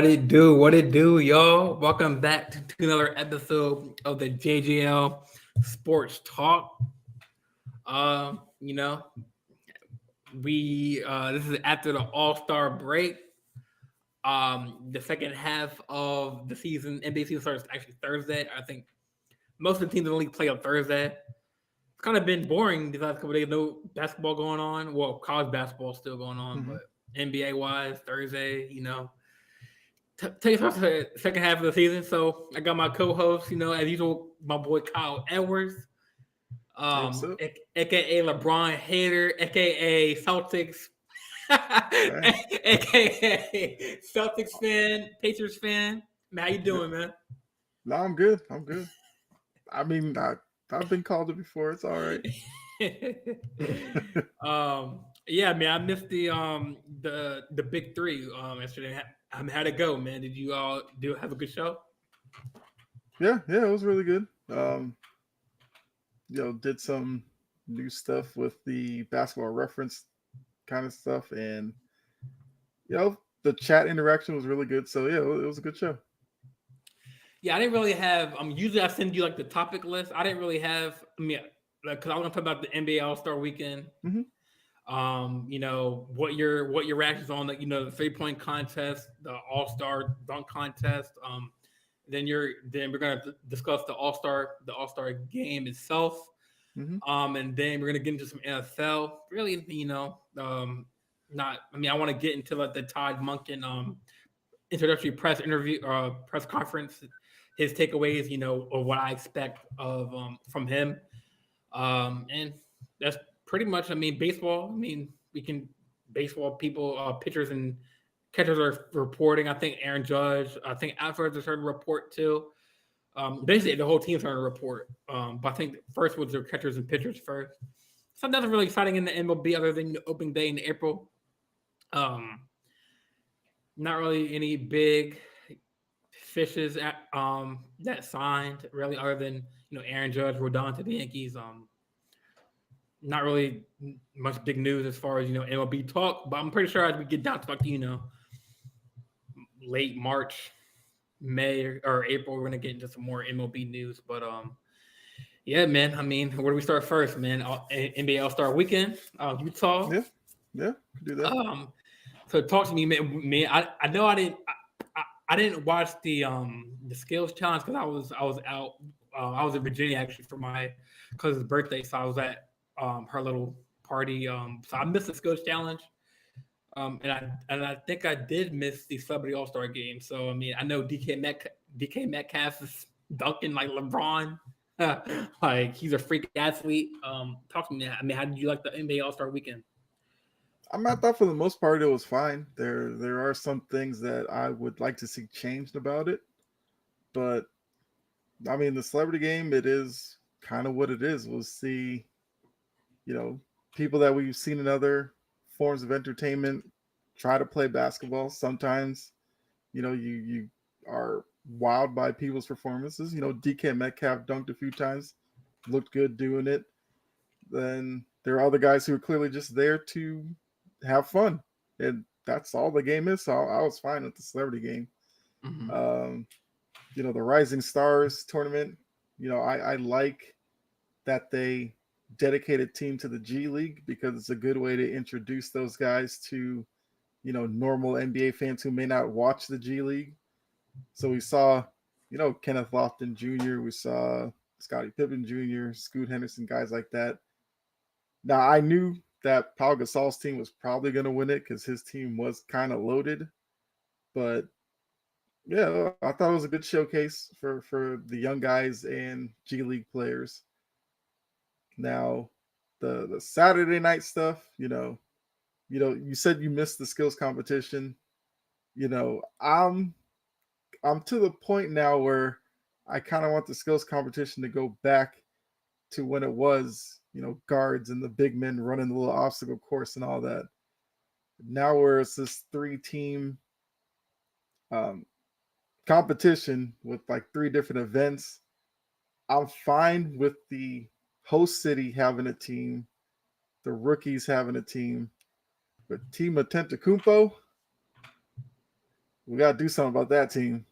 What it do? What it do, y'all? Welcome back to another episode of the JGL Sports Talk. You know, we this is after the All Star break. The second half of the season, NBA season starts actually Thursday. I think most of the teams in the league play on Thursday. It's kind of been boring these last couple of days. No basketball going on. Well, college basketball still going on, Mhm. but NBA wise, Thursday, take us to the second half of the season. So I got my co-host, as usual, my boy Kyle Edwards, Hey, what's up? aka LeBron hater, aka Celtics, Hey, aka Celtics fan, Pacers fan. Man, how you yeah. doing, man? No, I'm good. I'm good. I mean, I've been called it before. It's all right. Yeah, man, I missed the big three yesterday. How'd it go, man? Did you all do have a good show? Yeah, it was really good. Did some new stuff with the basketball reference kind of stuff, and the chat interaction was really good. So yeah, it was a good show. Yeah, I didn't really have. Usually I send you like the topic list. I didn't really have. Because I want to talk about the NBA All Star Weekend. Hmm. What your reactions on the 3-point contest, the All Star dunk contest. Then we're gonna discuss the All Star game itself. Hmm. And then we're gonna get into some NFL. Really, not. I want to get into like the Todd Monken introductory press conference, his takeaways, of what I expect of from him. And that's pretty much. Baseball. We can baseball people, pitchers and catchers are reporting. I think Aaron Judge. I think outfielders are starting to report too. Basically, the whole team's starting to report. But I think first was their catchers and pitchers first. So nothing really exciting in the MLB other than the opening day in April. Um, Not really any big fishes that signed really other than Aaron Judge, Rodon to the Yankees. Not really much big news as far as MLB talk, but I'm pretty sure as we get down to like late March, May or April, we're gonna get into some more MLB news. But yeah, man. Where do we start first, man? NBA All Star Weekend, Utah. Yeah, yeah, could do that. Um, so talk to me, man. I know I didn't watch the skills challenge because I was out. I was in Virginia actually for my cousin's birthday, so I was at her little party. So I missed the skills challenge. And I think I did miss the Celebrity All Star game. So I know DK Metcalf is dunking like LeBron. Like he's a freak athlete. Talk to me. How did you like the NBA All Star Weekend? I thought for the most part it was fine. There are some things that I would like to see changed about it, but the celebrity game, it is kind of what it is. We'll see, you know, people that we've seen in other forms of entertainment try to play basketball. Sometimes, you are wowed by people's performances. DK Metcalf dunked a few times, looked good doing it. Then there are other guys who are clearly just there to have fun, and that's all the game is. So I was fine with the celebrity game. Mm-hmm. Um, the Rising Stars tournament. I like that they dedicate a team to the G League because it's a good way to introduce those guys to, normal NBA fans who may not watch the G League. So we saw, Kenneth Lofton Jr., we saw Scottie Pippen Jr., Scoot Henderson, guys like that. Now I knew that Pau Gasol's team was probably going to win it because his team was kind of loaded, but yeah, I thought it was a good showcase for the young guys and G League players. Now, the Saturday night stuff, you said you missed the skills competition. I'm to the point now where I kind of want the skills competition to go back to when it was, guards and the big men running the little obstacle course and all that. Now where it's this 3-team um, competition with like 3 different events, I'm fine with the host city having a team, the rookies having a team, but Team Atentacumpo, we gotta do something about that team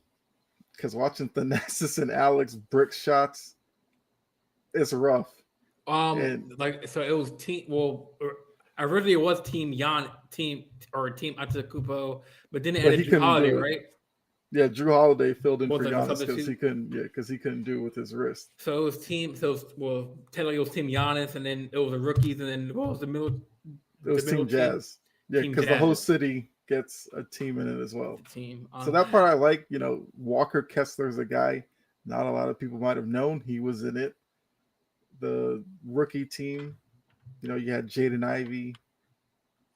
because watching Thanasis and Alex brick shots, it's rough. And Like so, it was team. Well, originally it was team Antetokounmpo, but then they but added he Drew couldn't Holiday, do it. right? Yeah, Drew Holiday filled in Was for like a Giannis because substitute. he couldn't. Yeah, because he couldn't do it with his wrist. So it was team. So it was, well, technically it was team Giannis, and then it was the rookies, and then what was It the was middle Team team? Jazz. Yeah, Team because the whole Jazz city gets a team in it as well. team. So that part I like. Walker Kessler's a guy not a lot of people might have known. He was in it. The rookie team. You had Jaden Ivey,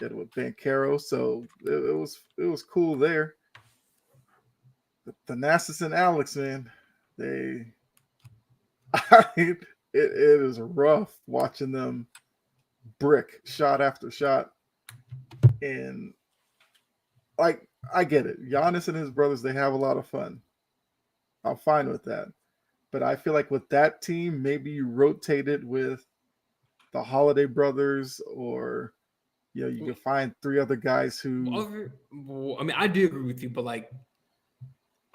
you had with Bancaro, so it was cool there. The Thanasis and Alex, man, they it is rough watching them brick shot after shot. And like I get it. Giannis and his brothers, they have a lot of fun. I'm fine with that. But I feel like with that team, maybe you rotate it with the Holiday brothers, or you can find three other guys who. I mean, I do agree with you, but like,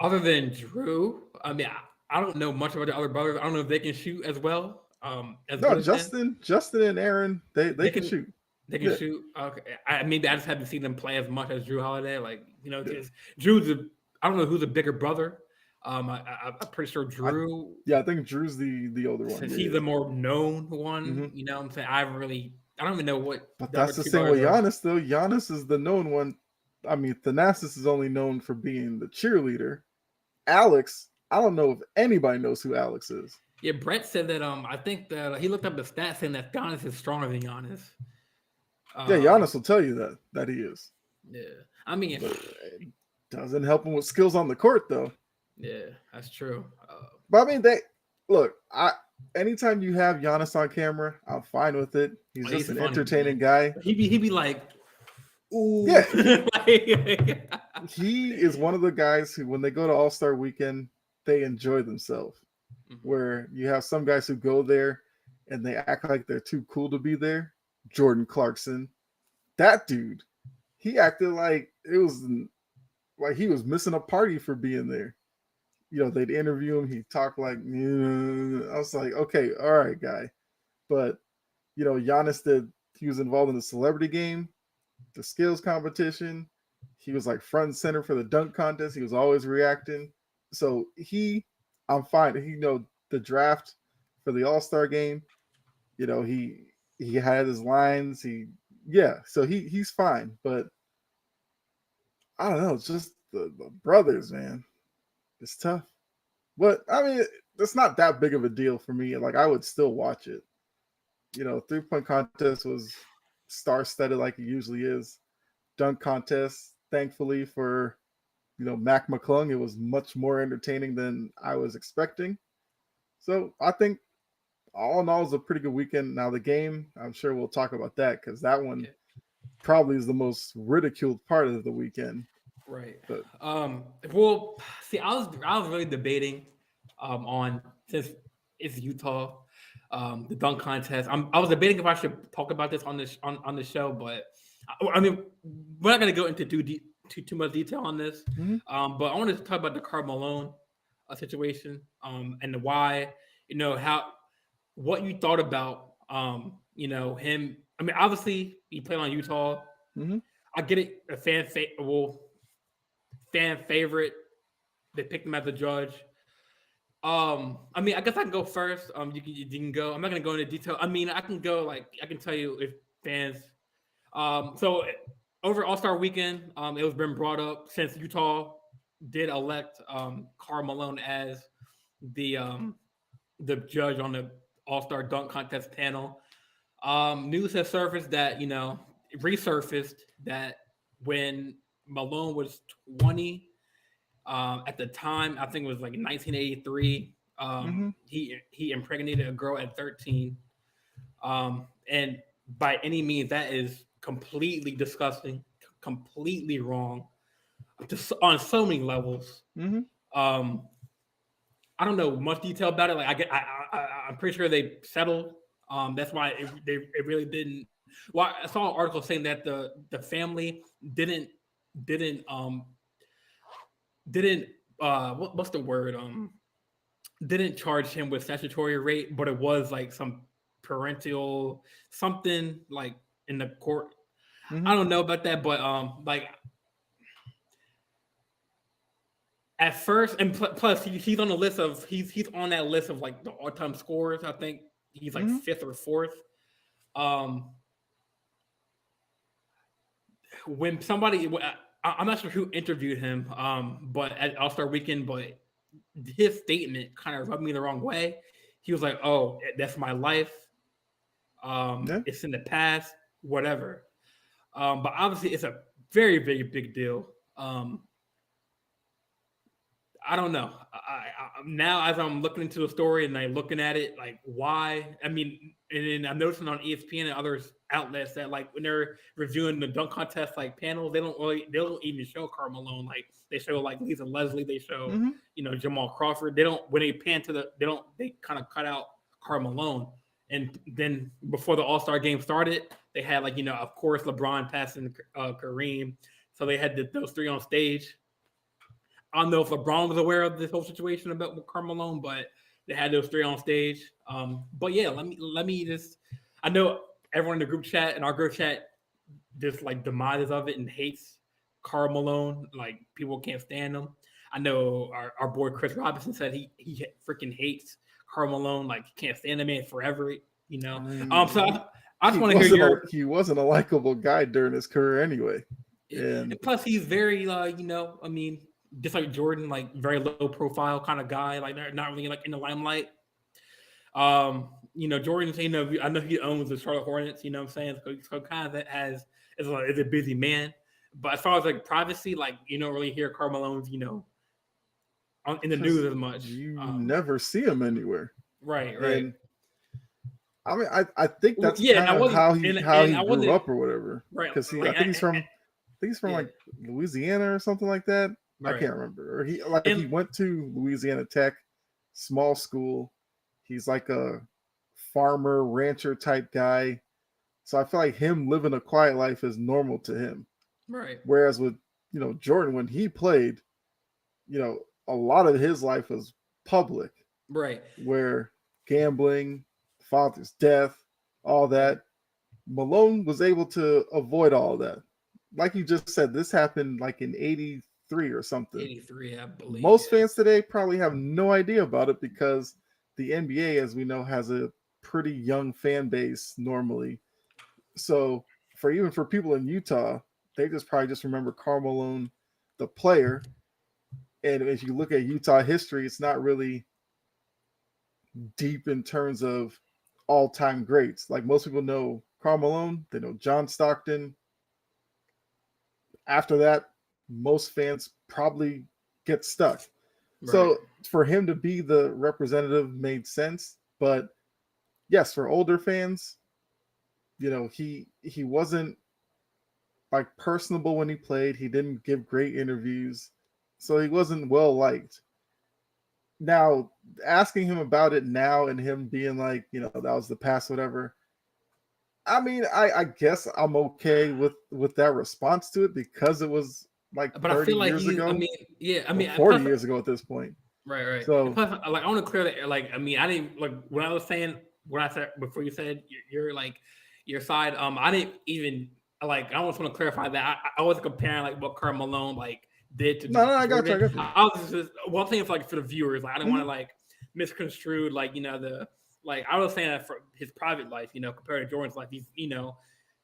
other than Drew, I mean, I don't know much about the other brothers. I don't know if they can shoot as well, as No, good as them. Justin and Aaron, they They can can shoot. they can Yeah, shoot. Okay, maybe I just haven't seen them play as much as Drew Holiday. Like, yeah. because Drew's I don't know who's a bigger brother. I'm pretty sure I Drew, yeah, I think Drew's the older one. since Yeah, he's yeah. the more known one. Hmm. You know what I'm saying? I don't even know what But the other that's the two same brothers with are. Giannis, though. Giannis is the known one. I mean, Thanasis is only known for being the cheerleader. Alex, I don't know if anybody knows who Alex is. Yeah, Brett said that. I think that he looked up the stats saying that Giannis is stronger than Giannis. Yeah, Um, Giannis will tell you that he is, yeah, I mean, but it doesn't help him with skills on the court, though. yeah, that's true. But I mean, they look. Anytime you have Giannis on camera, I'm fine with it. He's just He's an funny, man. entertaining guy. He be like, ooh, Yeah, like, he is one of the guys who, when they go to All Star Weekend, they enjoy themselves. Where you have some guys who go there and they act like they're too cool to be there. Jordan Clarkson, that dude, he acted like it was like he was missing a party for being there. They'd interview him. He talked like, I was like, okay, all right, guy. But Giannis did. He was involved in the celebrity game, the skills competition. He was like front and center for the dunk contest. He was always reacting. So I'm fine. The draft for the All Star game. He had his lines. So he's fine. But I don't know. It's just the brothers, man. It's tough. But I mean, it's not that big of a deal for me. Like I would still watch it. 3-point contest was star studded like it usually is. Dunk contest, thankfully for Mac McClung, it was much more entertaining than I was expecting. So I think all in all is a pretty good weekend. Now the game, I'm sure we'll talk about that because that one yeah, probably is the most ridiculed part of the weekend. right. But Well, see, I was really debating, on, since it's Utah, the dunk contest. I was debating if I should talk about this on the show, but I mean, we're not gonna go into too much detail on this. mhm. But I wanted to talk about the Karl Malone situation, and the why, how, what you thought about, him. I mean, obviously he played on Utah. Mhm. I get it, a fan favorite. They picked him as a judge. I mean, I guess I can go first. You can go. I'm not gonna go into detail. I mean, I can go, like, I can tell you if fans. So over All Star Weekend, it was been brought up since Utah did elect Karl Malone as the judge on the All Star Dunk Contest panel. News has surfaced that, resurfaced that when Malone was 20, at the time, I think it was like 1983. Mhm. He impregnated a girl at 13. And by any means, that is completely disgusting, completely wrong, just on so many levels. Mhm. Um, I don't know much detail about it. Like, I'm pretty sure they settled. That's why it really didn't. Well, I saw an article saying that the family didn't didn't what's the word didn't charge him with statutory rape, but it was like some parental something like in the court. I Hmm. don't know about that, but like at first, and plus he's on the list of he's on that list of like the all time scorers. I think he's like Hmm. fifth or fourth. Um, when somebody, I'm not sure who interviewed him, but at All Star Weekend, but his statement kind of rubbed me the wrong way. He was like, "Oh, that's my life. Yeah. It's in the past, whatever." But obviously, it's a very, very big deal. Um, I don't know. Now as I'm looking into the story and I'm looking at it, like why? I mean, and then I'm noticing on ESPN and other outlets that like when they're reviewing the dunk contest like panels, they don't even show Karl Malone. Like they show like Lisa Leslie, they show Hmm. Jamal Crawford. They don't when they pan to they kind of cut out Karl Malone. And then before the All Star game started, they had like of course LeBron passing Kareem, so they had those three on stage. I don't know if LeBron was aware of this whole situation about with Karl Malone, but they had those three on stage. But yeah, let me just. I know everyone in the group chat and our group chat just like demises of it and hates Karl Malone. Like people can't stand him. I know our boy Chris Robinson said he freaking hates Karl Malone. Like he can't stand the man forever. You I know. So mean, I just want to hear your. he wasn't a likable guy during his career anyway, and And plus, he's very, I mean, just like Jordan, like very low profile kind of guy, like they're not really like in the limelight. Jordan, I know he owns the Charlotte Hornets, you know what I'm saying? So kind of that is a busy man. But as far as like privacy, like you don't really hear Karl Malone's, in the news because as much. you never see him anywhere. Right, right. And I mean, I think Well, that's yeah, and kind I of wasn't, how and he I grew wasn't up or whatever. right, Because like, I think he's from yeah, like Louisiana or something like that. I right, can't remember. Or he and went to Louisiana Tech, small school. He's like a farmer rancher type guy. So I feel like him living a quiet life is normal to him. right, Whereas with Jordan when he played, a lot of his life was public, right, where gambling, father's death, all right. that. Malone was able to avoid all of that. Like you just said, this happened like in '83 or something. 83, I believe. Most fans today probably have no idea about it because the NBA, as we know, has a pretty young fan base normally. So for people in Utah, they just probably just remember Karl Malone, the player. And if you look at Utah history, it's not really deep in terms of all-time greats. Like most people know Karl Malone, they know John Stockton. After that, most fans probably get stuck. Right, So for him to be the representative made sense, but yes, for older fans, he wasn't like personable when he played. He didn't give great interviews, so he wasn't well liked. Now, asking him about it now and him being like, that was the past, whatever. I mean, I guess I'm okay with that response to it because it was like but I 30 feel like years he's. I ago mean, yeah. I or mean, 40 plus, years ago at this point. right, right. And So, plus, like, I want to clear that. Like, I mean, I didn't like when I was saying when I said before you said you're like your side. I didn't even like. I just want to clarify that I wasn't comparing like what Karl Malone like did to no, I got you. I Jordan. got you. I was just one thing for like for the viewers. Like, I didn't want Hmm. to like misconstrued like the like I was saying that for his private life, compared to Jordan's life.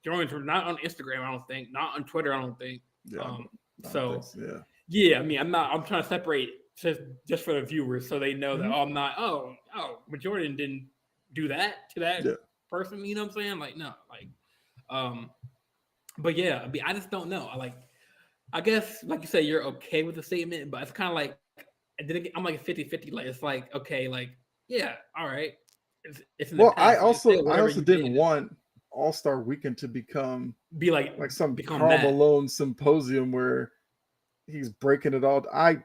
Jordan's not on Instagram. I don't think. Not on Twitter. I don't think. Yeah, Um. I don't think So so. Yeah. yeah, I mean, I'm trying to separate just for the viewers so they know that Hmm. I'm not. But Jordan didn't do that to that Yeah. person. You know what I'm saying? Like no, like um. But yeah, I mean, I just don't know. I guess like you said, you're okay with the statement, but it's kind of like and then again, I'm like 50-50. Like it's like okay, like yeah, all right. It's in the Well, past. Like say I whatever also you didn't did. want All Star Weekend to become Be like like some become Karl that. Malone symposium where he's breaking it all. I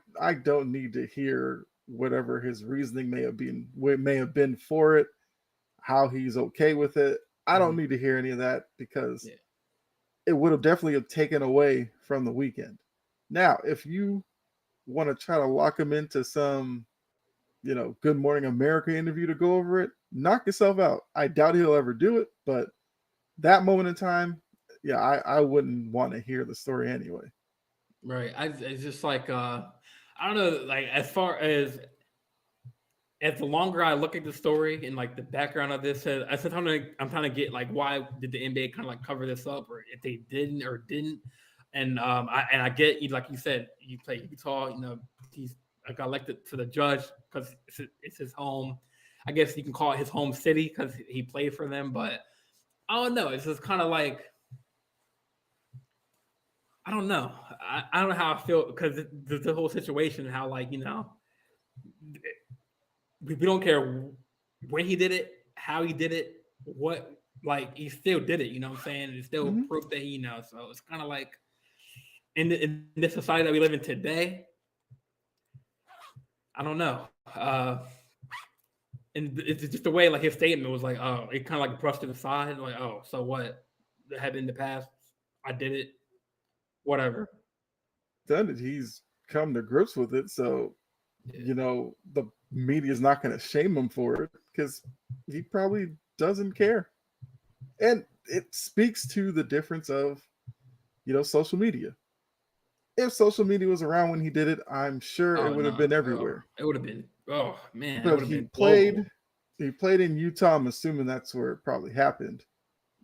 don't need to hear whatever his reasoning may have been for it, how he's okay with it. I don't Mhm. need to hear any of that because Yeah. it would have definitely have taken away from the weekend. Now, if you want to try to lock him into some, Good Morning America interview to go over it, knock yourself out. I doubt he'll ever do it, but that moment in time, yeah, I wouldn't want to hear the story anyway. Right. It's just like I don't know, like as far as the longer I look at the story and like the background of this, I'm trying to get like why did the NBA kind of like cover this up, or if they didn't or didn't. And I get, like you said, you play Utah, he's got elected to the judge because it's his home. I guess you can call it his home city because he played for them, but I don't know. It's just kind of like, I don't know. I don't know how I feel because the whole situation, how like, we don't care when he did it, how he did it, what, like he still did it, you know what I'm saying? It's still proof that he knows. So it's kind of like in this society that we live in today, I don't know. And it's just the way like his statement was like, oh, it kind of like brushed it aside, like, oh, so what? That happened in the past. I did it. Whatever. Done it. He's come to grips with it. So, the media is not going to shame him for it because he probably doesn't care. And it speaks to the difference of, social media. If social media was around when he did it, I'm sure it would have been everywhere. It would have been, oh man. But he played in Utah. I'm assuming that's where it probably happened.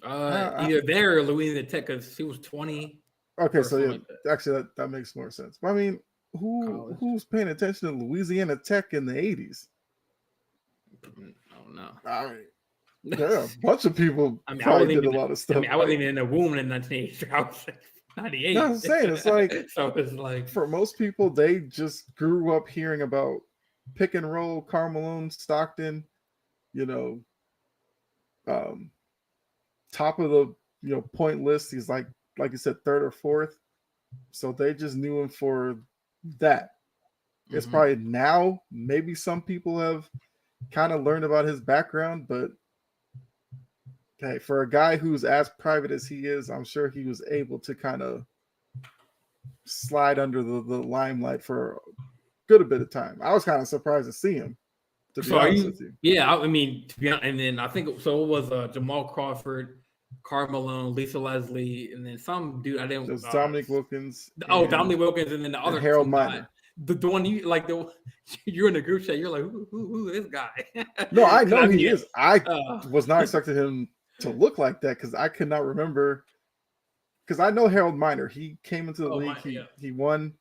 Either there or Louisiana Tech, because he was 20. Okay, so yeah, actually that makes more sense. But I mean, who's paying attention to Louisiana Tech in the 80s? I don't know. I mean, yeah, a bunch of people probably did a lot of stuff. I wasn't even in the womb in 1980. I was like 98. No, I'm saying it's like so it's like for most people, they just grew up hearing about pick and roll, Karl Malone, Stockton, top of the point list. He's like you said, third or fourth. So they just knew him for that. It's probably now maybe some people have kind of learned about his background, but okay, for a guy who's as private as he is, I'm sure he was able to kind of slide under the limelight for a good bit of time. I was kind of surprised to see him, to be honest with you. Yeah, I mean, to be honest, and then I think so. It was Jamal Crawford, Karl Malone, Lisa Leslie, and then some dude I didn't. It was Dominique Wilkins. Dominique Wilkins, and then the other Harold Miner. The one you like, you're in the group chat. You're like, who is this guy? No, I know he is. I was not expecting him to look like that because I could not remember. Because I know Harold Miner. He came into the league. He won.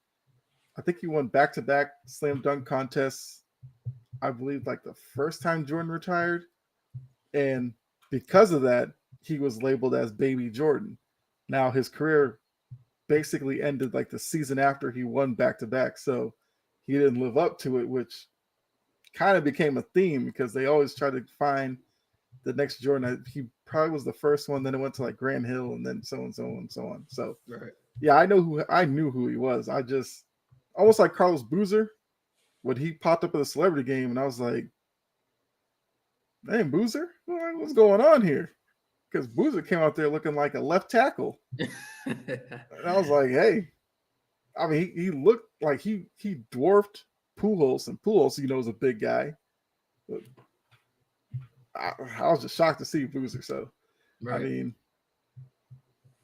I think he won back-to-back slam dunk contests. I believe like the first time Jordan retired, and because of that, he was labeled as Baby Jordan. Now his career basically ended like the season after he won back-to-back, so he didn't live up to it, which kind of became a theme because they always try to find the next Jordan. He probably was the first one, then it went to like Grant Hill, and then so and so and so on. So yeah, I knew who he was. I just almost like Carlos Boozer when he popped up at the celebrity game, and I was like, "Hey, Boozer, what's going on here?" Because Boozer came out there looking like a left tackle, and I was like, "Hey," I mean, he looked like he dwarfed Pujols, and Pujols, is a big guy. But I was just shocked to see Boozer. So, I mean,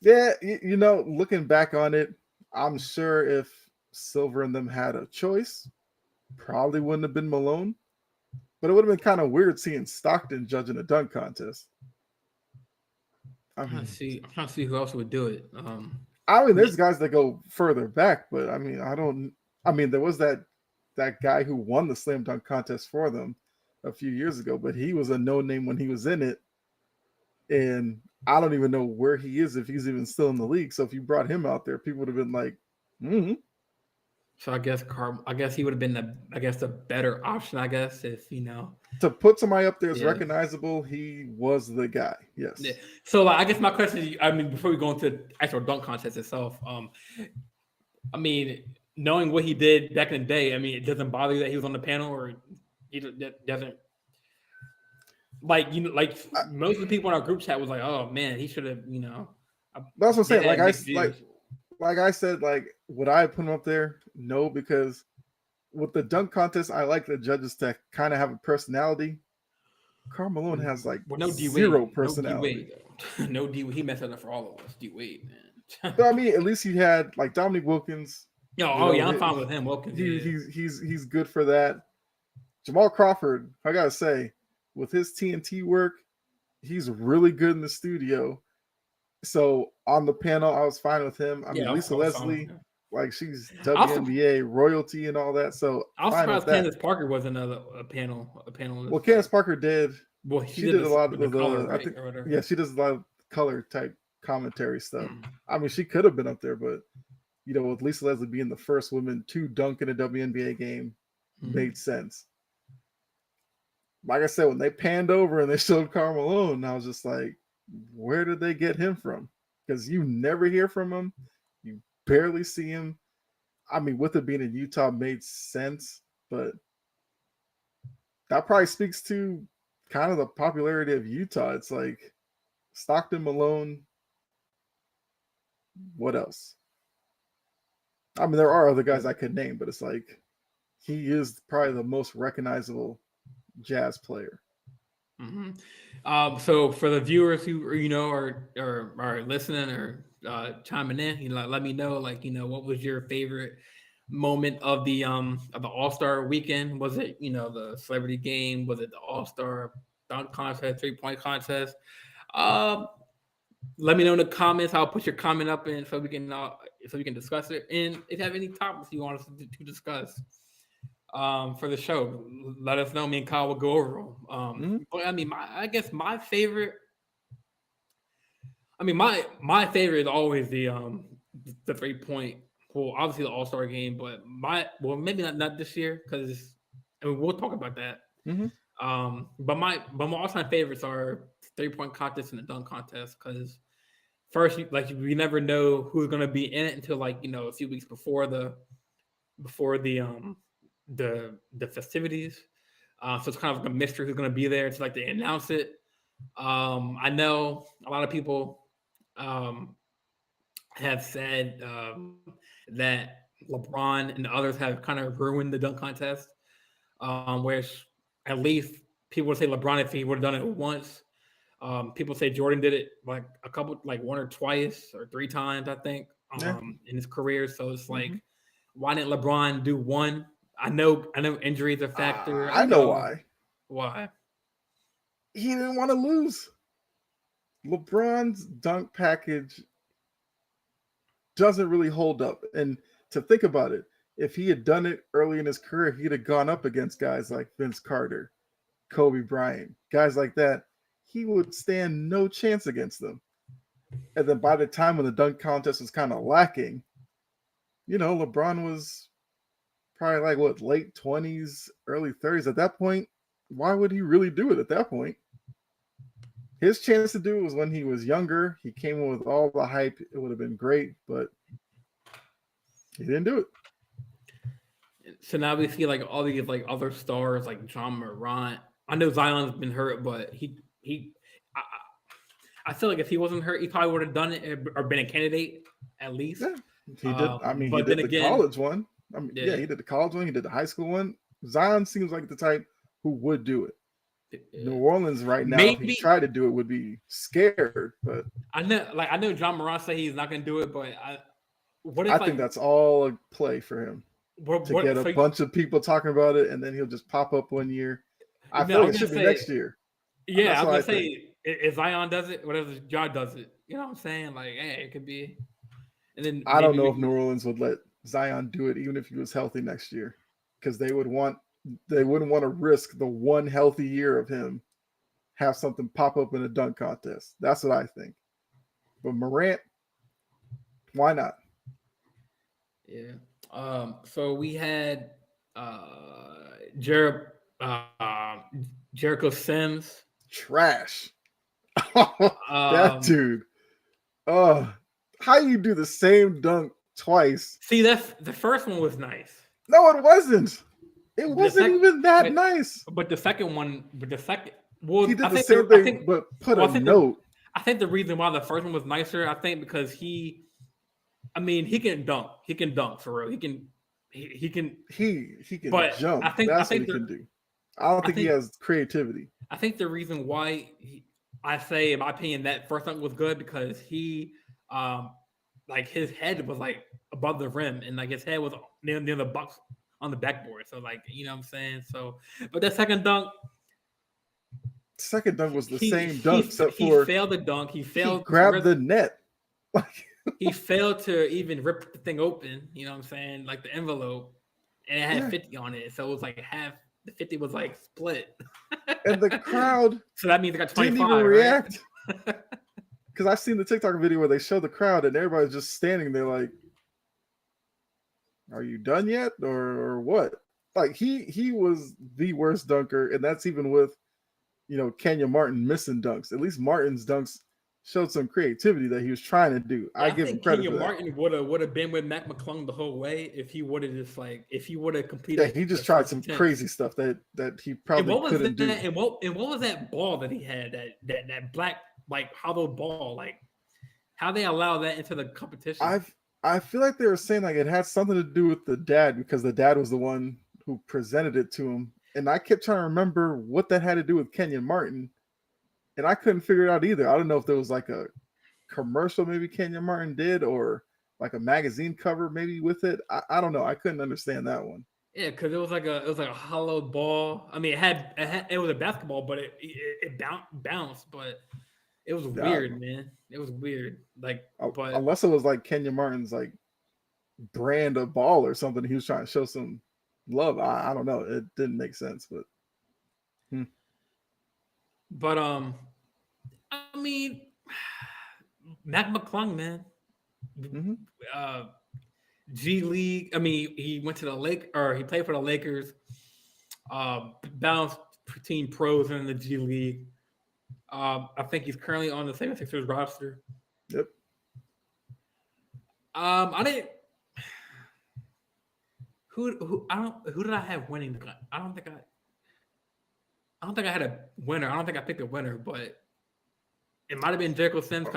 yeah, looking back on it, I'm sure if Silver and them had a choice, probably wouldn't have been Malone, but it would have been kind of weird seeing Stockton judging a dunk contest. I'm trying to see who else would do it. I mean, there's guys that go further back, but I mean, there was that guy who won the slam dunk contest for them a few years ago, but he was a no name when he was in it, and I don't even know where he is, if he's even still in the league. So if you brought him out there, people would have been like, So I guess he would have been the better option, I guess, if to put somebody up there as recognizable. He was the guy. Yes. Yeah. So I guess my question, I mean, before we go into the actual dunk contest itself, I mean, knowing what he did back in the day, I mean, it doesn't bother you that he was on the panel, or he doesn't like most of the people in our group chat was like, oh man, he should have, That's what I'm saying. Like I said, like would I put him up there? No, because with the dunk contest, I like the judges to kind of have a personality. Karl Malone has like Well, no D zero Wade, no D personality. Wade, no D. He messed it up for all of us. D Wade, man. But I mean, at least he had like Dominique Wilkins. Yo, You oh know, yeah, I'm fine with him. Wilkins, yeah. he's good for that. Jamal Crawford, I gotta say, with his TNT work, he's really good in the studio. So on the panel, I was fine with him. I mean, Lisa Leslie, like she's WNBA royalty and all that. So I was fine surprised with that. Candace Parker wasn't a panelist. Well, Candace Parker did. Well, she did a lot of the color, I right? think, yeah, she does a lot of color type commentary stuff. I mean, she could have been up there, but you know, with Lisa Leslie being the first woman to dunk in a WNBA game, made sense. Like I said, when they panned over and they showed Karl Malone, I was just like, where did they get him from? Because you never hear from him. You barely see him. I mean, with it being in Utah made sense, but that probably speaks to kind of the popularity of Utah. It's like Stockton, Malone. What else? I mean, there are other guys I could name, but it's like he is probably the most recognizable Jazz player. So for the viewers who are listening or chiming in, let me know, what was your favorite moment of the All-Star weekend? Was it the celebrity game? Was it the All-Star dunk contest, 3-point contest? Let me know in the comments. I'll put your comment up in so we can discuss it. And if you have any topics you want us to discuss for the show, let us know. Me and Kyle will go over them. But I mean, my favorite is always the 3-point. Well, obviously the All-Star game, but maybe not this year because we'll talk about that. But my all-time favorites are 3-point contest and the dunk contest because first, we never know who's gonna be in it until a few weeks before the festivities. So it's kind of like a mystery who's going to be there. It's like they announce it. I know a lot of people have said that LeBron and others have kind of ruined the dunk contest. Whereas at least people would say LeBron, if he would have done it once. People say Jordan did it like a couple, like one or twice or 3 times, I think, in his career. So it's like, why didn't LeBron do one? I know injuries are a factor. I know why. Why? He didn't want to lose. LeBron's dunk package doesn't really hold up. And to think about it, if he had done it early in his career, he'd have gone up against guys like Vince Carter, Kobe Bryant, guys like that. He would stand no chance against them. And then by the time when the dunk contest was kind of lacking, LeBron was probably like late 20s, early 30s. At that point, why would he really do it at that point? His chance to do it was when he was younger. He came in with all the hype. It would have been great, but he didn't do it. So now we see all these other stars like John Morant. I know Zion's been hurt, but I feel like if he wasn't hurt, he probably would have done it or been a candidate at least. Yeah, he did. I mean, he did the college one. I mean, yeah, he did the college one. He did the high school one. Zion seems like the type who would do it. New Orleans right now, if he tried to do it, would be scared. But I know John Morant said he's not going to do it, but I think that's all a play for him to get a bunch of people talking about it, and then he'll just pop up one year. I feel like it should be next year. Yeah, I was gonna say if Zion does it, whatever John does it, you know what I'm saying? Like, hey, it could be. And then I don't know if New Orleans would let Zion do it, even if he was healthy next year, because they wouldn't want to risk the one healthy year of him have something pop up in a dunk contest. That's what I think. But Morant, why not? Yeah. So we had Jericho Sims. Trash. That dude. How you do the same dunk twice? See, that's the first one was nice. No, it wasn't. It wasn't even that nice. But the second, well, he did the same thing, but put a note. I think the reason why the first one was nicer, I think, because he can dunk. He can dunk for real. he can, He can but jump. I That's what think he can do. I don't I think he think has creativity. I think the reason why I say, in my opinion, that first dunk was good because um, like his head was like above the rim, and like his head was near the box on the backboard. So like, you know what I'm saying. So, but that second dunk, Second dunk was the he same dunk, except he for failed the dunk. He he failed to grabbed the net. Like, he failed to even rip the thing open. You know what I'm saying? Like the envelope, and it had yeah. 50 on it, so it was like half. The 50 was like split. And the crowd So that means I got didn't even 25, right? react. Because I've seen the TikTok video where they show the crowd and everybody's just standing there like, are you done yet? Or what? Like he was the worst dunker, and that's even with Kenyon Martin missing dunks. At least Martin's dunks showed some creativity that he was trying to do. I Yeah, I give him think credit Kenya for that. Martin would have been with Mac McClung the whole way if he would have just like if he would have Yeah, completed he just the tried first some attempt. crazy stuff that he And probably what was couldn't that? do. And what was that ball that he had? That black like hollow ball? Like how they allow that into the competition? I feel like they were saying like it had something to do with the dad because the dad was the one who presented it to him. And I kept trying to remember what that had to do with Kenyon Martin. And I couldn't figure it out either. I don't know if there was like a commercial maybe Kenyon Martin did or like a magazine cover maybe with it. I don't know. I couldn't understand that one. Yeah, because it was like a hollow ball. I mean, it was a basketball, but it bounced, but it was Uh, weird, man. It was weird. Like, but unless it was like Kenyon Martin's like brand of ball or something. He was trying to show some love. I don't know. It didn't make sense, but hmm. but I mean, Mac McClung, man. Mm-hmm. Uh, G League. I mean, he went to the Lake or he played for the Lakers. Bounced between pros and the G League. I think he's currently on the 76ers roster. Yep. I didn't. Who did I have winning? I don't think I had a winner. I don't think I picked a winner, but it might have been Jericho Sims.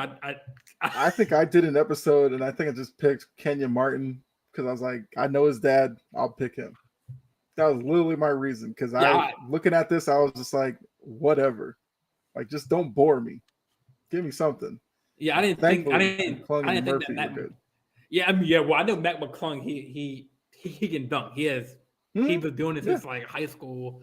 I think I did an episode, and I think I just picked Kenyon Martin because I was like, I know his dad. I'll pick him. That was literally my reason. Because looking at this, I was just like, whatever. Like, just don't bore me. Give me something. Yeah, I didn't Thankfully, think McClung and that Murphy were good. Yeah, I mean, yeah. Well, I know Mac McClung. He can dunk. He was doing this since like high school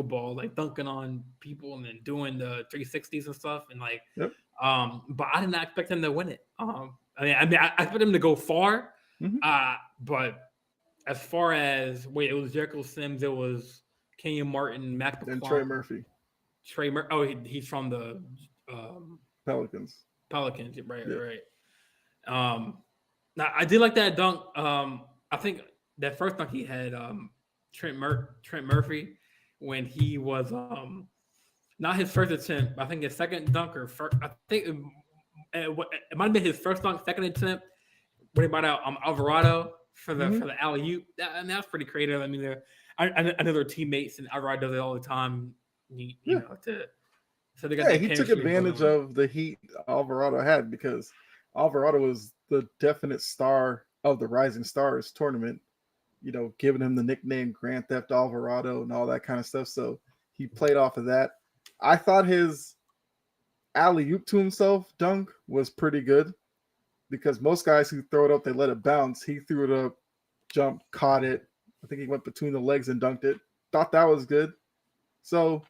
ball, like dunking on people and then doing the 360s and stuff. And like, Yep. But I did not expect him to win it. I expect him to go far. Mm-hmm. But as far as it was Jericho Sims, it was Kenyon Martin, Mac McClung, And Trey Murphy. He's from the Pelicans. Pelicans, right. Now I did like that dunk. I think that first dunk he had Trent Murphy when he was not his first attempt. I think his second dunk or first. I think it might have been his first dunk, second attempt. What about Alvarado for the alley oop? That's pretty creative. I mean, I know their teammates and Alvarado does it all the time. You know, so they got that he took chemistry advantage going. of the heat Alvarado had because Alvarado was the definite star of the Rising Stars tournament. You know, giving him the nickname Grand Theft Alvarado and all that kind of stuff. So he played off of that. I thought his alley oop to himself dunk was pretty good because most guys who throw it up, they let it bounce. He threw it up, jumped, caught it. I think he went between the legs and dunked it. Thought that was good. So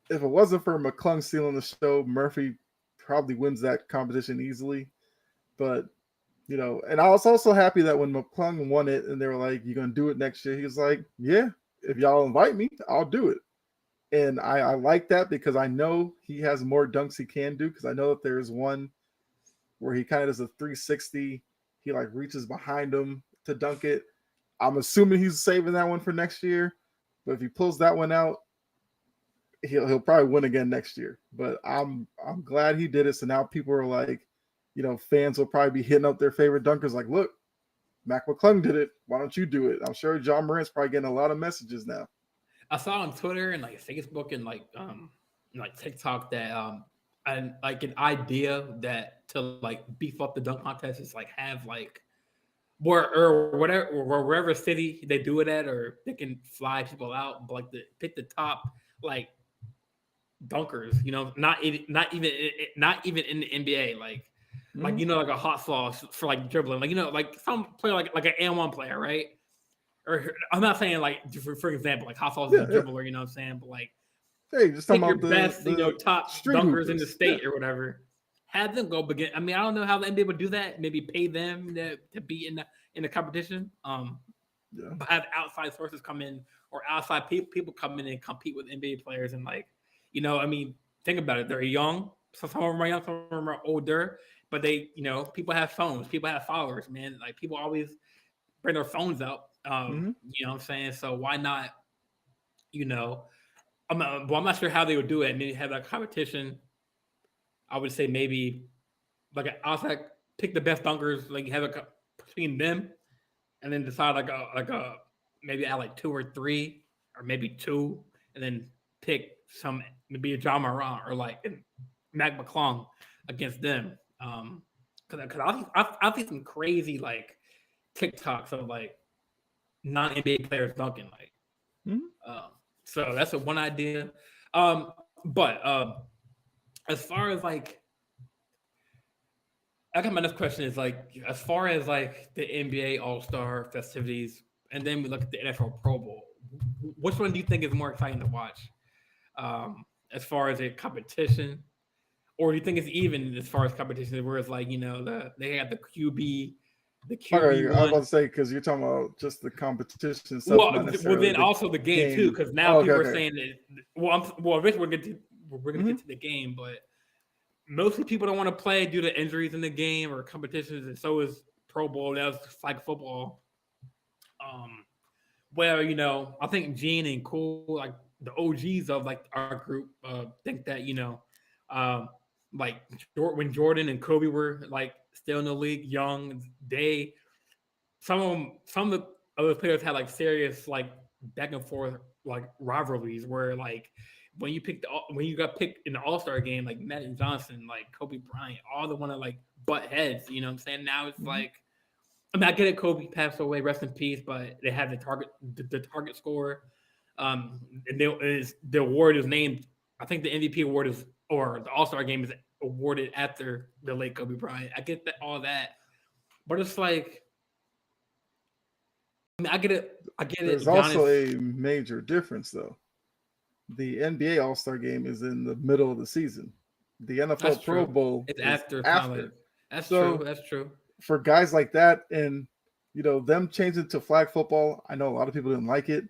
if it wasn't for McClung stealing the show, Murphy probably wins that competition easily. But, you know, and I was also happy that when McClung won it and they were like, you're going to do it next year, he was like, yeah, if y'all invite me, I'll do it. And I like that because I know he has more dunks he can do because I know that there's one where he kind of does a 360. He like reaches behind him to dunk it. I'm assuming he's saving that one for next year. But if he pulls that one out, he'll probably win again next year. But I'm glad he did it. So now people are like, you know, fans will probably be hitting up their favorite dunkers like, look, Mac McClung did it. Why don't you do it? I'm sure John Morant's probably getting a lot of messages now. I saw on Twitter and like Facebook and like TikTok that and like an idea that to like beef up the dunk contest is like have like or whatever, or wherever city they do it at, or they can fly people out, but like pick the top like dunkers, not even in the NBA, like Mhm. like a hot sauce for like dribbling, like like some player like an N1 player, right? Or I'm not saying like for example, like hot sauce is Yeah, a yeah. dribbler, you know what I'm saying? But like Hey, just talking pick your about best, the top street dunkers in the hoopers. Yeah, state or whatever. Have them go begin. I mean, I don't know how the NBA would do that. Maybe pay them to be in the competition. yeah. But have outside sources come in or outside people come in and compete with NBA players and like, I mean, think about it. They're young. So some of them are young, some of them are older. But they, people have phones, people have followers, man. Like people always bring their phones out. Hmm. You know what I'm saying? So why not, you know, I'm not sure how they would do it. Maybe have that competition. I would say maybe like an outside pick the best dunkers, like have a between them, and then decide like a maybe add like two or three or maybe two, and then pick some maybe a John Moran or like Mac McClung against them. Because I've seen some crazy like TikToks of like non NBA players dunking like. Hmm. Um, so that's one idea. But as far as like, I got my next question is like, as far as like the NBA All Star festivities, and then we look at the NFL Pro Bowl. Which one do you think is more exciting to watch? As far as a competition, or do you think it's even as far as competition, where it's like they have the Okay, QB I was about one. to say because you're talking about just the competition itself, Well, not well, necessarily then the also the game too, game. because now Oh, okay, people are okay. saying that. Eventually we're gonna Hmm. get to the game, but mostly people don't want to play due to injuries in the game or competitions, and so is Pro Bowl. That was flag football. Um, well, I think Gene and Cool, like the OGs of like our group, think that um, like when Jordan and Kobe were like still in the league, young, some of the other players had like serious like back and forth like rivalries where like when you got picked in the All Star game, like Magic Johnson, like Kobe Bryant, all the one to like butt heads. You know what I'm saying? Now it's Hmm. like, I mean, I get it. Kobe passed away, rest in peace. But they had the target score, and the award is named. I think the MVP award is, or the All Star game is awarded after the late Kobe Bryant. I get that, all that, but it's like, I mean, I get it. I get There's it. also Giannis, a major difference though. The NBA All Star Game is in the middle of the season. The NFL that's Pro true. Bowl It's is after kind of like, after. that's true. So That's true. for guys like that, and them changing to flag football, I know a lot of people didn't like it.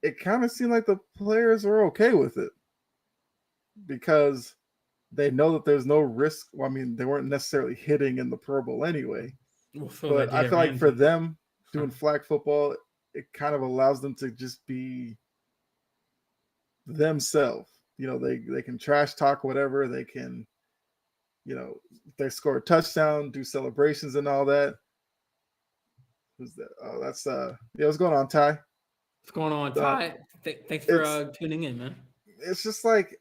It kind of seemed like the players were okay with it because they know that there's no risk. Well, I mean, they weren't necessarily hitting in the Pro Bowl anyway, We'll feel like but I Jalen feel like for Ramsey. them doing flag football, it kind of allows them to just be themselves. They can trash talk whatever. They can, if they score a touchdown, do celebrations and all that. Who's that? Oh, that's yeah. What's going on, Ty? What's going on, Uh, Ty? Thanks for it's tuning in, man. it's just like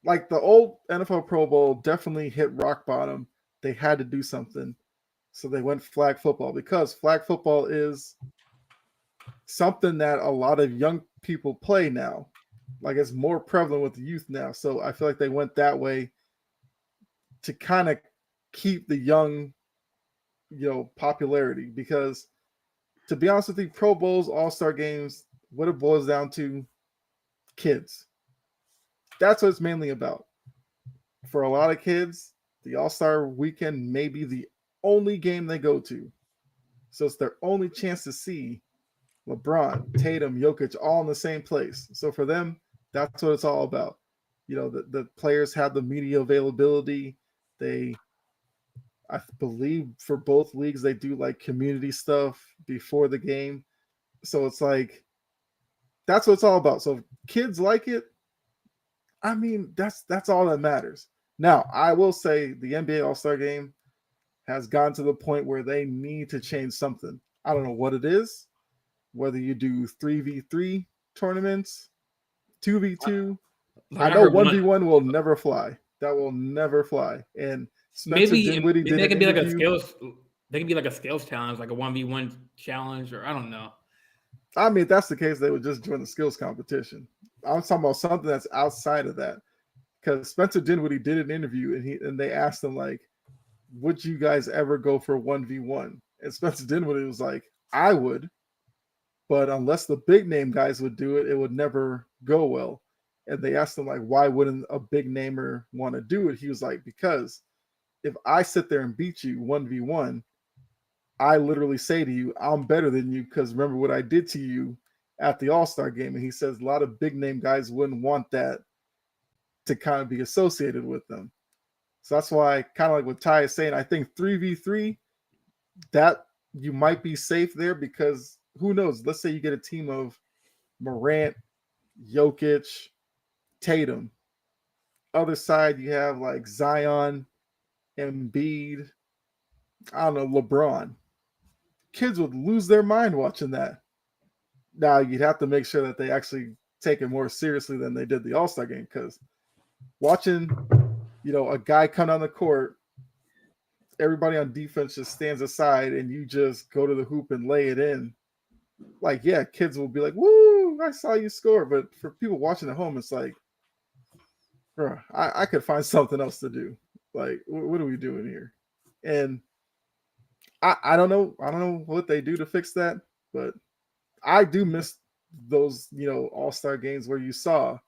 the old NFL Pro Bowl definitely hit rock bottom. They had to do something, so they went flag football because flag football is something that a lot of young people play now. Like it's more prevalent with the youth now. So I feel like they went that way to kind of keep the young, popularity. Because to be honest with you, Pro Bowls, All Star games, what it boils down to, kids. That's what it's mainly about. For a lot of kids, the All Star weekend may be the only game they go to. So it's their only chance to see LeBron, Tatum, Jokic all in the same place. So for them, that's what it's all about. The players have the media availability. I believe for both leagues, they do like community stuff before the game. So it's like, that's what it's all about. So if kids like it, I mean, that's all that matters. Now, I will say the NBA All Star Game has gotten to the point where they need to change something. I don't know what it is. Whether you do 3v3 tournaments, 2v2. Like I I know heard 1v1 will never fly. That will never fly. And Spencer maybe Dinwiddie maybe did that an can be like a interview. skills. They can be like a skills challenge, like a 1v1 challenge, or I don't know. I mean, if that's the case, they would just join the skills competition. I'm talking about something that's outside of that. Because Spencer Dinwiddie did an interview and they asked him like, would you guys ever go for 1v1? And Spencer Dinwiddie was like, I would, but unless the big name guys would do it, it would never go well. And they asked him like, why wouldn't a big namer want to do it? He was like, because if I sit there and beat you 1v1, I literally say to you, I'm better than you because remember what I did to you at the All-Star game. And he says a lot of big name guys wouldn't want that to kind of be associated with them. So that's why, kind of like what Ty is saying, I think 3v3, that you might be safe there because who knows? Let's say you get a team of Morant, Jokic, Tatum. Other side, you have like Zion, Embiid, I don't know, LeBron. Kids would lose their mind watching that. Now, you'd have to make sure that they actually take it more seriously than they did the All-Star game because watching, a guy come on the court, everybody on defense just stands aside and you just go to the hoop and lay it in. Like, yeah, kids will be like, woo, I saw you score. But for people watching at home, it's like, bro, I could find something else to do. Like, what are we doing here? And I don't know. I don't know what they do to fix that, but I do miss those, all-star games where you saw,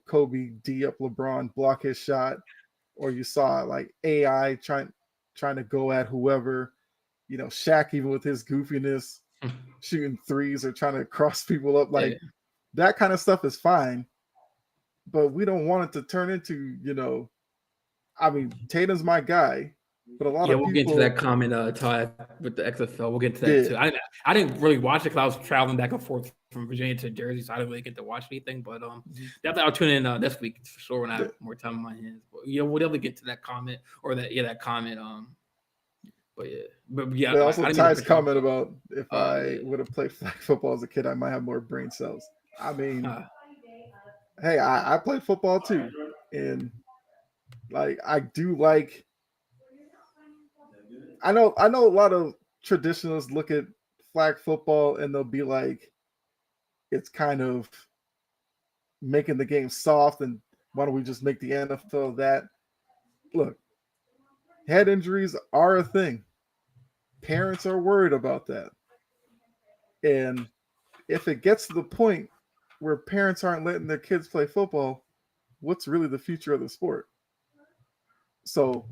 Kobe D up LeBron, block his shot, or you saw like AI trying to go at whoever, Shaq even with his goofiness, shooting threes or trying to cross people up. Like that kind of stuff is fine, but we don't want it to turn into, I mean, Tatum's my guy, but a lot of people. We'll get into that comment, Todd, with the XFL. We'll get to that too. I didn't really watch it because I was traveling back and forth from Virginia to Jersey, so I didn't really get to watch anything. But definitely I'll tune in this week for sure when I have more time on my hands. But we'll definitely get to that comment or that comment. But also Ty's comment about if I would have played flag football as a kid, I might have more brain cells. I mean, hey, I played football too, and like I do like. I know a lot of traditionalists look at flag football and they'll be like, it's kind of making the game soft, and why don't we just make the NFL that? Look, head injuries are a thing. Parents are worried about that. And if it gets to the point where parents aren't letting their kids play football, what's really the future of the sport? So,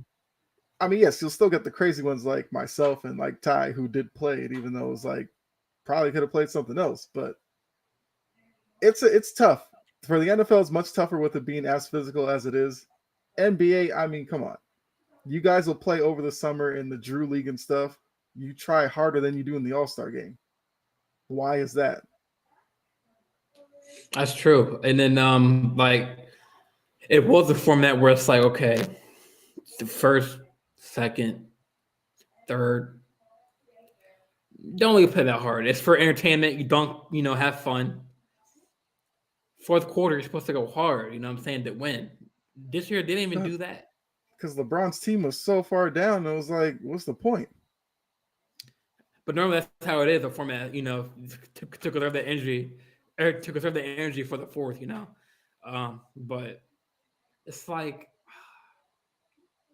I mean, yes, you'll still get the crazy ones like myself and like Ty who did play it, even though it was like probably could have played something else. But it's tough. For the NFL, it's much tougher with it being as physical as it is. NBA, I mean, come on. You guys will play over the summer in the Drew League and stuff. You try harder than you do in the All-Star game. Why is that? That's true. And then like it was a format where it's like, okay, the first, second, third, don't really play that hard. It's for entertainment. You don't, have fun. Fourth quarter, you're supposed to go hard, you know what I'm saying, to win. This year, they didn't even do that. Because LeBron's team was so far down, it was like, what's the point? But normally that's how it is, a format, to conserve the energy, or to conserve the energy for the fourth, But it's like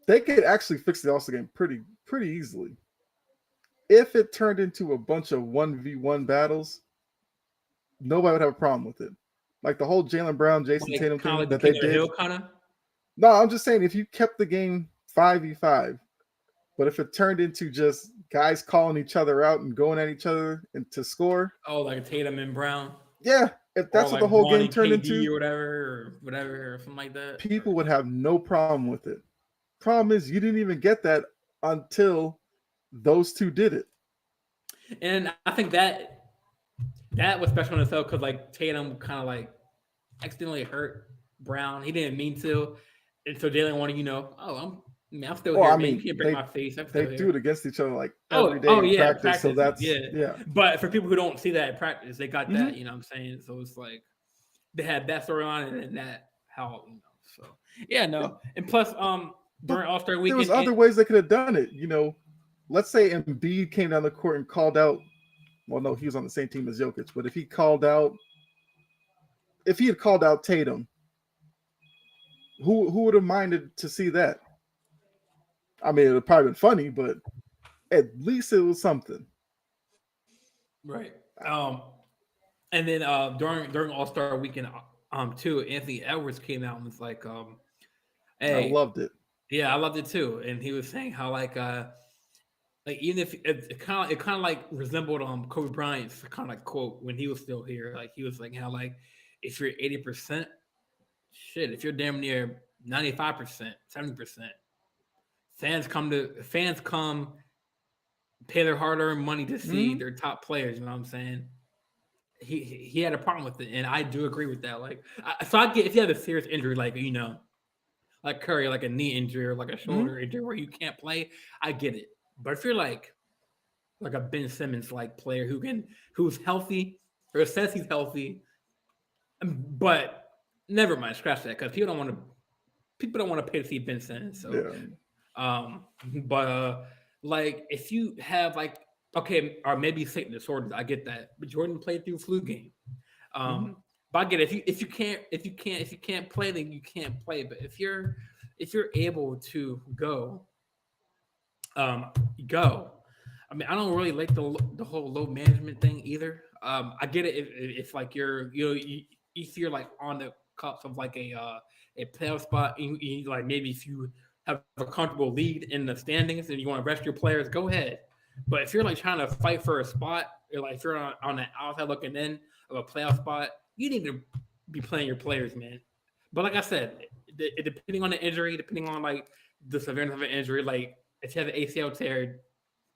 they could actually fix the All-Star game pretty easily. If it turned into a bunch of 1v1 battles, nobody would have a problem with it. Like the whole Jaylen Brown, Jason Tatum thing like that they did. No, I'm just saying if you kept the game 5v5, but if it turned into just guys calling each other out and going at each other and to score. Oh, like Tatum and Brown. Yeah, if that's what the whole game turned into, or whatever, or something like that. People would have no problem with it. Problem is, you didn't even get that until those two did it. And I think that was special in itself because like Tatum kind of like accidentally hurt Brown. He didn't mean to, and so Jalen wanted, I'm still here. You can't break my face. They do it against each other like every day in practice. So that's yeah. But for people who don't see that in practice, they got that. You know what I'm saying? So it's like they had that storyline and then that how So yeah, no. And plus, during All-Star weekend, there was other ways they could have done it. let's say Embiid came down the court and called out. Well, no, he was on the same team as Jokic, but if he had called out Tatum, who would have minded to see that? I mean, it would probably been funny, but at least it was something. Right. And then during All Star Weekend, too, Anthony Edwards came out and was like, I "Hey, loved it. yeah, I loved it too." And he was saying how like even if it kind of like resembled Kobe Bryant's kind of like quote when he was still here. Like he was like how like if you're 80%, shit, if you're damn near 95%, 70%, fans come pay their hard earned money to see Mm-hmm. their top players. You know what I'm saying? He had a problem with it, and I do agree with that. Like, so I get if you have a serious injury, like like Curry, like a knee injury or like a Mm-hmm. shoulder injury where you can't play, I get it. But if you're like a Ben Simmons like player who's healthy or says he's healthy, but never mind, scratch that because people don't want to pay to see Ben Simmons. So, Yeah. um, but like if you have like okay, or maybe Satan disorders, I get that. But Jordan played through flu game. Mm-hmm. But I get it. If you can't play, then you can't play. But if you're able to go, um, go. I mean, I don't really like the whole load management thing either. I get it if like if you're like on the cups of like a playoff spot, like maybe if you have a comfortable lead in the standings and you want to rest your players, go ahead. But if you're like trying to fight for a spot, or like if you're on the outside looking in of a playoff spot, you need to be playing your players, man. But like I said, depending on the injury, depending on like the severity of an injury, like if you have an ACL tear,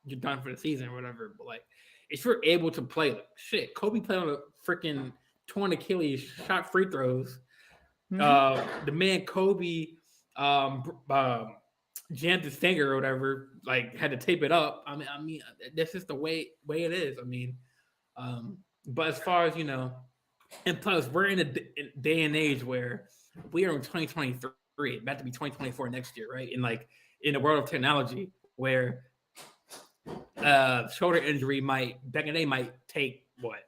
you're done for the season or whatever. But like, if you're able to play, like, shit, Kobe played on a freaking torn Achilles, shot free throws. Mm-hmm. The man Kobe, jammed his finger or whatever, like had to tape it up. I mean, that's just the way it is. I mean, but as far as and plus we're in a day and age where we are in 2023, about to be 2024 next year, right? And like in the world of technology, where shoulder injury might back in the day might take what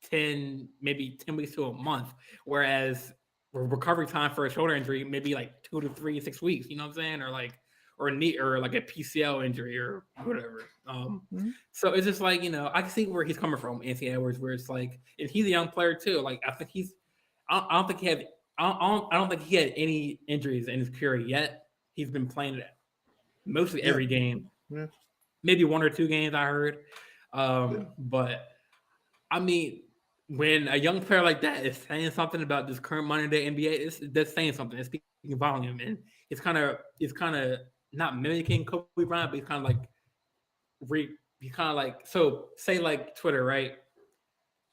10 weeks to a month, whereas recovery time for a shoulder injury maybe like 2 to 3 6 weeks. You know what I'm saying? Or like or knee or like a PCL injury or whatever. Mm-hmm. So it's just like I can see where he's coming from, Anthony Edwards, where it's like, and he's a young player too. Like I think I don't think he had, I don't think he had any injuries in his career yet. He's been playing mostly Yeah. every game, Yeah. maybe 1 or 2 games I heard. Yeah. But I mean, when a young player like that is saying something about this current modern day NBA, that's saying something. It's speaking volume, and it's kind of not mimicking Kobe Bryant, but he's kind of like so say like Twitter, right?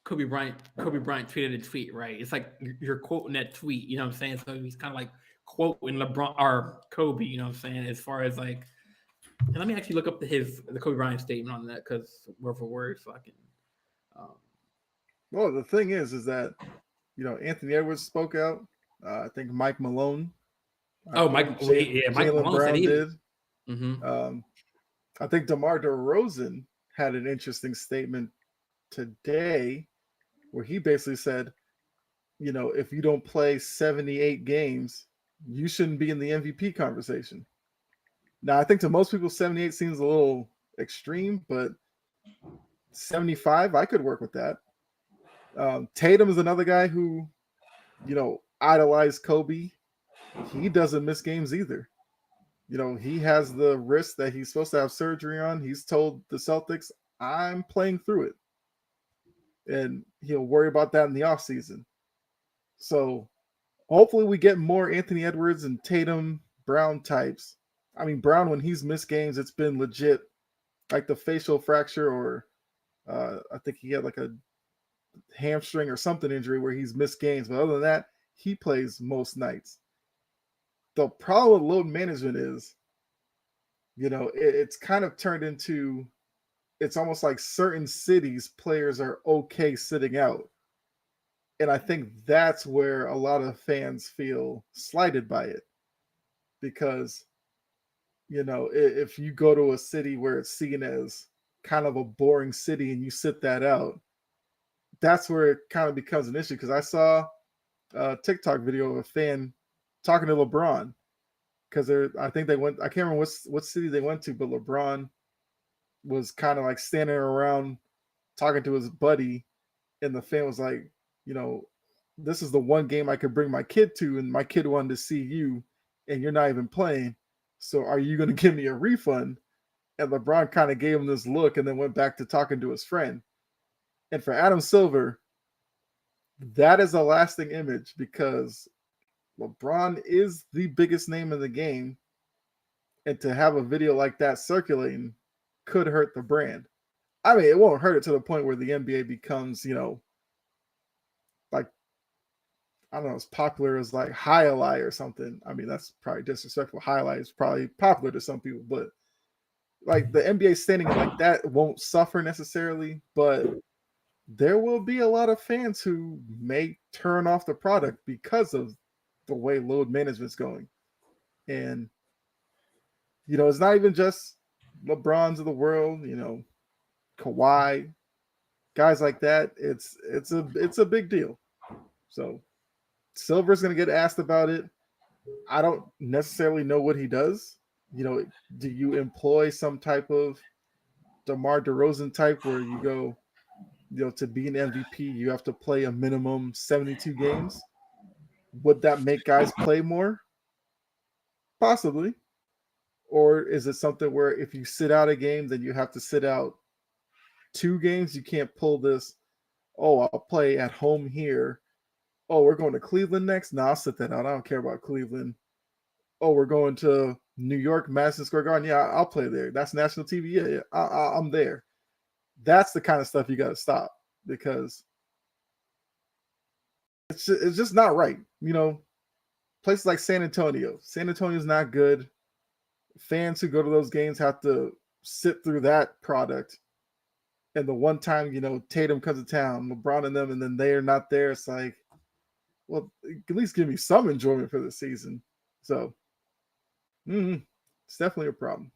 Kobe Bryant tweeted a tweet, right? It's like you're quoting that tweet, you know what I'm saying? So he's kind of like quoting LeBron or Kobe, you know what I'm saying? As far as like, and let me actually look up the Kobe Bryant statement on that because word for word, so I can. Um, Well, the thing is that Anthony Edwards spoke out. I think Mike Malone. I oh, believe Mike Jalen Malone said Brown he. did. Mm-hmm. Um, I think DeMar DeRozan had an interesting statement today where he basically said, if you don't play 78 games, you shouldn't be in the MVP conversation. Now, I think to most people, 78 seems a little extreme, but 75, I could work with that. Tatum is another guy who, idolized Kobe. He doesn't miss games either. He has the wrist that he's supposed to have surgery on. He's told the Celtics, I'm playing through it. And he'll worry about that in the offseason. So hopefully we get more Anthony Edwards and Tatum Brown types. I mean, Brown, when he's missed games, it's been legit, like the facial fracture, or I think he had like a hamstring or something injury where he's missed games. But other than that, he plays most nights. The problem with load management is, it's kind of turned into, it's almost like certain cities players are okay sitting out. And I think that's where a lot of fans feel slighted by it, because if you go to a city where it's seen as kind of a boring city and you sit that out, that's where it kind of becomes an issue. Because I saw a TikTok video of a fan talking to LeBron because I think they went. I can't remember what city they went to, but LeBron was kind of like standing around talking to his buddy, and the fan was like, this is the one game I could bring my kid to, and my kid wanted to see you, and you're not even playing. So are you going to give me a refund? And LeBron kind of gave him this look and then went back to talking to his friend. And for Adam Silver, that is a lasting image because LeBron is the biggest name in the game. And to have a video like that circulating could hurt the brand. I mean, it won't hurt it to the point where the NBA becomes, like, I don't know, as popular as like Highlight or something. I mean, that's probably disrespectful. Highlight is probably popular to some people, but like the NBA standing like that won't suffer necessarily, but there will be a lot of fans who may turn off the product because of the way load management's going. And, it's not even just LeBrons of the world, Kawhi, guys like that. It's a big deal. So Silver's going to get asked about it. I don't necessarily know what he does. Do you employ some type of DeMar DeRozan type where you go, to be an MVP, you have to play a minimum 72 games? Would that make guys play more? Possibly. Or is it something where if you sit out a game, then you have to sit out 2 games? You can't pull this, I'll play at home here. We're going to Cleveland next? No, I'll sit that out. I don't care about Cleveland. We're going to New York, Madison Square Garden. Yeah, I'll play there. That's national TV. Yeah, I'm there. That's the kind of stuff you got to stop because it's just not right. Places like San Antonio. San Antonio's not good. Fans who go to those games have to sit through that product. And the one time, Tatum comes to town, LeBron and them, and then they are not there, it's like, well, at least give me some enjoyment for the season. So, it's definitely a problem.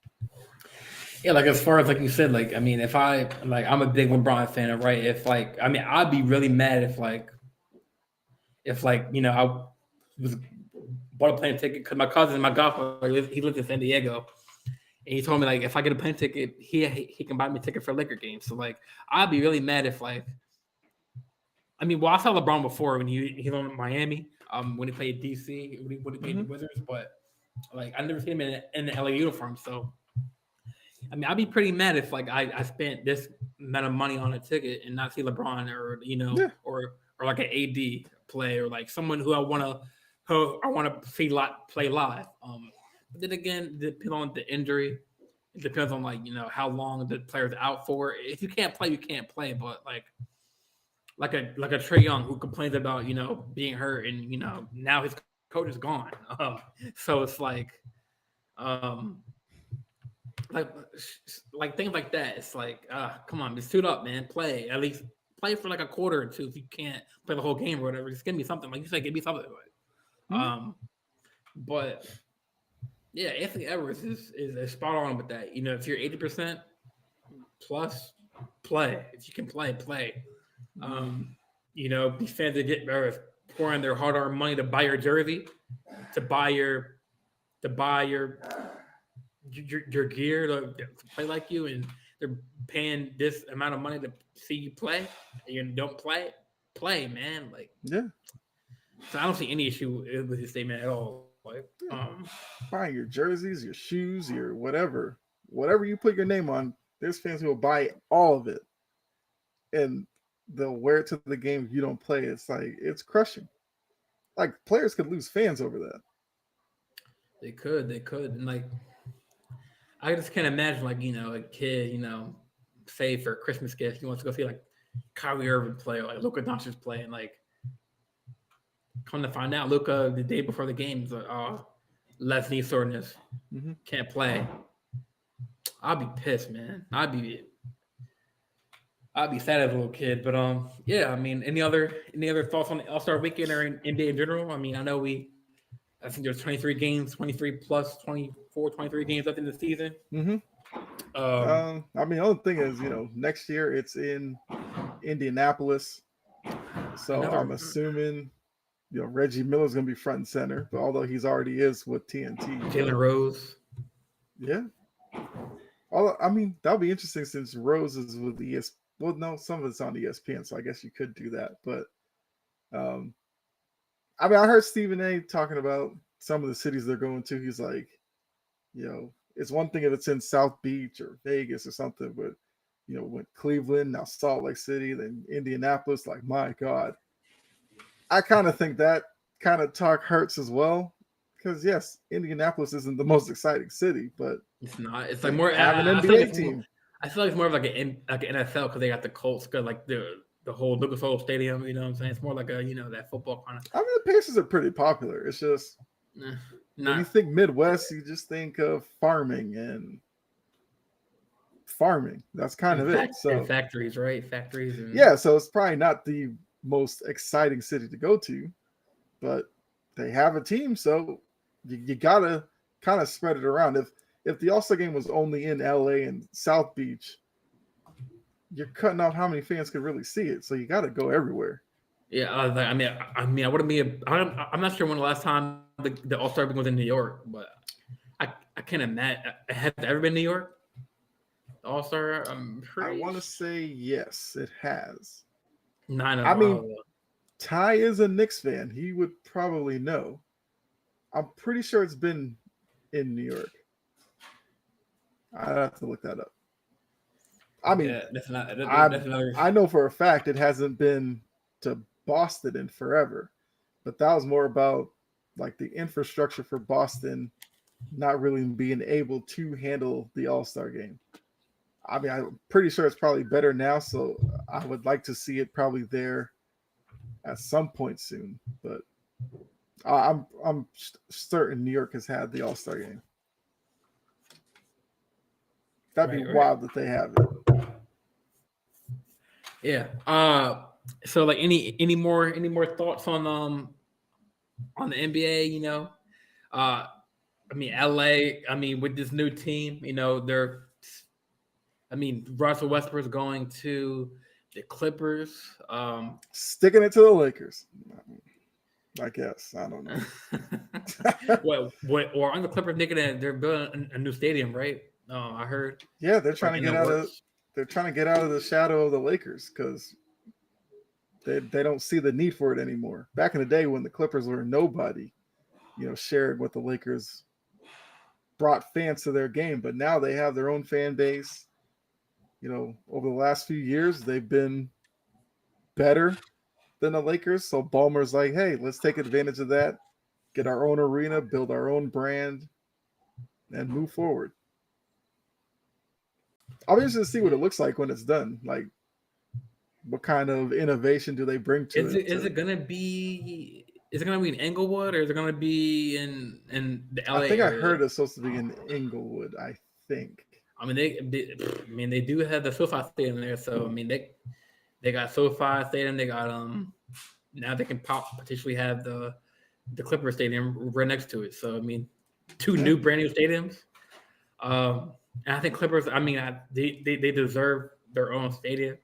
Yeah, like as far as like you said, like I mean, if I'm a big LeBron fan, right? If I'd be really mad if I was bought a plane ticket because my cousin, my godfather, he lives in San Diego, and he told me like if I get a plane ticket, he can buy me a ticket for a Laker game. So like I'd be really mad if I saw LeBron before when he's on Miami, when he played DC, when he played the Wizards, but like I never seen him in the LA uniform. So I mean, I'd be pretty mad if like I spent this amount of money on a ticket and not see LeBron or or like an AD play or like someone who I want to see play live. But then again, it depends on the injury. It depends on how long the player's out for. If you can't play, you can't play. But like a Trae Young who complains about being hurt and now his coach is gone. So it's like things like that. It's like come on, just suit up, man. Play at least play for like a quarter or two if you can't play the whole game or whatever. Just give me something. Like you said, give me something. But yeah, Anthony Edwards is spot on with that. If you're 80% plus, play. If you can play. These fans that get pouring their hard-earned money to buy your jersey, to buy your gear to play like you, and they're paying this amount of money to see you play, and you don't play, man. Like, yeah. So I don't see any issue with his statement at all. Like, buying your jerseys, your shoes, your whatever you put your name on, there's fans who will buy all of it, and they'll wear it to the game if you don't play. It's like it's crushing. Like players could lose fans over that. They could, and like I just can't imagine a kid, say for a Christmas gift, he wants to go see like Kyrie Irving play or like Luka Doncic play, and like come to find out, Luka the day before the game is like, left knee soreness, can't play. I'll be pissed, man. I'd be sad as a little kid, but yeah. I mean, any other thoughts on the All-Star Weekend or in NBA in general? I mean, I think there's 23 games, 23 plus 24 23 games left in the season. Mm-hmm. I mean, the only thing is, next year it's in Indianapolis, so I'm Another assuming Reggie Miller's going to be front and center. But although he's already is with TNT, Jalen Rose. yeah. I mean, that'll be interesting since Rose is with ES. Well, no, some of it's on ESPN, so I guess you could do that. But I mean, I heard Stephen A. talking about some of the cities they're going to. He's like, it's one thing if it's in South Beach or Vegas or something, but went Cleveland, now Salt Lake City, then Indianapolis. Like, my God, I kind of think that kind of talk hurts as well. Because yes, Indianapolis isn't the most exciting city, but it's not. It's like more have an NBA NBA team. I feel like it's more of like an NFL because they got the Colts, got like the whole Lucas Oil Stadium. You know what I'm saying? It's more like a that football kind of. I mean, the Pacers are pretty popular. It's just when you think Midwest, you just think of farming. That's kind of it. So and factories, right? Factories. And... yeah, so it's probably not the most exciting city to go to, but they have a team, so you gotta kind of spread it around. If the All-Star game was only in LA and South Beach, you're cutting off how many fans could really see it. So you got to go everywhere. Yeah, I mean, I wouldn't be. I'm not sure when the last time the All-Star game was in New York, but I can't imagine. Has it ever been New York? All-Star. I want to say yes, it has. I mean, Ty is a Knicks fan. He would probably know. I'm pretty sure it's been in New York. I'd have to look that up. I mean, I know for a fact it hasn't been to Boston in forever, but that was more about like the infrastructure for Boston not really being able to handle the All-Star game. I mean, I'm pretty sure it's probably better now, so I would like to see it probably there at some point soon, but I'm certain New York has had the All-Star game. That'd be wild that they have it. Yeah. So like any more thoughts on the NBA? I mean LA. I mean with this new team, Russell Westbrook's going to the Clippers. Sticking it to the Lakers. I guess. I don't know. Or on the Clippers, they're building a new stadium, right? I heard. Yeah, they're trying to get out of. They're trying to get out of the shadow of the Lakers because they don't see the need for it anymore. Back in the day when the Clippers were nobody, shared what the Lakers brought fans to their game, but now they have their own fan base. Over the last few years, they've been better than the Lakers. So Ballmer's like, hey, let's take advantage of that, get our own arena, build our own brand, and move forward. I'll be interested to see what it looks like when it's done. Like, what kind of innovation do they bring to it? Is it gonna be in Inglewood or is it gonna be in the LA? I think area? I heard it's supposed to be in Inglewood. I think. I mean, they do have the SoFi Stadium there, so I mean they got SoFi Stadium. They got now they can potentially have the Clipper Stadium right next to it. So I mean, two new brand new stadiums. And I think Clippers. I mean, they deserve their own stadium.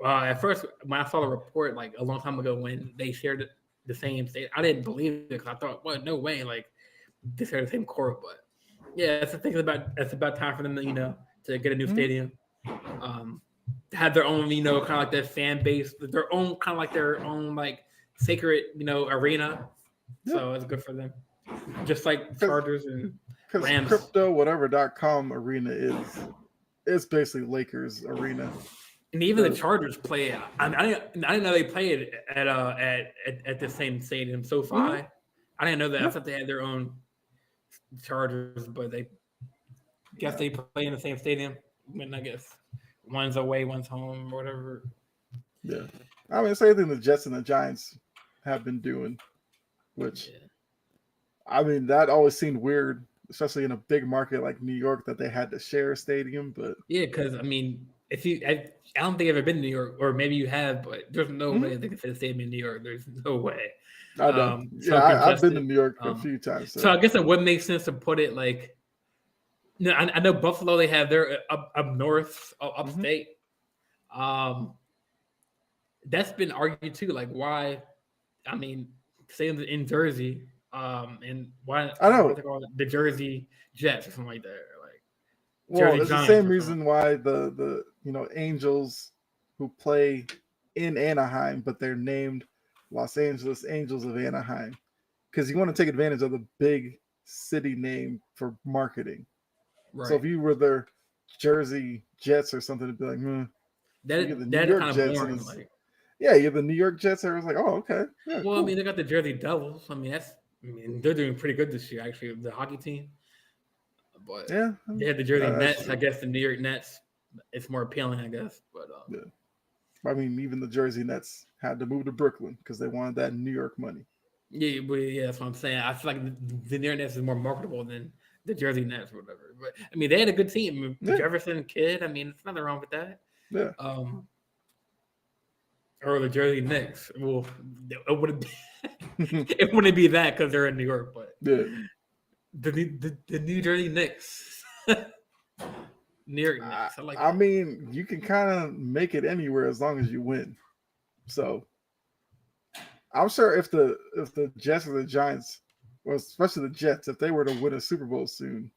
At first, when I saw the report like a long time ago when they shared the same stadium, I didn't believe it because I thought, "What? No way!" Like they share the same court, but yeah, it's about time for them to get a new stadium. Have their own kind of like their fan base, their own kind of like their own like sacred arena. Yeah. So it's good for them. Just like Chargers and Rams. CryptoWhatever.com arena is basically Lakers arena. And even the Chargers play. I didn't know they played at the same stadium, SoFi. Mm-hmm. I didn't know that. I thought they had their own Chargers, but they play in the same stadium. I mean, I guess one's away, one's home, or whatever. Yeah, I mean, same thing the Jets and the Giants have been doing, which I mean, that always seemed weird, especially in a big market like New York that they had to share a stadium. But yeah, because I mean, I don't think I've ever been to New York, or maybe you have, but there's no Mhm. way they can say the stadium in New York. There's no way. I know. So Yeah, I've been to congested. New York a Um, few times. so So I guess it would make sense to put it like. No, I know Buffalo. They have their up north, mhm. upstate. Um, that's been argued too. Like why? I mean, say in Jersey, and why I what know. they call it, the Jersey Jets or something like that, or like Well, Jersey it's the Giants same or something. reason why the Angels who play in Anaheim, but they're named Los Angeles Angels of Anaheim because you want to take advantage of the big city name for marketing. So Right. if you were the Jersey Jets or something, it'd be like, you're the New That York kind of Jets, and boring. it's Like, yeah, you're the New York Jets. And I was like, oh, okay, yeah, well, I cool, mean, they got the Jersey Devils. I mean, they're doing pretty good this year, actually, the hockey team. But yeah, they had the Jersey that's Nets. I true. guess the New York Nets. It's more appealing, I guess. But Yeah, I mean, even the Jersey Nets had to move to Brooklyn because they wanted that New York money. yeah, that's what I'm saying. I feel like the New York Nets is more marketable than the Jersey Nets or whatever. But I mean, they had a good team. Yeah, Jefferson, Kid. I mean, there's nothing wrong with that. yeah. Um, or the Jersey Knicks. Well, it wouldn't be, it wouldn't be that because they're in New York, but Yeah, the New Jersey Knicks, New York I, Knicks. I like I that. mean, you can kind of make it anywhere as long as you win. So I'm sure if the Jets or the Giants, well, especially the Jets, if they were to win a Super Bowl soon,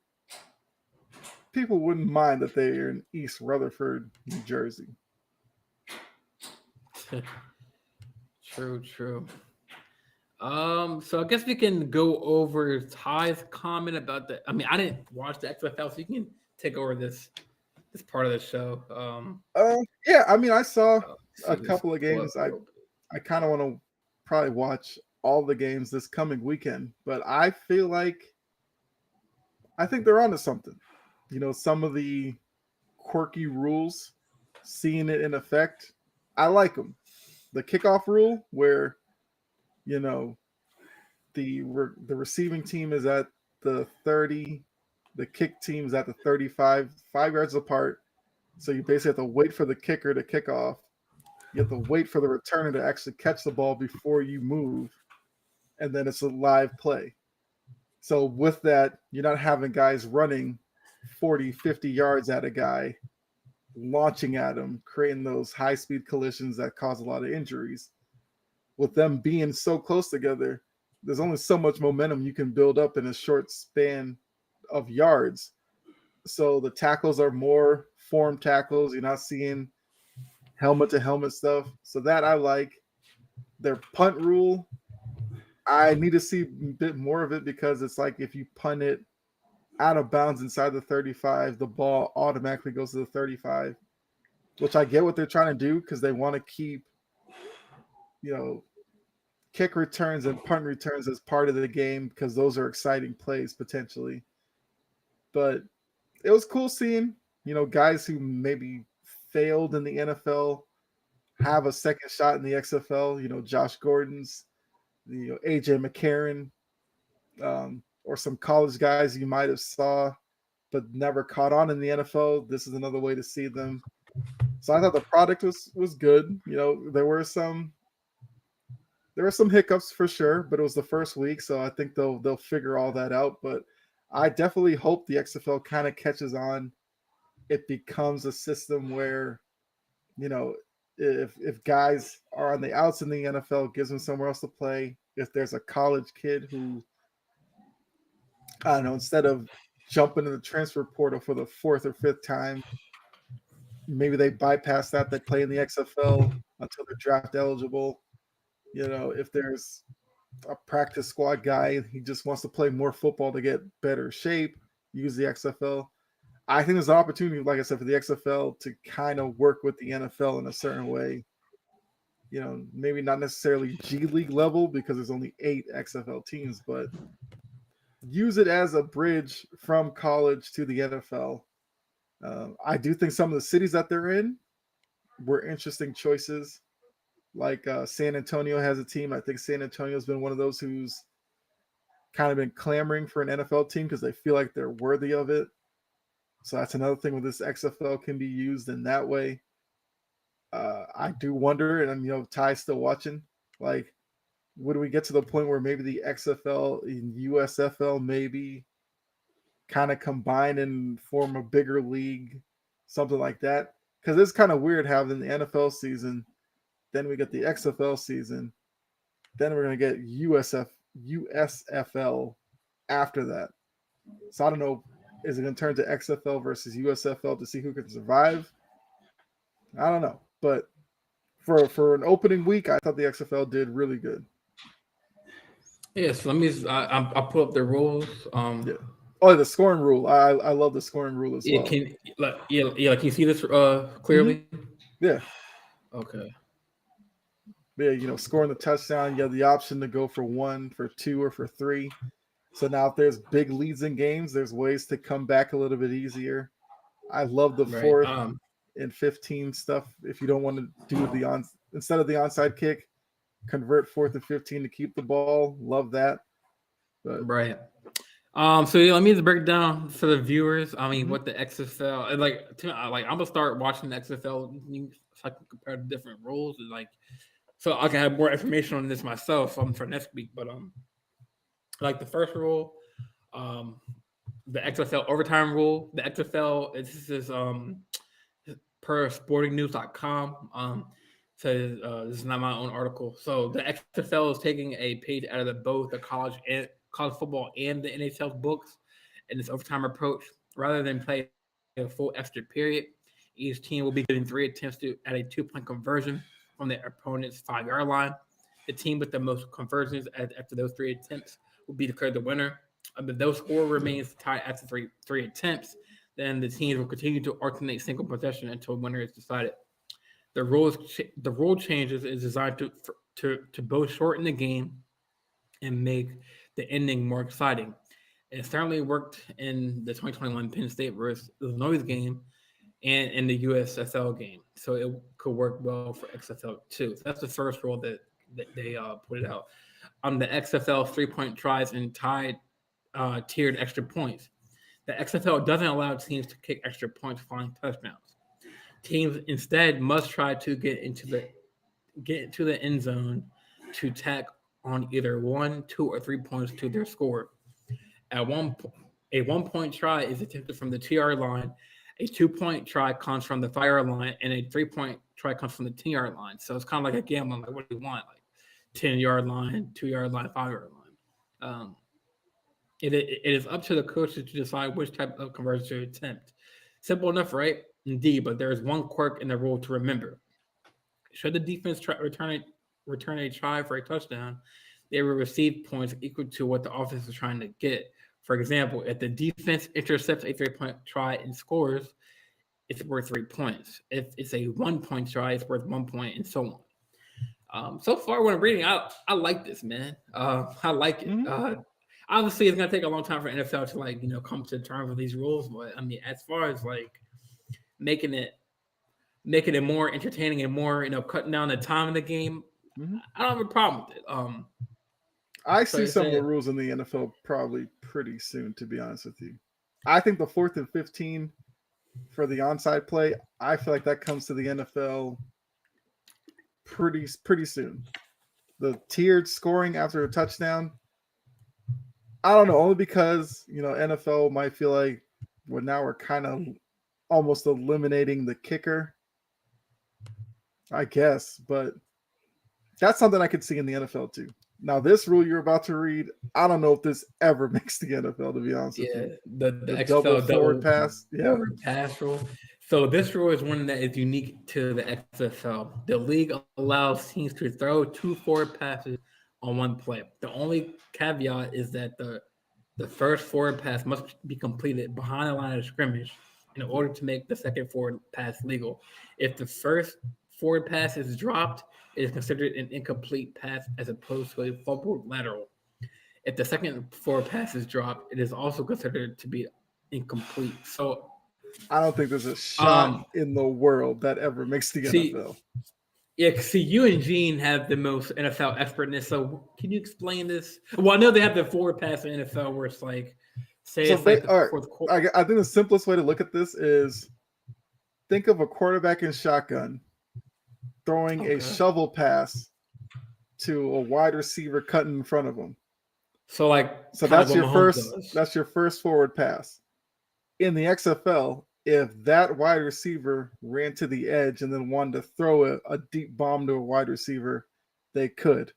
people wouldn't mind that they're in East Rutherford, New Jersey. True, true. So I guess we can go over Ty's comment about the. I mean, I didn't watch the XFL, so you can take over this part of the show. Yeah, I mean, I saw a See this couple of quote. games. I kind of want to probably watch all the games this coming weekend, but I feel like I think they're onto something. Some of the quirky rules, seeing it in effect, I like them. The kickoff rule, where you know the receiving team is at the 30, the kick team is at the 35, 5 yards apart. So you basically have to wait for the kicker to kick off. You have to wait for the returner to actually catch the ball before you move, and then it's a live play. So with that, you're not having guys running 40, 50 yards at a guy, launching at him, creating those high speed collisions that cause a lot of injuries. With them being so close together, there's only so much momentum you can build up in a short span of yards. So the tackles are more form tackles. You're not seeing helmet to helmet stuff. So that I like. Their punt rule, I need to see a bit more of it because it's like if you punt it out of bounds inside the 35, the ball automatically goes to the 35, which I get what they're trying to do because they want to keep, you know, kick returns and punt returns as part of the game because those are exciting plays potentially. But it was cool seeing, guys who maybe failed in the NFL have a second shot in the XFL, Josh Gordon's, AJ McCarron, or some college guys you might have saw but never caught on in the NFL. This is another way to see them. So I thought the product was good. There were some hiccups for sure, but it was the first week, so I think they'll figure all that out. But I definitely hope the XFL kind of catches on. It becomes a system where, you know, if guys are on the outs in the NFL, gives them somewhere else to play. If there's a college kid who, I don't know, instead of jumping in the transfer portal for the fourth or fifth time, maybe they bypass that. They play in the XFL until they're draft eligible. If there's a practice squad guy, he just wants to play more football to get better shape, use the XFL. I think there's an opportunity, like I said, for the XFL to kind of work with the NFL in a certain way. Maybe not necessarily G League level because there's only 8 XFL teams, but use it as a bridge from college to the NFL. I do think some of the cities that they're in were interesting choices. Like San Antonio has a team. I think San Antonio's been one of those who's kind of been clamoring for an NFL team because they feel like they're worthy of it. So that's another thing where this XFL can be used in that way. I do wonder, and Ty's still watching. Like, would we get to the point where maybe the XFL and USFL maybe kind of combine and form a bigger league, something like that? Because it's kind of weird having the NFL season, then we get the XFL season, then we're gonna get USFL after that. So I don't know, is it gonna turn to XFL versus USFL to see who can survive? I don't know, but for an opening week, I thought the XFL did really good. Yeah, so let me. I'll pull up the rules. Yeah. Oh, the scoring rule. I love the scoring rule as well. Can Can you see this clearly? Mm-hmm. Yeah. Okay. Yeah, scoring the touchdown, you have the option to go for 1, for 2, or for 3. So now if there's big leads in games, there's ways to come back a little bit easier. I love the 4th and 15 stuff. If you don't want to do instead of the onside kick, convert 4th and 15 to keep the ball. Love that. But, right. So let me just break down for the viewers. I mean, what the XFL I'm gonna start watching the XFL so I can compare the different rules and so I can have more information on this myself for next week. But the first rule, the XFL overtime rule. The XFL this is per sportingnews.com. Says this is not my own article. So the XFL is taking a page out of both the college football and the NHL's books in this overtime approach. Rather than play a full extra period, each team will be given 3 attempts at a 2-point conversion from their opponent's 5-yard line. The team with the most conversions after those 3 attempts will be declared the winner. If those score remains tied after three attempts, then the teams will continue to alternate single possession until a winner is decided. The rule changes is designed to both shorten the game and make the ending more exciting. It certainly worked in the 2021 Penn State versus Illinois game and in the USFL game. So it could work well for XFL too. So that's the first rule that they put it out. The XFL 3-point tries and tiered extra points. The XFL doesn't allow teams to kick extra points following touchdowns. Teams instead must try to get into the end zone to tack on either 1, 2, or 3 points to their score. A 1-point try is attempted from the 2-yard line. A 2-point try comes from the 5-yard line, and a 3-point try comes from the 10-yard line. So it's kind of like a gambling. Like, what do you want? 10-yard line, 2-yard line, 5-yard line. It is up to the coaches to decide which type of conversion to attempt. Simple enough, right? Indeed, but there is one quirk in the rule to remember. Should the defense return a try for a touchdown, they will receive points equal to what the offense is trying to get. For example, if the defense intercepts a 3-point try and scores, it's worth 3 points. If it's a 1-point try, it's worth 1 point, and so on. So far, when I'm reading, I like this, man. I like it. Obviously, it's gonna take a long time for NFL to come to terms with these rules. But I mean, as far as making it more entertaining and more cutting down the time of the game, I don't have a problem with it. I see some of the rules in the NFL probably pretty soon, to be honest with you. I think the 4th and 15 for the onside play, I feel like that comes to the NFL pretty soon. The tiered scoring after a touchdown, I don't know, only because NFL might feel like now we're kind of almost eliminating the kicker, I guess, but that's something I could see in the NFL too. Now, this rule you're about to read, I don't know if this ever makes the NFL, to be honest with you. The XFL forward pass. Yeah. Forward pass rule. So this rule is one that is unique to the XFL. The league allows teams to throw 2 forward passes on one play. The only caveat is that the first forward pass must be completed behind the line of scrimmage in order to make the second forward pass legal. If the first forward pass is dropped, it is considered an incomplete pass as opposed to a fumbled lateral. If the second forward pass is dropped, it is also considered to be incomplete. So I don't think there's a shot in the world that ever makes the NFL. Yeah, see, you and Gene have the most NFL expertness. So can you explain this? Well, I know they have the forward pass in NFL where it's Say So it's like the all right, fourth quarter. I think the simplest way to look at this is think of a quarterback in shotgun throwing a Okay. shovel pass to a wide receiver cutting in front of him. So like So kind of what Mahomes does. that's your first forward pass. In the XFL, if that wide receiver ran to the edge and then wanted to throw a deep bomb to a wide receiver, they could. So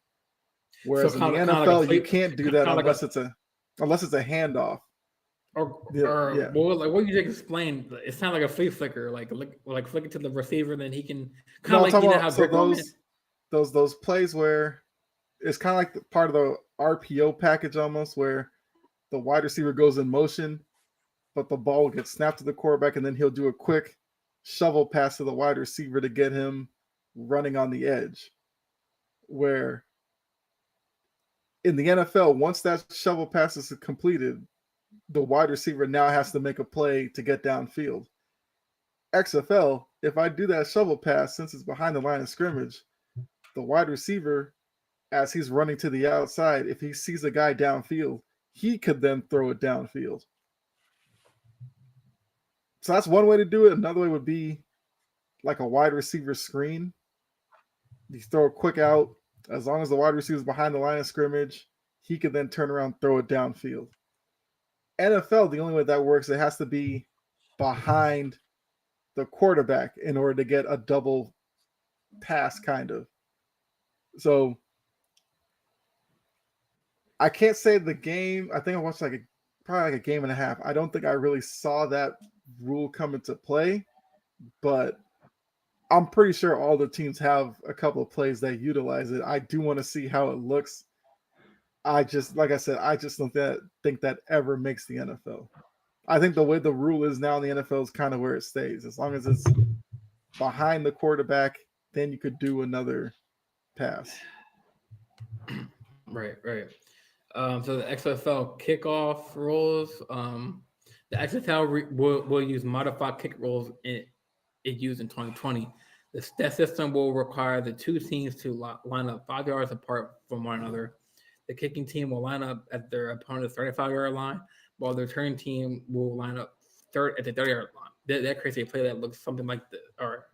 Whereas in the kind of like a NFL, you flea, can't do kind that of like unless a it's a handoff. Yeah, or yeah. well, like what you just explained. It sounds like a flea flicker, like flick it to the receiver, then he can kind No, of I'm like talking how about so Greg Roman. those plays where it's kind of like part of the RPO package almost, where the wide receiver goes in motion, but the ball gets snapped to the quarterback, and then he'll do a quick shovel pass to the wide receiver to get him running on the edge. Where in the NFL, once that shovel pass is completed, the wide receiver now has to make a play to get downfield. XFL, if I do that shovel pass, since it's behind the line of scrimmage, the wide receiver, as he's running to the outside, if he sees a guy downfield, he could then throw it downfield. So that's one way to do it. Another way would be like a wide receiver screen. You throw a quick out. As long as the wide receiver is behind the line of scrimmage, he could then turn around and throw it downfield. NFL, the only way that works, it has to be behind the quarterback in order to get a double pass, kind of. So I can't say the game. I think I watched probably like a game and a half. I don't think I really saw that rule come into play, but I'm pretty sure all the teams have a couple of plays that utilize it. I do want to see how it looks. I just, like I said, I just don't think that ever makes the NFL. I think the way the rule is now in the NFL is kind of where it stays. As long as it's behind the quarterback, then you could do another pass. Right, right. So the XFL kickoff rules. The XFL will use modified kick rules it used in 2020. That system will require the two teams to line up 5 yards apart from one another. The kicking team will line up at their opponent's 35-yard line, while the return team will line up at the 30-yard line. That creates a play that looks something like or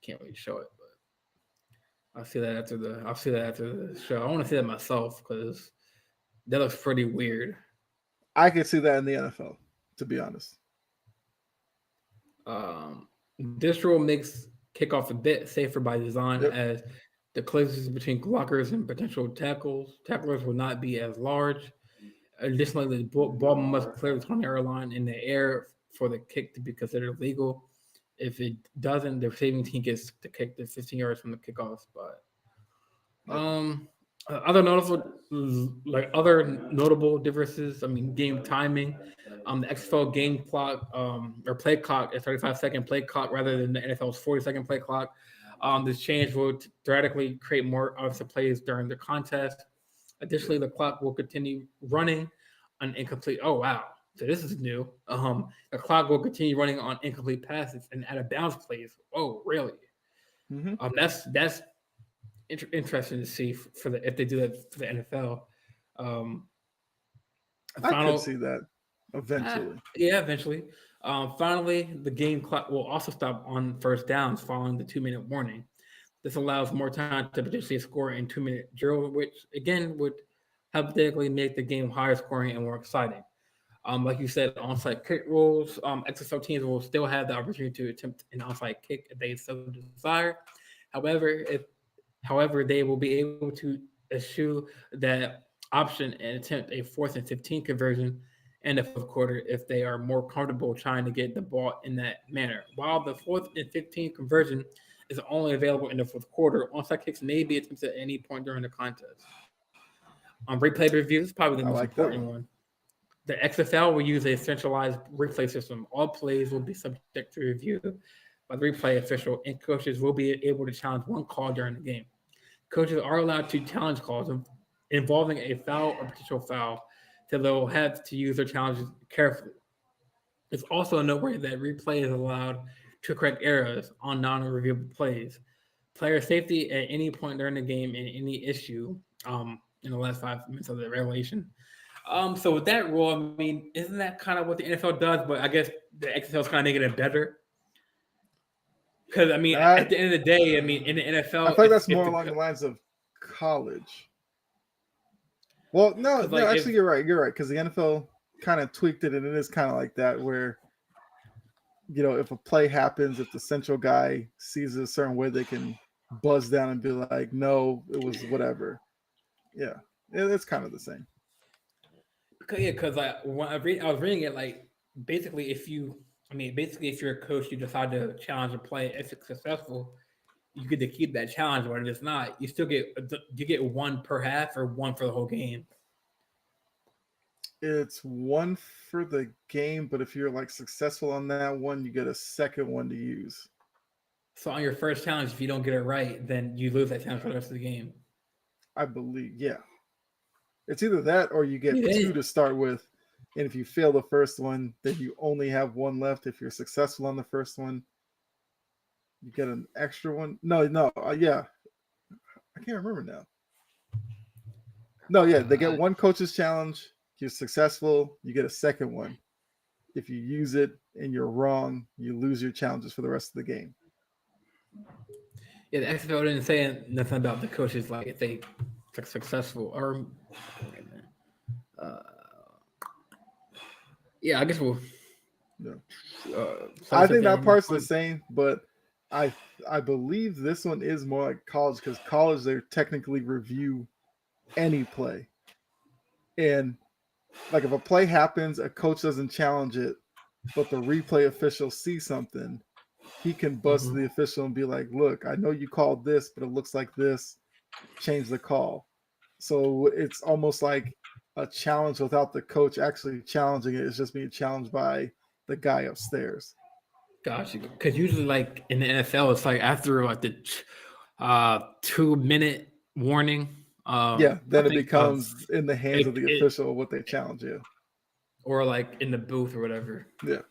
can't really show it, but I'll see that after the show. I want to see that myself because that looks pretty weird. I could see that in the NFL, to be honest. This rule makes kickoff a bit safer by design, Yep. as the closest between blockers and potential tacklers will not be as large. Additionally, the ball must clear the 20-yard line in the air for the kick to be considered legal. If it doesn't, the receiving team gets to kick the 15 yards from the kickoff spot. Yep. Other notable differences. I mean, game timing. The XFL game clock or play clock is 35-second play clock rather than the NFL's 40-second play clock. This change will theoretically create more offensive plays during the contest. Additionally, the clock will continue running on incomplete. Oh wow! So this is new. The clock will continue running on incomplete passes and out of bounds plays. Oh, really? Mm-hmm. That's interesting to see for the if they do that for the NFL. Um, I could see that eventually. yeah, eventually. Finally, the game clock will also stop on first downs following the 2-minute warning. This allows more time to potentially score in 2-minute drill, which again would hypothetically make the game higher scoring and more exciting. Like you said, onside kick rules. XFL teams will still have the opportunity to attempt an onside kick if they so desire. However, they will be able to eschew that option and attempt a 4th and 15 conversion in the fourth quarter if they are more comfortable trying to get the ball in that manner. While the 4th and 15 conversion is only available in the fourth quarter, onside kicks may be attempted at any point during the contest. Replay review is probably the I most like that important one. one. The XFL will use a centralized replay system. All plays will be subject to review by the replay official, and coaches will be able to challenge one call during the game. Coaches are allowed to challenge calls involving a foul or potential foul, so they'll have to use their challenges carefully. It's also noteworthy that replay is allowed to correct errors on non-reviewable plays. Player safety at any point during the game and any issue in the last 5 minutes of the regulation So with that rule, I mean, isn't that kind of what the NFL does? But I guess the XFL is kind of making it better. Because I mean, at That the end of the day, I mean, in the I NFL, feel like that's more along the lines of college. Well, no, because no, like actually, if you're right, because the NFL kind of tweaked it, and it is kind of like that, where if a play happens, if the central guy sees it a certain way, they can buzz down and be like, "No, it was whatever." Yeah, it's kind of the same. yeah, because like when I was reading it, like basically, basically, if you're a coach, you decide to challenge a play. If it's successful, you get to keep that challenge. But if it's not, you get one per half or one for the whole game. It's one for the game, but if you're like successful on that one, you get a second one to use. So on your first challenge, if you don't get it right, then you lose that challenge for the rest of the game. I believe, yeah. It's either that or you get Yeah, two to start with. And if you fail the first one, then you only have one left. If you're successful on the first one, you get an extra one. No, no, yeah. I can't remember now. No, yeah, they get one coach's challenge. You're successful, you get a second one. If you use it and you're wrong, you lose your challenges for the rest of the game. yeah. The XFL didn't say nothing about the coaches like if they successful or uh, yeah. I guess we'll. Yeah. So I it's think okay, that part's the same, but I I believe this one is more like college because college they technically review any play. And like if a play happens, a coach doesn't challenge it, but the replay official sees something, he can bust Mhm. the official and be like, "Look, I know you called this, but it looks like this. Change the call." So it's almost like a challenge without the coach actually challenging it. It's just being challenged by the guy upstairs. Gotcha. Because usually, like in the NFL, it's like after like the 2 minute warning. Yeah, I then it think becomes in the hands of the it official what they challenge you. or like in the booth or whatever. Yeah.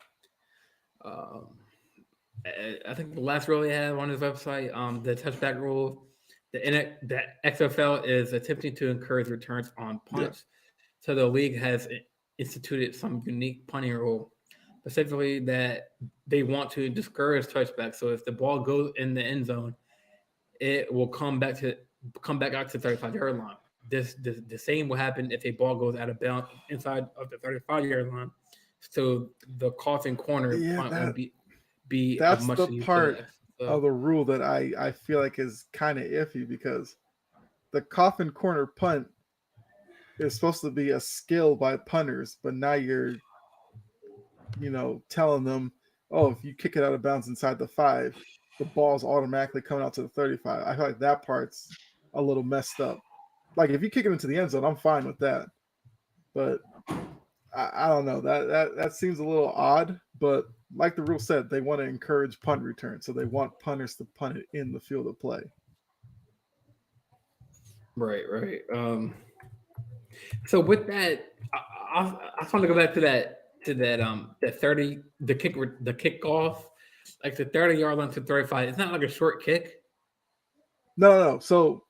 Um, I think the last rule he had on his website, the touchback rule, the XFL is attempting to encourage returns on Yeah. punts. So the league has instituted some unique punting rule, specifically that they want to discourage touchbacks. So if the ball goes in the end zone, it will come back out to the 35-yard line. The same will happen if a ball goes out of bounds inside of the 35-yard line. So the coffin corner Yeah, punt won't be of that's much the use to part the of XFL. the rule that I feel like is kind of iffy because the coffin corner punt is supposed to be a skill by punters, but now you're telling them, oh, if you kick it out of bounds inside the 5, the ball's automatically coming out to the 35. I feel like that part's a little messed up. Like if you kick it into the end zone, I'm fine with that. But I don't know. That seems a little odd, but like the rule said, they want to encourage punt return. So they want punters to punt it in the field of play. Right, right. So with that, I just want to go back to that 30 the kickoff, like the 30-yard line to 35. It's not like a short kick. No. So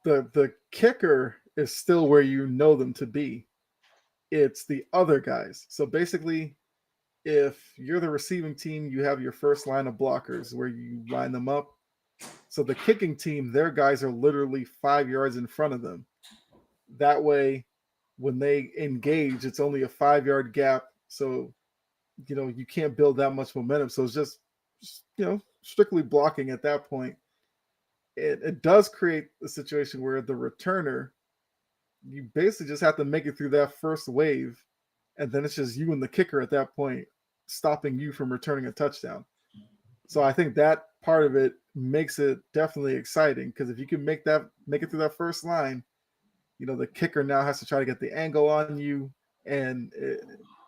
the kicker is still where you know them to be. It's the other guys. So basically, if you're the receiving team, you have your first line of blockers where you line them up. So the kicking team, their guys are literally 5 yards in front of them. That way, when they engage, it's only a 5 yard gap. So, you can't build that much momentum. So it's just strictly blocking at that point. It does create a situation where the returner, you basically just have to make it through that first wave. And then it's just you and the kicker at that point, stopping you from returning a touchdown. So I think that part of it makes it definitely exciting because if you can make it through that first line, the kicker now has to try to get the angle on you, and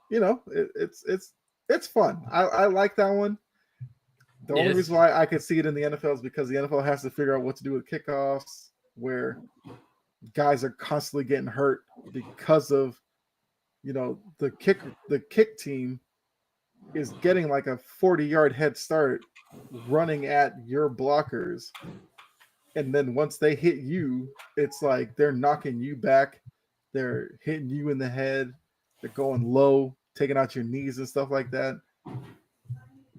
it's fun. I like that one. The only Yes. reason why I could see it in the NFL is because the NFL has to figure out what to do with kickoffs, where guys are constantly getting hurt because of the kick team is getting like a 40-yard head start running at your blockers, and then once they hit you, it's like they're knocking you back they're hitting you in the head, they're going low, taking out your knees and stuff like that.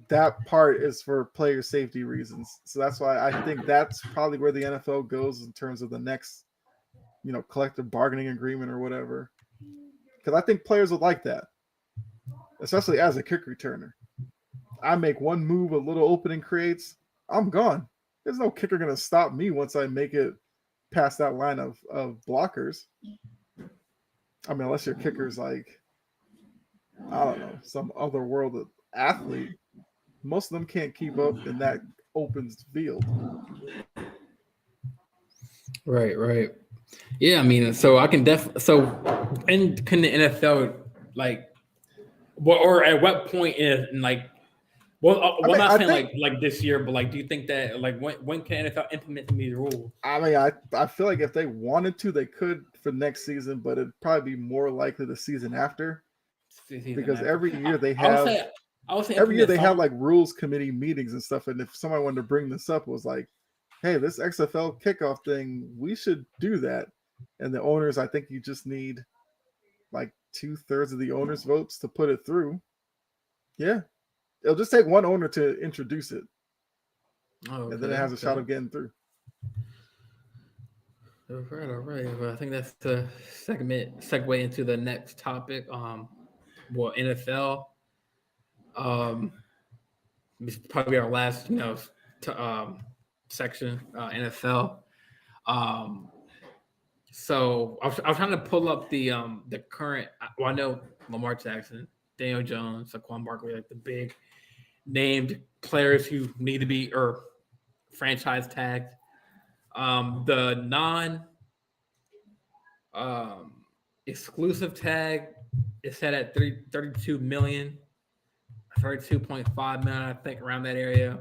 That part is for player safety reasons. So that's why I think that's probably where the NFL goes in terms of the next, collective bargaining agreement or whatever. Because I think players would like that, especially as a kick returner. I make one move, a little opening creates, I'm gone. There's no kicker going to stop me once I make it past that line of blockers. I mean, unless your kicker's like, I don't know, some other world athlete. Most of them can't keep up in that open field. Right. Yeah, I mean, so I can definitely. So, and can the NFL or at what point in Well, I'm not saying like this year, but do you think that when can NFL implement these rules? I mean, I feel like if they wanted to, they could for next season, but it'd probably be more likely the season after. Because every year they have every year they have like rules committee meetings and stuff. And if somebody wanted to bring this up, it was like, hey, this XFL kickoff thing, we should do that. And the owners, I think you just need like 2/3 of the owners' votes to put it through. Yeah. It'll just take one owner to introduce it. And then it has a shot of getting through. All right. Well, I think that's the segue into the next topic. NFL. This is probably our last, section, NFL. So I was trying to pull up the current. Well, I know Lamar Jackson, Daniel Jones, Saquon Barkley, like the big named players who need to be or franchise tagged. The non exclusive tag is set at 32 million, 32.5 million, I think, around that area.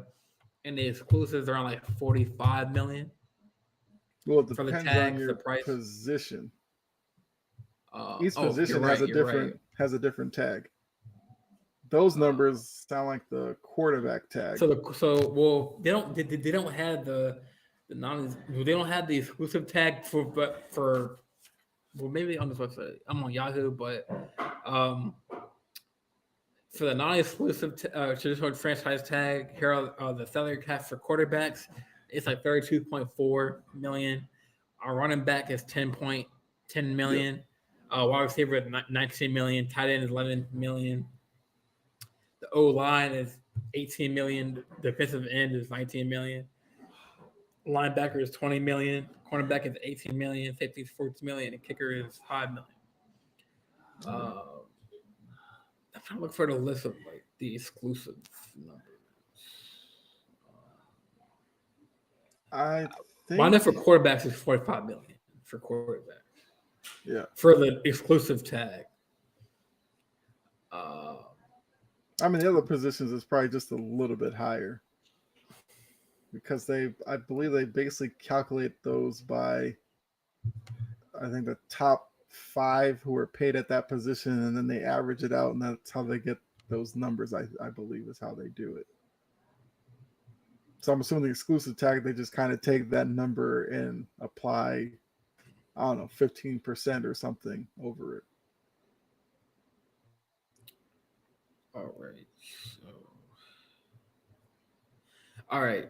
And the exclusives are around like 45 million. Well, it depends on your position. Each position has a different tag. Those numbers sound like the quarterback tag. They don't have they don't have the exclusive tag for maybe on this website. I'm on Yahoo, but for the non-exclusive traditional franchise tag, here are the salary caps for quarterbacks. It's like 32.4 million. Our running back is 10.10 million. Yep. Wide receiver is 19 million. Tight end is 11 million. The O line is 18 million. Defensive end is 19 million. Linebacker is 20 million. Cornerback is 18 million. Safety is 14 million. And kicker is 5 million. I'm trying to look for the list of like the exclusive numbers. I think my number for quarterbacks is 45 million for quarterbacks. Yeah. For the exclusive tag. I mean, the other positions is probably just a little bit higher because I believe they basically calculate those by, I think, the top 5 who are paid at that position, and then they average it out, and that's how they get those numbers. I believe is how they do it. So I'm assuming the exclusive tag, they just kind of take that number and apply, I don't know, 15% or something over it. All right.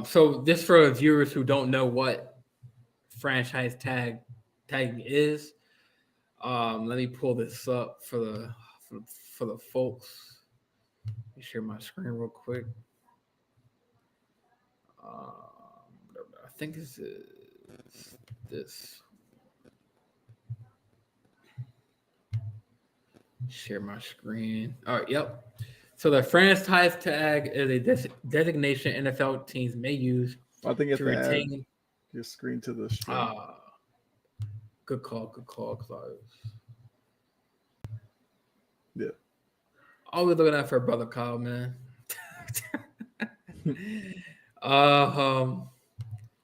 So just for viewers who don't know what franchise tagging is, let me pull this up for the folks. Let me share my screen real quick. I think this is this. Share my screen. All right, yep. So the franchise tag is a designation NFL teams may use. I think you have to retain your screen to the screen. Good call, Close. Yeah. Always looking out for brother Kyle, man. All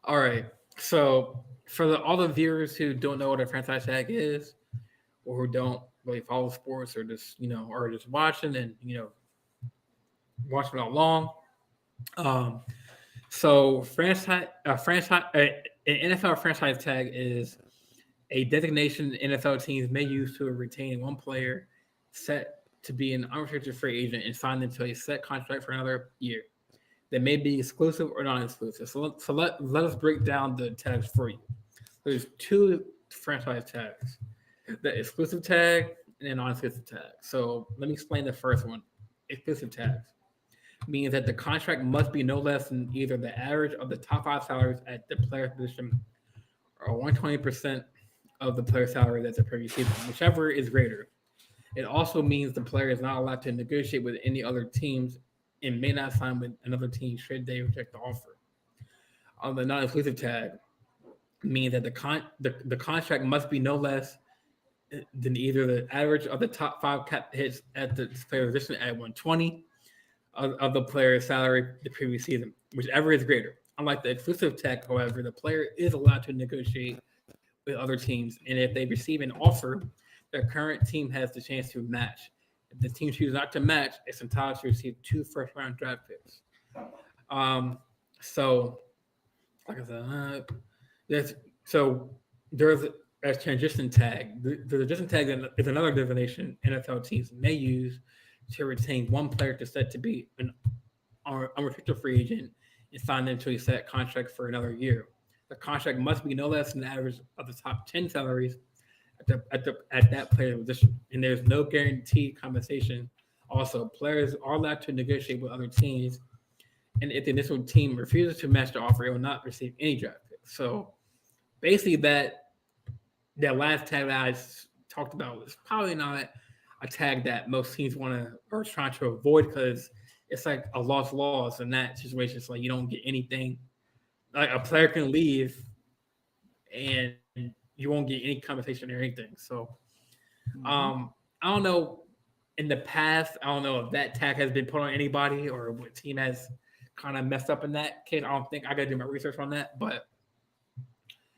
right. So for all the viewers who don't know what a franchise tag is, or who don't really follow sports, or just or just watching and watching all along. So an NFL franchise tag is a designation NFL teams may use to retain one player set to be an unrestricted free agent and sign them to a set contract for another year. That may be exclusive or non-exclusive. So let us break down the tags for you. There's two franchise tags: the exclusive tag and the non-exclusive tag. So let me explain the first one. Exclusive tags means that the contract must be no less than either the average of the top 5 salaries at the player's position or 120% of the player's salary that's the previous season, whichever is greater. It also means the player is not allowed to negotiate with any other teams and may not sign with another team should they reject the offer. On the non-exclusive tag, means that the contract must be no less than either the average of the top 5 cap hits at the player position at 120 of the player's salary the previous season, whichever is greater. Unlike the exclusive tag, however, the player is allowed to negotiate with other teams, and if they receive an offer, their current team has the chance to match. If the team chooses not to match, it's entitled to receive 2 first-round draft picks. So, like I said, there's a transition tag. The transition tag is another designation NFL teams may use to retain one player to set to be an unrestricted free agent and sign them to a set contract for another year. The contract must be no less than the average of the top 10 salaries at that player position, and there's no guaranteed compensation. Also, players are allowed to negotiate with other teams, and if the initial team refuses to match the offer, it will not receive any draft picks. So, basically, that last tag that I talked about is probably not a tag that most teams want to or trying to avoid because it's like a loss in that situation. It's like you don't get anything. Like a player can leave and you won't get any compensation or anything. So, I don't know. In the past, I don't know if that tag has been put on anybody or what team has kind of messed up in that case. I don't think I got to do my research on that, but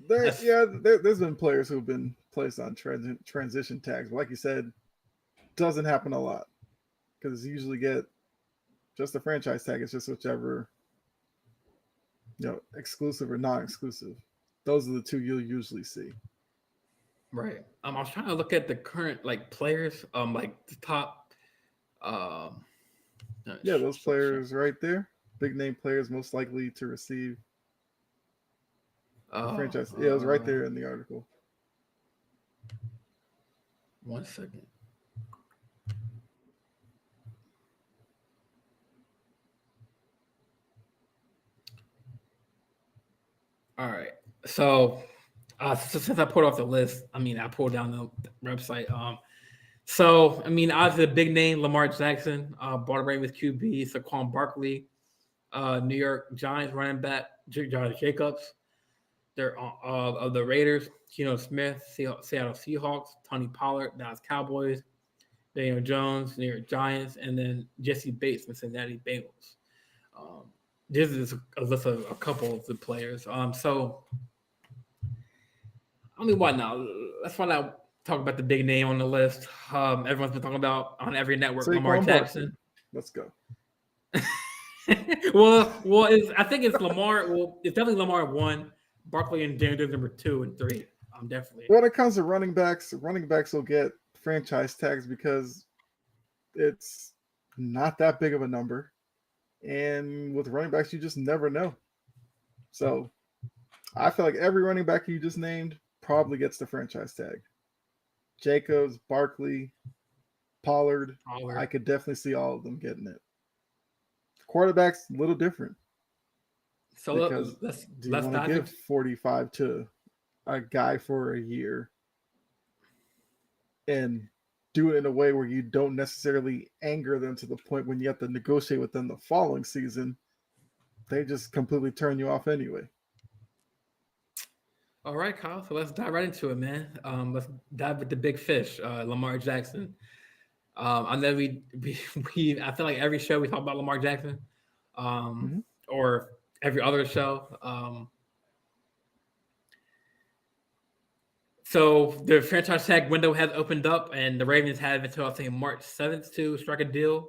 there's been players who've been placed on transition tags. But like you said, doesn't happen a lot because you usually get just a franchise tag. It's just whichever, exclusive or non-exclusive. Those are the two you'll usually see. Right. I was trying to look at the current players, like the top. Those players right there, big name players most likely to receive the franchise. Yeah, it was right there in the article. 1 second. All right. So since I pulled off the list, I pulled down the website. Obviously the big name, Lamar Jackson, Baltimore with QB, Saquon Barkley, New York Giants running back, Josh Jacobs. They're of the Raiders, Geno Smith, Seattle Seahawks, Tony Pollard, Dallas Cowboys, Daniel Jones, New York Giants, and then Jesse Bates, Cincinnati Bengals. This is a list of a couple of the players. Why not? Let's find out. Talk about the big name on the list. Everyone's been talking about on every network, Lamar Jackson. Let's go. I think it's Lamar. Well, it's definitely Lamar 1, Barkley and Daniel number 2 and 3. I'm definitely. When it comes to running backs will get franchise tags because it's not that big of a number. And with running backs, you just never know. So I feel like every running back you just named probably gets the franchise tag. Jacobs, Barkley, Pollard. I could definitely see all of them getting it. Quarterbacks, a little different. So let's want to give 45 to a guy for a year and do it in a way where you don't necessarily anger them to the point when you have to negotiate with them the following season. They just completely turn you off anyway. All right, Kyle. So let's dive right into it, man. Let's dive with the big fish, Lamar Jackson. I know we I feel like every show we talk about Lamar Jackson, or every other show. So the franchise tag window has opened up, and the Ravens have until I think March 7th to strike a deal.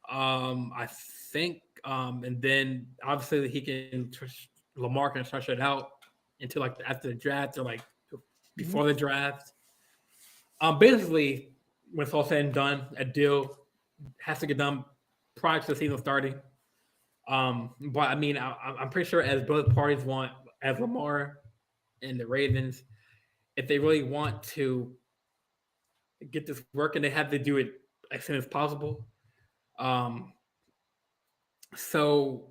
I think, and then obviously Lamar can stretch it out until after the draft or before the draft. Basically, when it's all said and done, a deal has to get done prior to the season starting. But I mean, I'm pretty sure as both parties want, as Lamar and the Ravens, if they really want to get this working, they have to do it as soon as possible. Um, so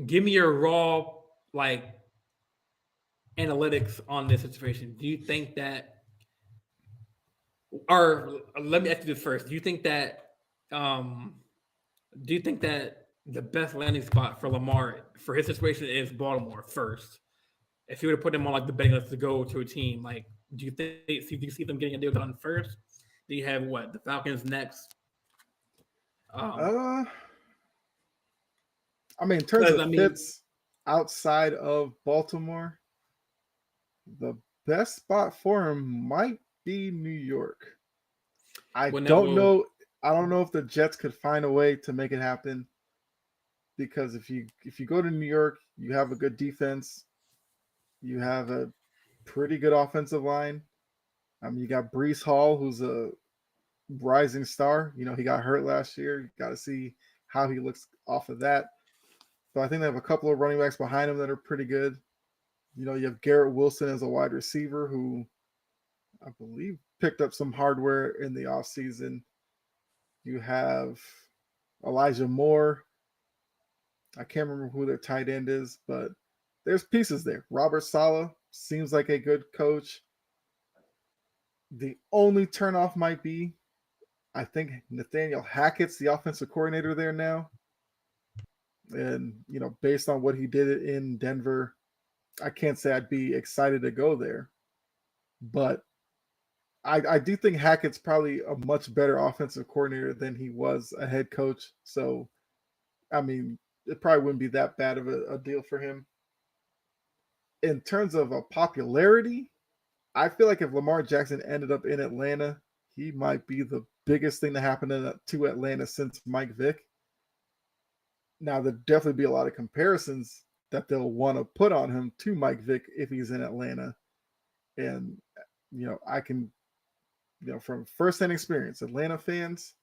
give me your raw like analytics on this situation. Do you think that, or let me ask you this first? Um, do you think that the best landing spot for Lamar for his situation is Baltimore first? If you were to put him on like the betting list to go to a team, like do you see them getting a deal done first? Do you have what the Falcons next? Um, Uh, I mean, in terms because of I mean, fits outside of Baltimore, the best spot for him might be New York. I when that don't will know. I don't know if the Jets could find a way to make it happen because if you go to New York, you have a good defense, you have a pretty good offensive line. I mean, you got Brees Hall, who's a rising star. You know, he got hurt last year. You got to see how he looks off of that. But I think they have a couple of running backs behind him that are pretty good. You know, you have Garrett Wilson as a wide receiver who I believe picked up some hardware in the offseason. You have Elijah Moore. I can't remember who their tight end is, but there's pieces there. Robert Saleh seems like a good coach. The only turnoff might be, I think Nathaniel Hackett's the offensive coordinator there now. And, you know, based on what he did in Denver, I can't say I'd be excited to go there. But I do think Hackett's probably a much better offensive coordinator than he was a head coach. So, I mean, it probably wouldn't be that bad of a deal for him. In terms of a popularity, I feel like if Lamar Jackson ended up in Atlanta, he might be the biggest thing to happen to Atlanta since Mike Vick. Now, there'd definitely be a lot of comparisons that they'll want to put on him to Mike Vick if he's in Atlanta. And, you know, I can, you know, from firsthand experience, Atlanta fans,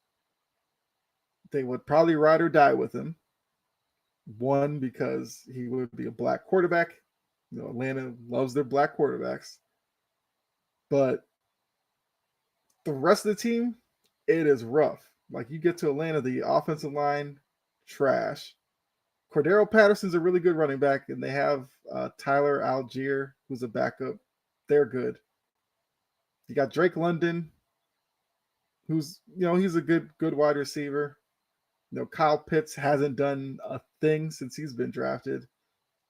they would probably ride or die with him. One, because he would be a black quarterback. You know, Atlanta loves their black quarterbacks. But the rest of the team, it is rough. Like you get to Atlanta, the offensive line, trash. Cordero Patterson's a really good running back, and they have Tyler Algier, who's a backup. They're good. You got Drake London, who's, you know, he's a good wide receiver. You know, Kyle Pitts hasn't done a thing since he's been drafted,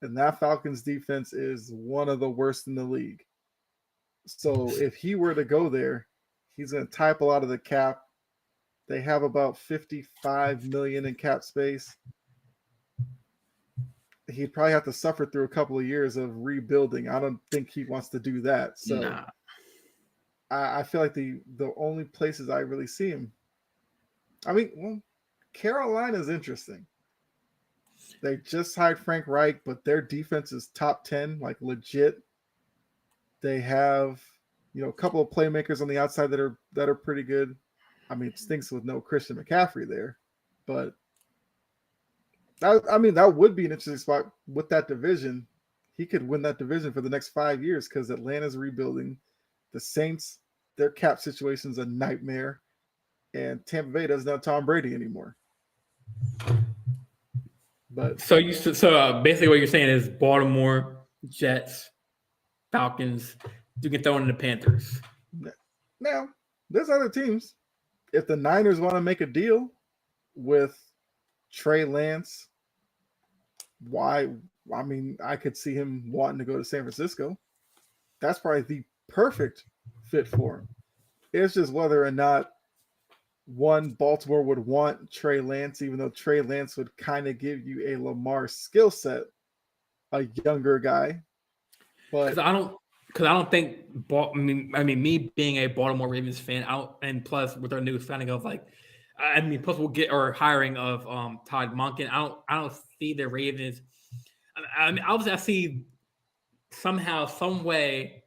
and that Falcons defense is one of the worst in the league. So if he were to go there, he's going to type a lot of the cap. They have about 55 million in cap space. He'd probably have to suffer through a couple of years of rebuilding. I don't think he wants to do that. So nah. I feel like the only places I really see him. I mean, well, Carolina's interesting. They just hired Frank Reich, but their defense is top 10, like legit. They have, you know, a couple of playmakers on the outside that are pretty good. I mean, it stinks with no Christian McCaffrey there, but that would be an interesting spot with that division. He could win that division for the next 5 years because Atlanta's rebuilding. The Saints, their cap situation's a nightmare, and Tampa Bay doesn't have Tom Brady anymore. But So basically what you're saying is Baltimore, Jets, Falcons, you can throw in the Panthers. now there's other teams. If the Niners want to make a deal with Trey Lance, why? I mean, I could see him wanting to go to San Francisco. That's probably the perfect fit for him. It's just whether or not Baltimore would want Trey Lance, even though Trey Lance would kind of give you a Lamar skill set, a younger guy. But because I don't think me being a Baltimore Ravens fan out, and plus with our new signing of plus we'll get our hiring of Todd Monken. I don't see the Ravens. I mean, obviously I see somehow, some way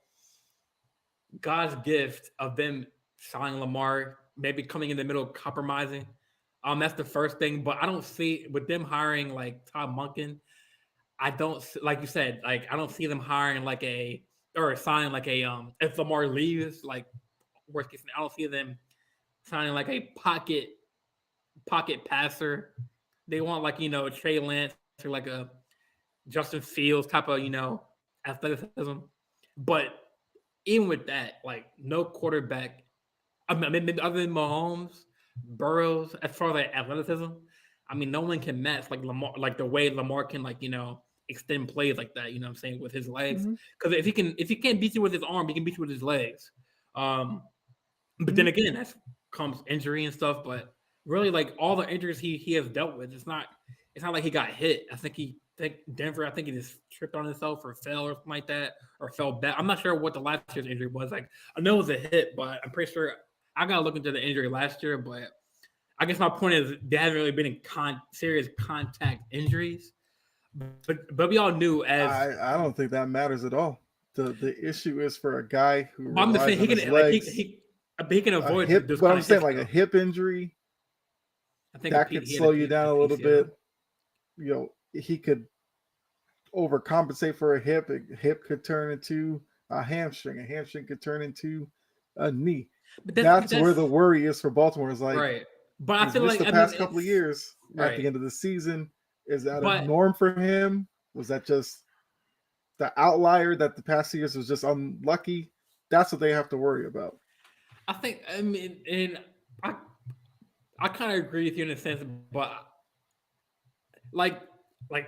God's gift of them signing Lamar, maybe coming in the middle, compromising. That's the first thing. But I don't see with them hiring like Todd Monken. I don't like you said, like I don't see them hiring like a or signing like a if Lamar leaves, like worst case, I don't see them signing like a pocket passer. They want like Trey Lance or like a Justin Fields type of athleticism. But even with that, like no quarterback. I mean, other than Mahomes, Burrows, as far as like athleticism, I mean, no one can match like Lamar, like the way Lamar can like extend plays like that. You know what I'm saying with his legs? Mm-hmm. Because if he can't beat you with his arm, he can beat you with his legs. Um, but Mm-hmm. then again, that comes injury and stuff. But really, like all the injuries he has dealt with, it's not like he got hit. I think Denver. I think he just tripped on himself or fell or something like that, or fell back. I'm not sure what the last year's injury was. Like I know it was a hit, but I'm pretty sure I gotta look into the injury last year. But I guess my point is there hasn't really been serious contact injuries. But we all knew as I don't think that matters at all. The issue is for a guy who I'm just saying relies he on can his like legs, he can a avoid hip. those But kind I'm of saying hits like a though. hip injury I think that could he had a slow you down a little PCL. bit. He could overcompensate for a hip. A hip could turn into a hamstring. A hamstring could turn into a knee. But That's where that's the worry is for Baltimore. Is like right. But I he's feel missed like the I mean past couple of it's years. At right. the end of the season, is that a But norm for him? Was that just the outlier that the past years was just unlucky? That's what they have to worry about. I mean and I I kind of agree with you in a sense, but like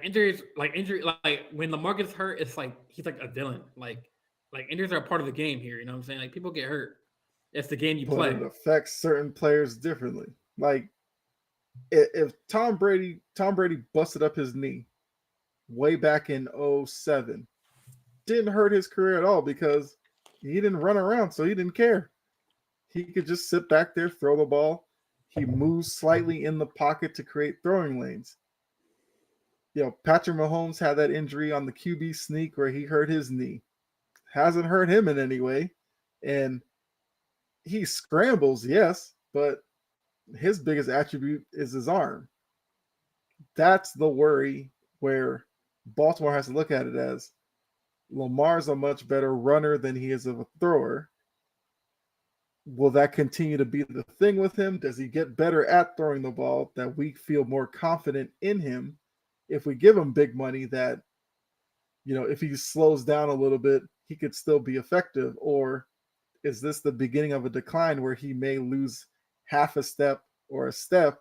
injury like when Lamar gets hurt, it's like he's like a villain. Like injuries are a part of the game here. You know what I'm saying? Like people get hurt. It's the game you But play. it affects certain players differently. Like if Tom Brady busted up his knee way back in '07, didn't hurt his career at all because he didn't run around, so he didn't care. He could just sit back there, throw the ball. He moves slightly in the pocket to create throwing lanes. Patrick Mahomes had that injury on the QB sneak where he hurt his knee. Hasn't hurt him in any way. And he scrambles, yes, but his biggest attribute is his arm. That's the worry where Baltimore has to look at it as Lamar's a much better runner than he is of a thrower. Will that continue to be the thing with him? Does he get better at throwing the ball that we feel more confident in him if we give him big money that, if he slows down a little bit, he could still be effective? Or is this the beginning of a decline where he may lose half a step or a step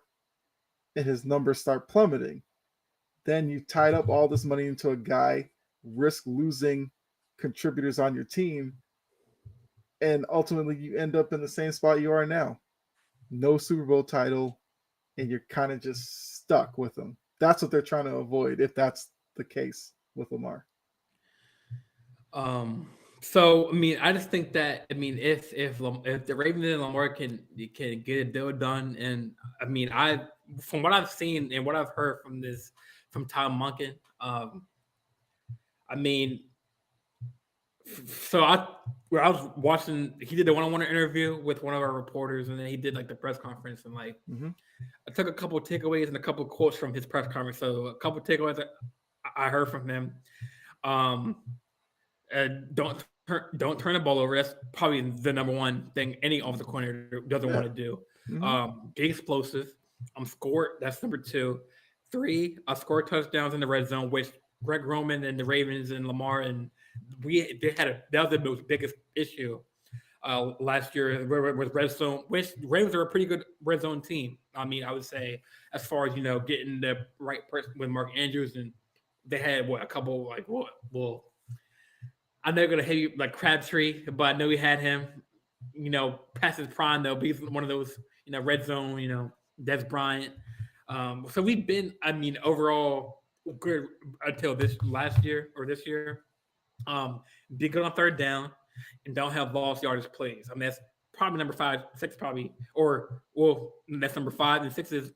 and his numbers start plummeting? Then you tied up all this money into a guy, risk losing contributors on your team, and ultimately you end up in the same spot you are now. No Super Bowl title, and you're kind of just stuck with them. That's what they're trying to avoid if that's the case with Lamar. So I mean, I just think that I mean, if the Ravens and Lamar can get a deal done, and I mean, from what I've seen and what I've heard from Tom Monken, I mean, so where I was watching, he did a one-on-one interview with one of our reporters, and then he did like the press conference, and like Mm-hmm. I took a couple of takeaways and a couple of quotes from his press conference. So a couple of takeaways I heard from him. Um, don't turn the ball over. That's probably the number one thing any offensive coordinator doesn't Yeah. want to do. Mm-hmm. Be explosive. Score. That's number 2. 3. Score touchdowns in the red zone, which Greg Roman and the Ravens and Lamar and that was the most biggest issue last year with red zone. Which the Ravens are a pretty good red zone team. I mean, I would say as far as getting the right person with Mark Andrews, and they had a couple like well I know you're gonna hate you like Crabtree, but I know we had him, past his prime though. But he's one of those, red zone, Des Bryant. So we've been, I mean, overall good until this year. Be good on third down and don't have lost yardage plays. I mean, that's probably number 5, 6 probably, that's number 5 and 6 is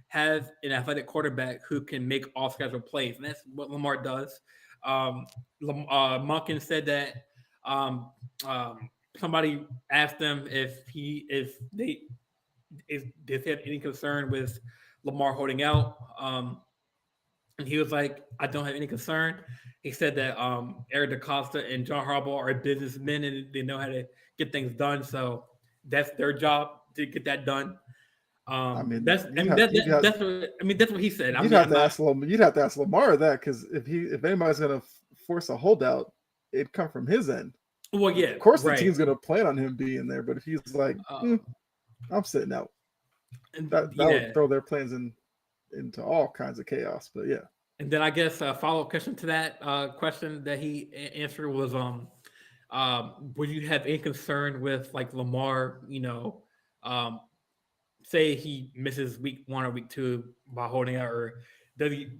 have an athletic quarterback who can make off schedule plays, and that's what Lamar does. Monken said that um, somebody asked them if they had any concern with Lamar holding out. And he was like, I don't have any concern. He said that Eric DaCosta and John Harbaugh are businessmen and they know how to get things done. So that's their job to get that done. I mean, That's I mean that's what he said. I you'd mean, have I'm to not. ask Lamar. You'd have to ask Lamar that, because if anybody's gonna force a holdout, it'd come from his end. Well, yeah, Of course, the right. team's gonna plan on him being there, but if he's like, Um, I'm sitting out, and that yeah, would throw their plans into all kinds of chaos. But yeah, and then I guess a follow up question to that question that he answered was, would you have any concern with like Lamar? Um, say he misses week 1 or week 2 by holding out, or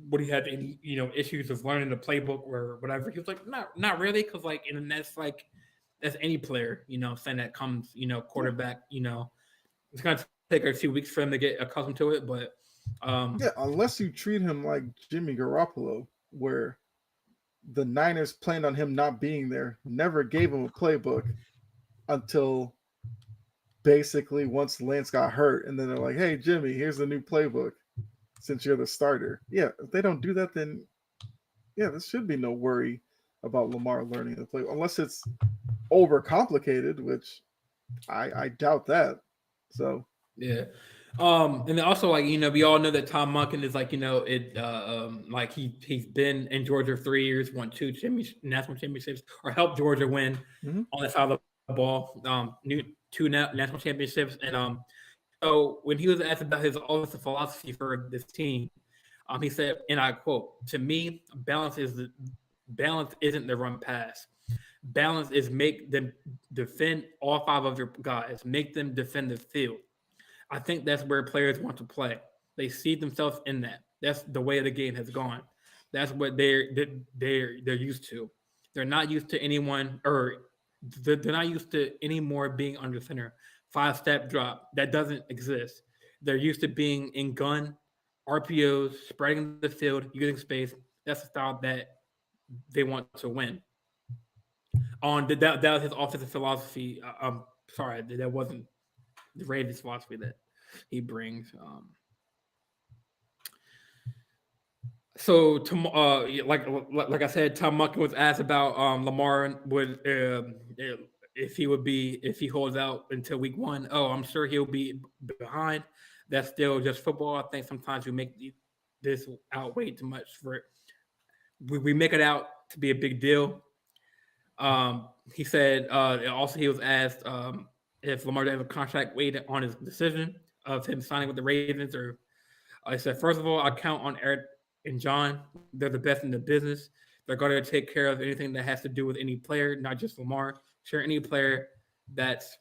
would he have any issues of learning the playbook or whatever? He was like, not really, because like, and that's any player, saying that comes, quarterback, it's gonna take a few weeks for him to get accustomed to it, but yeah, unless you treat him like Jimmy Garoppolo, where the Niners planned on him not being there, never gave him a playbook until basically once Lance got hurt, and then they're like, "Hey, Jimmy, here's the new playbook since you're the starter." Yeah, if they don't do that, then yeah, there should be no worry about Lamar learning the play, unless it's overcomplicated, which I doubt that. So yeah. And then also, like, we all know that Tom Monken is like, like he's been in Georgia for 3 years, won 2 national championships, or helped Georgia win mhm. on that side of the ball, two national championships. And so when he was asked about his offensive philosophy for this team, he said, and I quote, "To me, balance isn't the run pass. Balance is make them defend all 5 of your guys, make them defend the field. I think that's where players want to play. They see themselves in that. That's the way the game has gone. That's what they're used to. They're not used to anyone, or they're not used to any more being under center. 5-step drop, that doesn't exist. They're used to being in gun, RPOs, spreading the field, using space. That's the style that they want to win. That was his offensive philosophy. I'm sorry, that wasn't the Ravens philosophy that he brings. So, like I said, Tom Monken was asked about Lamar would if he holds out until week 1. Oh, I'm sure he'll be behind. That's still just football. I think sometimes we make this out way too much for it. We make it out to be a big deal. He said also he was asked if Lamar did have a contract waiting on his decision of him signing with the Ravens, or I said, first of all, I count on Eric and John. They're the best in the business. They're going to take care of anything that has to do with any player, not just Lamar. Sure, any player that's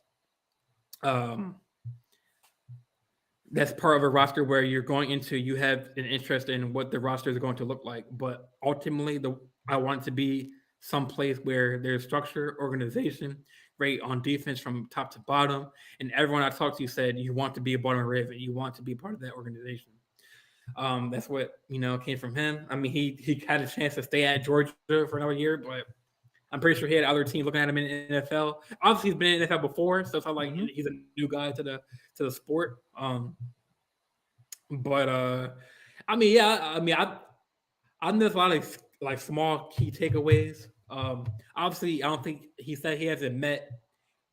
part of a roster where you're going into, you have an interest in what the roster is going to look like. But ultimately, I want it to be someplace where there's structure, organization, great on defense from top to bottom. And everyone I talked to said you want to be a Baltimore Raven. You want to be part of that organization. That's what came from him. I mean, he had a chance to stay at Georgia for another year, but I'm pretty sure he had other teams looking at him in the NFL. Obviously, he's been in the NFL before, so it's not like he's a new guy to the sport. But I mean, yeah, I mean, I know a lot of like small key takeaways. Obviously, I don't think he said he hasn't met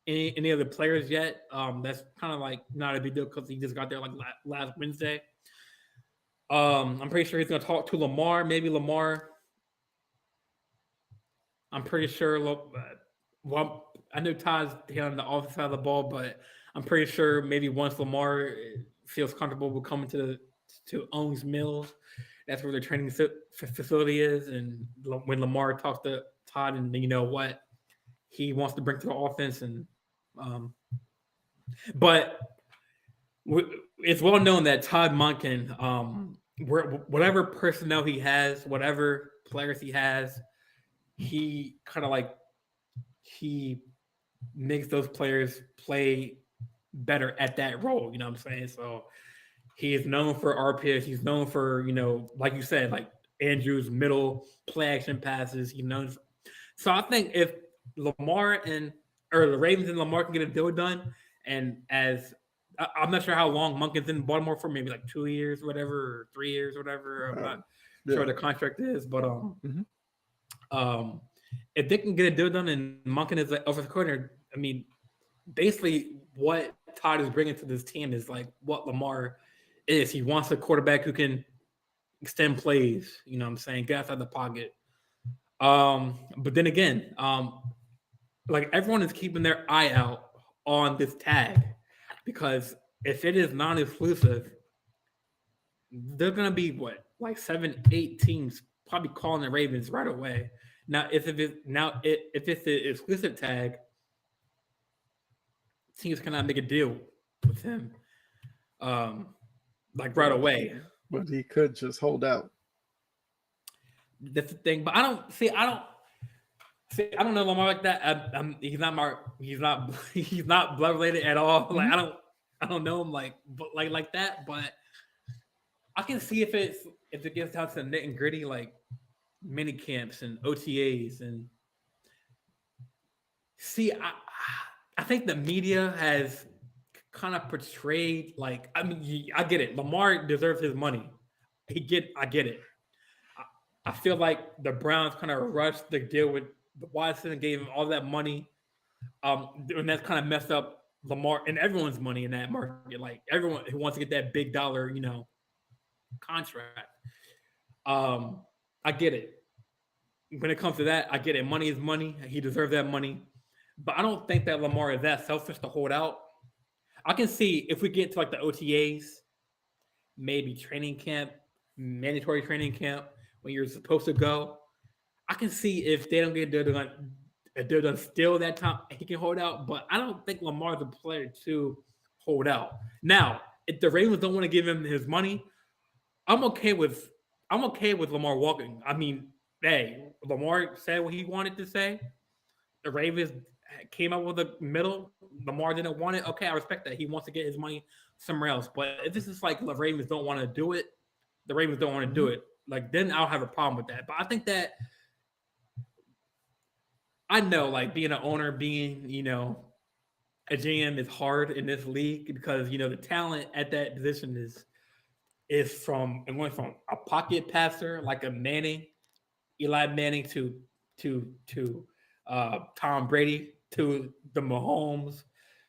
any of the players yet. That's kind of like not a big deal because he just got there like last Wednesday. I'm pretty sure he's going to talk to Lamar. Maybe Lamar. I'm pretty sure. Well, I know Todd's here on the offensive side of the ball, but I'm pretty sure maybe once Lamar feels comfortable with coming to Owens Mills, that's where their training facility is. And when Lamar talks to Todd, and you know what he wants to bring to the offense, and but it's well known that Todd Monken, whatever personnel he has, whatever players he has, he kind of like he makes those players play better at that role. You know what I'm saying? So he is known for RPS. He's known for like you said, like Andrews middle play action passes. So I think if Lamar or the Ravens and Lamar can get a deal done, and I'm not sure how long Monken's in Baltimore for, maybe like 2 years, whatever, or 3 years, whatever. I'm not sure what the contract is, but if they can get a deal done and Monken is like offensive coordinator, I mean, basically what Todd is bringing to this team is like what Lamar is. He wants a quarterback who can extend plays, you know what I'm saying, get outside the pocket. But then again, like everyone is keeping their eye out on this tag, because if it is non-exclusive, they're gonna be like 7-8 teams probably calling the Ravens right away. Now, if it's the exclusive tag, teams cannot make a deal with him, like right away. But he could just hold out. That's the thing. But I don't know Lamar like that. He's not blood related at all. Like I don't know him like that. But I can see if it gets down to the nit and gritty, like mini camps and OTAs, and see, I think the media has kind of portrayed, like, I mean, I get it. Lamar deserves his money. I get it. I feel like the Browns kind of rushed the deal with Watson and gave him all that money. And that's kind of messed up Lamar and everyone's money in that market. Like everyone who wants to get that big dollar, contract. I get it. When it comes to that, I get it. Money is money. He deserves that money. But I don't think that Lamar is that selfish to hold out. I can see if we get to like the OTAs, maybe training camp, mandatory training camp, when you're supposed to go. I can see if they don't get a deal done still that time, he can hold out. But I don't think Lamar's a player to hold out. Now, if the Ravens don't want to give him his money, I'm okay with Lamar walking. I mean, hey, Lamar said what he wanted to say. The Ravens came up with a middle. Lamar didn't want it. Okay, I respect that. He wants to get his money somewhere else. But if this is like the Ravens don't want to do it, the Ravens don't want to do it. Like, then I'll have a problem with that. But I think that I know, like, being an owner, being, a GM is hard in this league because, the talent at that position is going from a pocket passer like a Manning, Eli Manning to Tom Brady, to the Mahomes,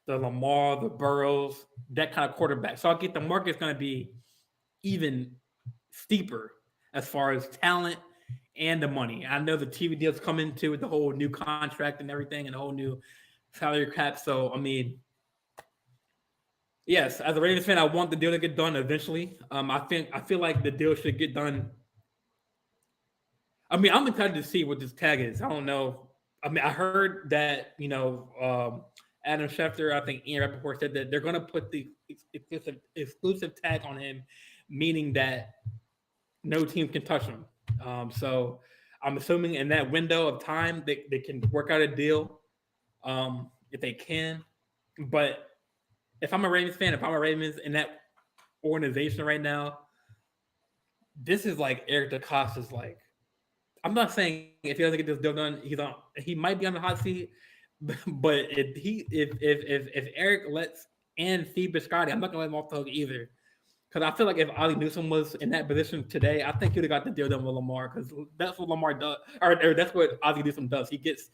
the Lamar, the Burrows, that kind of quarterback. So I get the market's going to be even steeper as far as talent and the money. I know the TV deals come into with the whole new contract and everything and the whole new salary cap. So, I mean, yes, as a Ravens fan, I want the deal to get done eventually. I feel like the deal should get done. I mean, I'm excited to see what this tag is. I don't know. I mean, I heard that, Adam Schefter, I think Ian Rappaport said that they're going to put the exclusive tag on him, meaning that no team can touch him. So I'm assuming in that window of time, they can work out a deal if they can. But if I'm a Ravens fan, if I'm a Ravens in that organization right now, this is like Eric DeCosta's like, I'm not saying if he doesn't get this deal done, he might be on the hot seat. But if Eric lets and feed Biscotti, I'm not gonna let him off the hook either. Because I feel like if Ali Newsome was in that position today, I think he'd have got the deal done with Lamar. Because that's what Lamar does, or that's what Ozzie Newsome does. He gets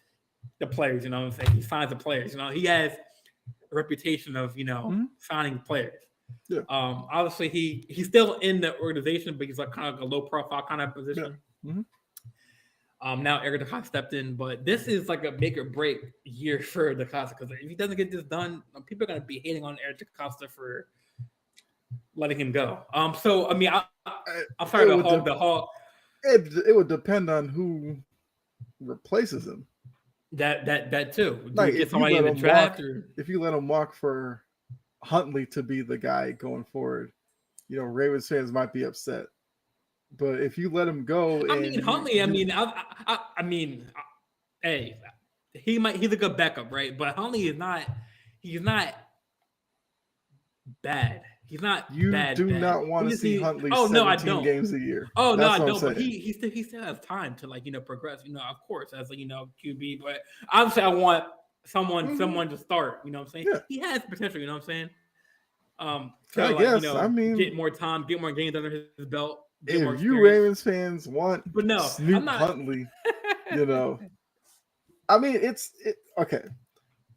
the players. You know what I'm saying? He signs the players. He has a reputation of signing players. Yeah. Obviously, he's still in the organization, but he's like kind of a low profile kind of position. Yeah. Mm-hmm. Now Eric DeCosta stepped in, but this is like a make or break year for DeCosta, because if he doesn't get this done, people are going to be hating on Eric DeCosta for letting him go. So I mean, I'm sorry to hog the hog. It would depend on who replaces him. That too. Like, get somebody in the draft, if you let him walk for Huntley to be the guy going forward, Ravens fans might be upset. But if you let him go, Huntley. I mean, hey, he's a good backup, right? But Huntley is not. He's not bad. He's not. You bad, do bad. not want to see Huntley. No, I don't. Games a year. Oh, no, I don't. But he still has time to progress. Of course, as a QB. But obviously, I want someone to start. You know what I'm saying? Yeah, He has potential. You know what I'm saying? I To like guess. I get mean, more time, get more games under his belt, get more if you experience. Ravens fans want But no, I'm Snoop not. Huntley, you know, I mean, okay.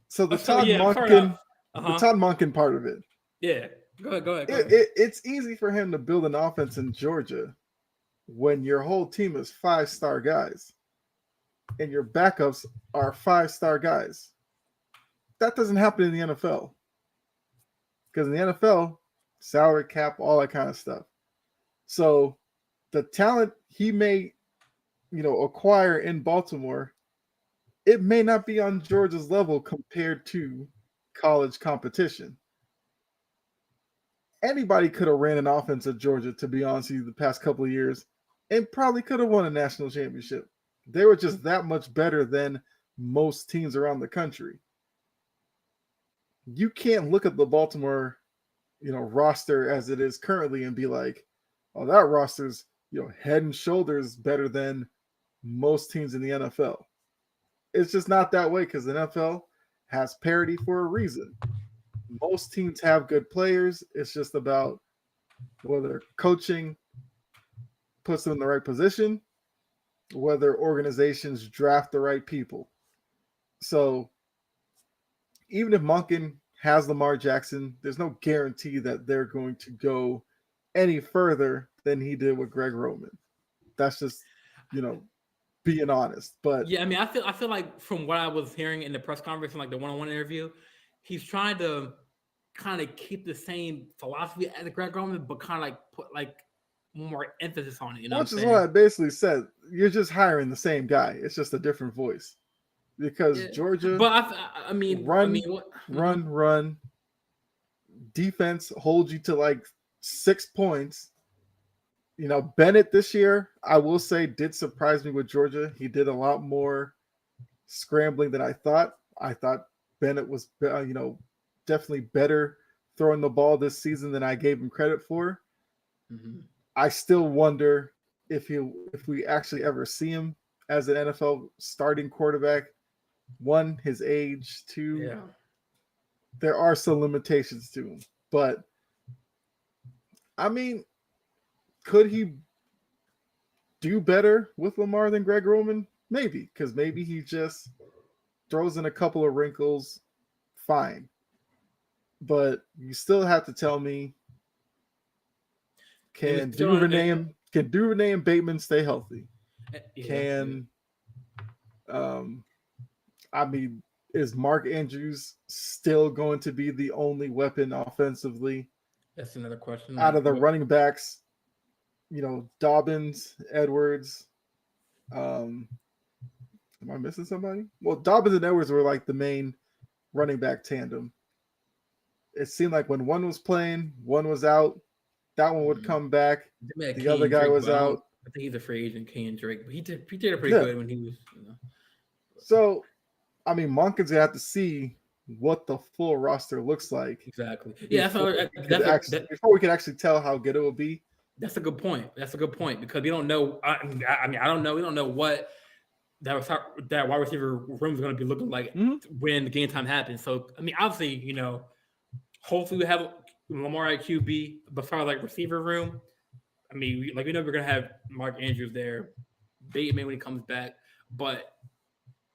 So So yeah, I'm sorry. Not. The Todd Monken part of it, Yeah. Go ahead. Go ahead. Go ahead. it's easy for him to build an offense in Georgia when your whole team is 5-star guys and your backups are 5-star guys. That doesn't happen in the NFL because in the NFL, salary cap, all that kind of stuff. So the talent he may, acquire in Baltimore, it may not be on Georgia's level compared to college competition. Anybody could have ran an offense at Georgia, to be honest with you, the past couple of years, and probably could have won a national championship. They were just that much better than most teams around the country. You can't look at the Baltimore, roster as it is currently and be like, oh, that roster's, head and shoulders better than most teams in the NFL. It's just not that way because the NFL has parity for a reason. Most teams have good players. It's just about whether coaching puts them in the right position, whether organizations draft the right people. So even if Monken has Lamar Jackson, there's no guarantee that they're going to go any further than he did with Greg Roman. That's just, being honest. But yeah, I mean, I feel like from what I was hearing in the press conference and like the one-on-one interview, he's trying to kind of keep the same philosophy as Greg Roman, but kind of like put like more emphasis on it. You know which what I'm is what saying? I basically said. You're just hiring the same guy. It's just a different voice. Because Yeah, Georgia but I mean, what? Mm-hmm. run, defense holds you to like 6 points. Bennett this year, I will say, did surprise me with Georgia. He did a lot more scrambling than I thought. I thought Bennett was, definitely better throwing the ball this season than I gave him credit for. Mm-hmm. I still wonder if we actually ever see him as an NFL starting quarterback. One, his age. Two, Yeah. there are some limitations to him. But I mean, could he do better with Lamar than Greg Roman? Maybe, because maybe he just throws in a couple of wrinkles. Fine. But you still have to tell me, can Duvernay and Bateman stay healthy? Yeah. I mean, is Mark Andrews still going to be the only weapon offensively? That's another question. Out of the running backs, Dobbins, Edwards. Am I missing somebody? Well, Dobbins and Edwards were like the main running back tandem. It seemed like when one was playing, one was out. That one would come back. The other guy was out. I think he's a free agent, Kenyon Drake, but he did it pretty good when he was. So, I mean, Monken's gonna have to see what the full roster looks like. Exactly. Yeah, before we can actually tell how good it will be. That's a good point. Because we don't know. I mean, I don't know. We don't know what that wide receiver room is going to be looking like when the game time happens. So, I mean, obviously, hopefully we have Lamar at QB, but far like receiver room, I mean, we know we're going to have Mark Andrews there, Bateman when he comes back, but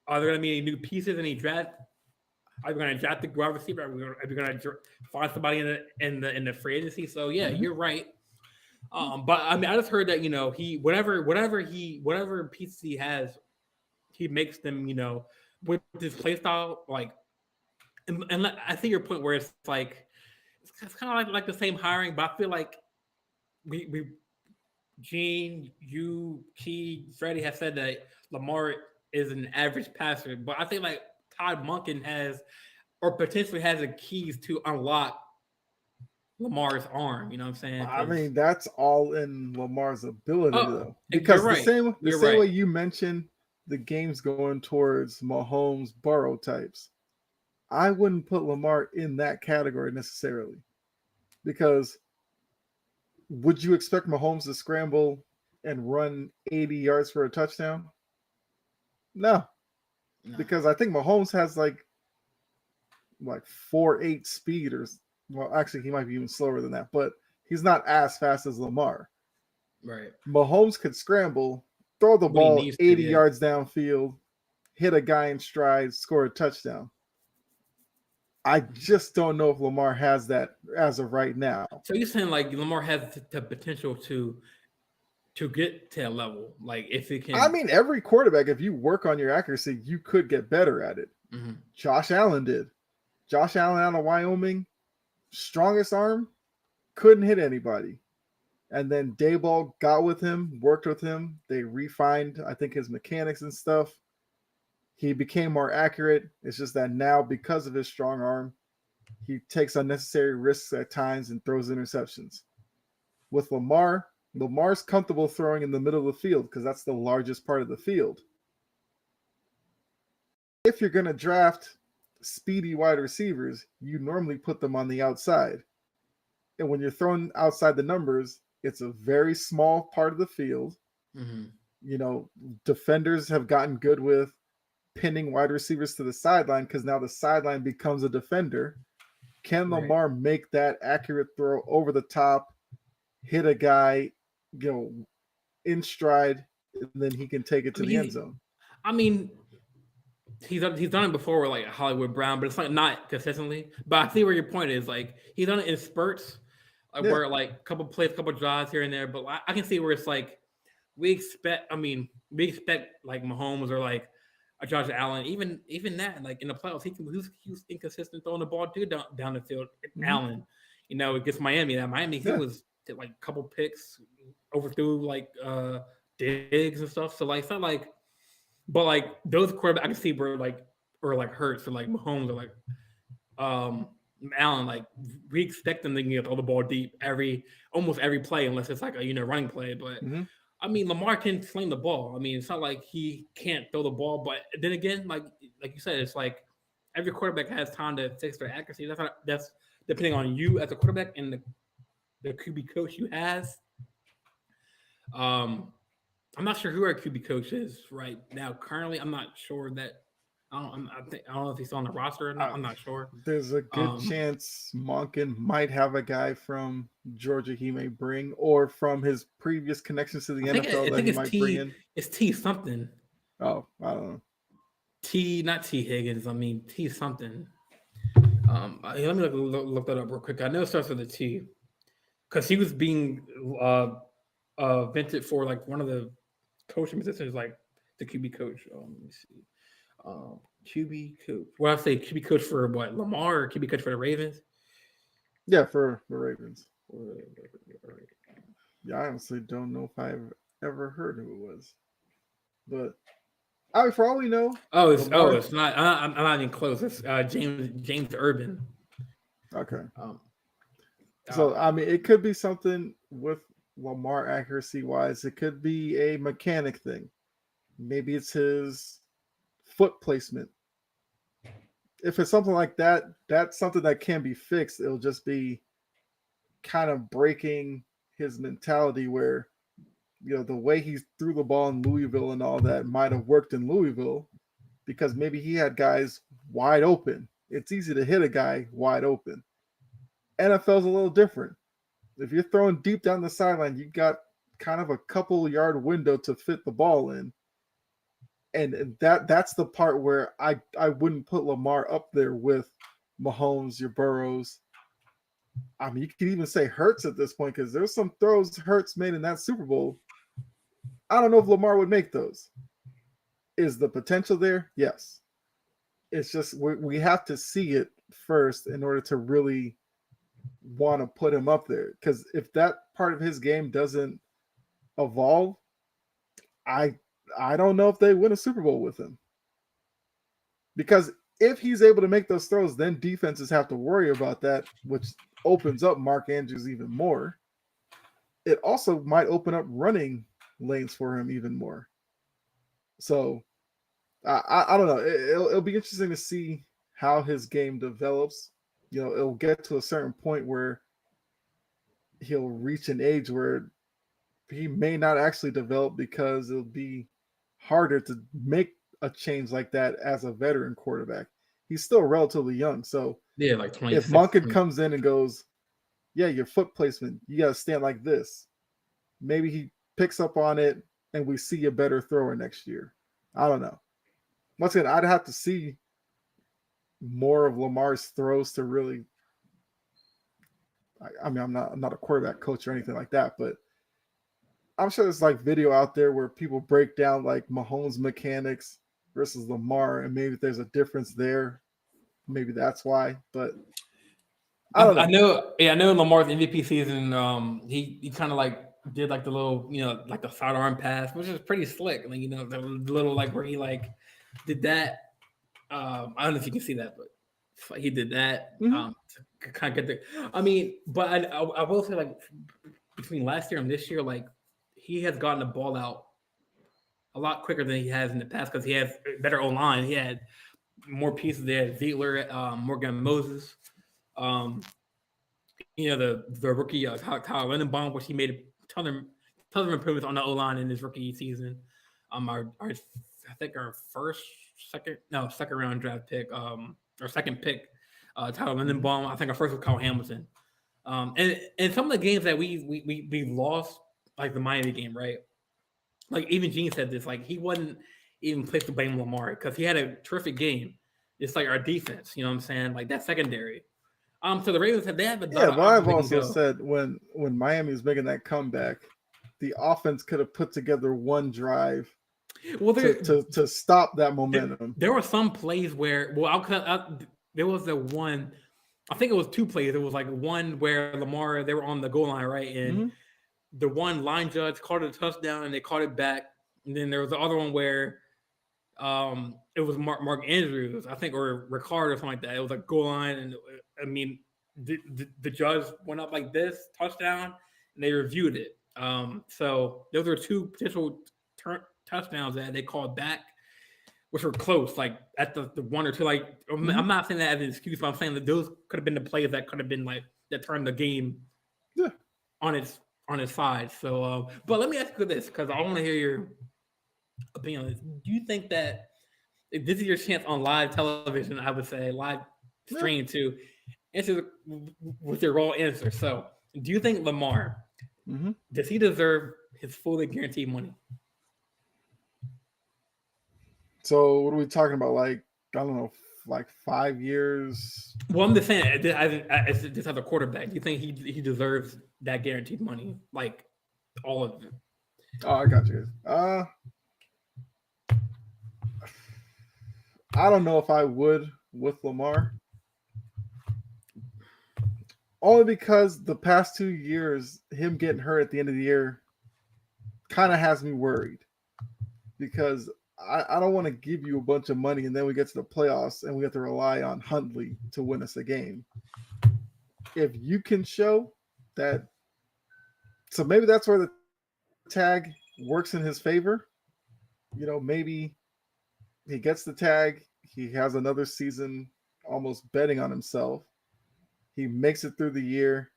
are there going to be any new pieces, any draft? Are we going to draft the wide receiver? Are we going to find somebody in the free agency? So yeah, you're right. But I mean, I just heard that he whatever pieces he has, he makes them with his play style like, and I see your point where it's like it's kind of like the same hiring, but I feel like we Gene, you, Key, Freddie have said that Lamar is an average passer, but I think like Todd Monken has or potentially has the keys to unlock Lamar's arm. You know what I'm saying? I mean, that's all in Lamar's ability, though. Because right. the same way you mentioned the games going towards Mahomes, Burrow types, I wouldn't put Lamar in that category necessarily. Because would you expect Mahomes to scramble and run 80 yards for a touchdown? No. Because I think Mahomes has like like 4.8 speed, or well, actually he might be even slower than that, but he's not as fast as Lamar. Right. Mahomes could scramble, throw the What he ball needs to, 80 yeah. yards downfield, hit a guy in stride, score a touchdown. I just don't know if Lamar has that as of right now. So you're saying like Lamar has the potential to get to a level, like if he can. I mean, every quarterback, if you work on your accuracy, you could get better at it. Mhm. Josh Allen did. Josh Allen out of Wyoming, strongest arm, couldn't hit anybody. And then Dayball got with him, worked with him. They refined, I think, his mechanics and stuff. He became more accurate. It's just that now, because of his strong arm, he takes unnecessary risks at times and throws interceptions. With Lamar, Lamar's comfortable throwing in the middle of the field because that's the largest part of the field. If you're going to draft speedy wide receivers, you normally put them on the outside. And when you're throwing outside the numbers, it's a very small part of the field. Mm-hmm. You know, defenders have gotten good with pinning wide receivers to the sideline because now the sideline becomes a defender. Can Right. Lamar make that accurate throw over the top, hit a guy, in stride, and then he can take it to the end zone? I mean, he's done it before with like Hollywood Brown, but it's like not consistently. But I see where your point is. Like he's done it in spurts, where like a couple plays, couple drives here and there. But I can see where it's like we expect like Mahomes or like a Josh Allen, even that like in the playoffs, he was inconsistent throwing the ball too down the field. Mhm. Allen, against Miami, he was like a couple picks, overthrew like Diggs and stuff. So like it's not like, but like those quarterbacks I can see where like or like Hurts or like Mahomes or like Allen, like we expect them to throw the ball deep almost every play unless it's like a running play. But I mean, Lamar can sling the ball. I mean, it's not like he can't throw the ball. But then again, like you said, it's like every quarterback has time to fix their accuracy. That's depending on you as a quarterback and the QB coach you has. I'm not sure who our QB coach is right now. Currently, I'm not sure that. I don't know if he's on the roster or not. I'm not sure. There's a good chance Monken might have a guy from Georgia he may bring, or from his previous connections to the NFL that he might bring in. It's T something. Oh, I don't know. Not T Higgins. I mean T something. Let me look that up real quick. I know it starts with a T, because he was being vented for like one of the coaching positions, like the QB coach. Let me see. QB coach. Well, I say QB coach for what? Lamar or QB coach for the Ravens? Yeah, for the Ravens. Yeah, I honestly don't know if I've ever heard who it was, but I mean, for all we know, it's not. I'm not even close. It's James Urban. Okay. So I mean, it could be something with Lamar accuracy wise. It could be a mechanic thing. Maybe it's his foot placement. If it's something like that, that's something that can be fixed. It'll just be kind of breaking his mentality where, the way he threw the ball in Louisville and all that might have worked in Louisville because maybe he had guys wide open. It's easy to hit a guy wide open. NFL's a little different. If you're throwing deep down the sideline, you got kind of a couple yard window to fit the ball in. And that's the part where I wouldn't put Lamar up there with Mahomes, your Burrows. I mean, you could even say Hurts at this point because there's some throws Hurts made in that Super Bowl. I don't know if Lamar would make those. Is the potential there? Yes. It's just we have to see it first in order to really want to put him up there. Because if that part of his game doesn't evolve, I don't know if they win a Super Bowl with him. Because if he's able to make those throws, then defenses have to worry about that, which opens up Mark Andrews even more. It also might open up running lanes for him even more. So I don't know. It'll be interesting to see how his game develops. It'll get to a certain point where he'll reach an age where he may not actually develop because it'll be harder to make a change like that as a veteran quarterback. He's still relatively young. So Yeah, like if 26. Monken comes in and goes, yeah, your foot placement, you got to stand like this. Maybe he picks up on it and we see a better thrower next year. I don't know. Once again, I'd have to see more of Lamar's throws to really. I mean, I'm not a quarterback coach or anything like that, but I'm sure there's like video out there where people break down like Mahomes mechanics versus Lamar, and maybe there's a difference there. Maybe that's why, but I don't know. I know Lamar's MVP season. He kind of like did like the little, like the sidearm pass, which is pretty slick. Like, the little like where he like did that. I don't know if you can see that, but he did that. Mm-hmm. To kind of get the. I mean, but I will say like between last year and this year, like he has gotten the ball out a lot quicker than he has in the past because he has better O line. He had more pieces there. Ziegler, Morgan Moses. The rookie Tyler Lindenbaum, which he made a ton of improvements on the O line in his rookie season. I think our second round draft pick, or second pick, Tyler Lindenbaum. I think our first was Kyle Hamilton. And some of the games that we lost, like the Miami game, right? Like even Gene said this, like he wasn't even placed to blame Lamar because he had a terrific game. It's like our defense, you know what I'm saying? Like that secondary. So the Ravens they have a lot Yeah, of but I've options they can also go. said when Miami was making that comeback, the offense could have put together one drive Well, to stop that momentum. there were some plays where, there was the one, I think it was two plays. It was like one where Lamar, they were on the goal line, right? And Mm-hmm. the one line judge called it a touchdown and they called it back. And then there was the other one where it was Mark Andrews, I think, or Ricard or something like that. It was like goal line. And I mean, the judge went up like this, touchdown, and they reviewed it. So those are two potential touchdowns that they called back, which were close, like at the one or two. Like I'm not saying that as an excuse, but I'm saying that those could have been the plays that could have been like that turned the game on its side. So, but let me ask you this because I want to hear your opinion on this. Do you think that if this is your chance on live television, I would say live stream to answer with your raw answer? So, do you think Lamar does he deserve his fully guaranteed money? So what are we talking about? Like, I don't know, like 5 years? Well, I'm just saying, as just as a quarterback, do you think he deserves that guaranteed money, like all of it? Oh, I got you. I don't know if I would with Lamar. Only because the past 2 years, him getting hurt at the end of the year kind of has me worried. Because I don't want to give you a bunch of money and then we get to the playoffs and we have to rely on Huntley to win us a game. If you can show that, so maybe that's where the tag works in his favor. Maybe he gets the tag, he has another season almost betting on himself. He makes it through the year.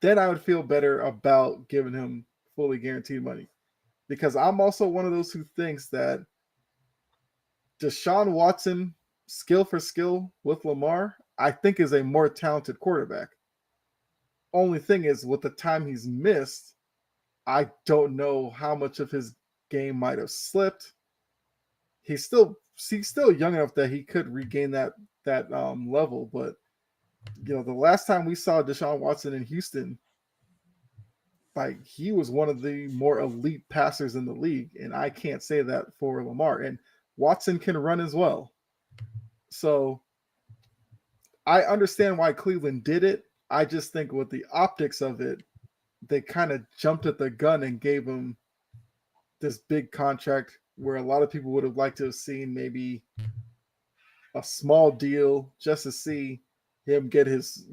Then I would feel better about giving him fully guaranteed money. Because I'm also one of those who thinks that Deshaun Watson, skill for skill with Lamar, I think is a more talented quarterback. Only thing is, with the time he's missed, I don't know how much of his game might have slipped. He's still young enough that he could regain that level. But the last time we saw Deshaun Watson in Houston, like he was one of the more elite passers in the league, and I can't say that for Lamar. And Watson can run as well. So I understand why Cleveland did it. I just think with the optics of it, they kind of jumped at the gun and gave him this big contract where a lot of people would have liked to have seen maybe a small deal just to see him get his,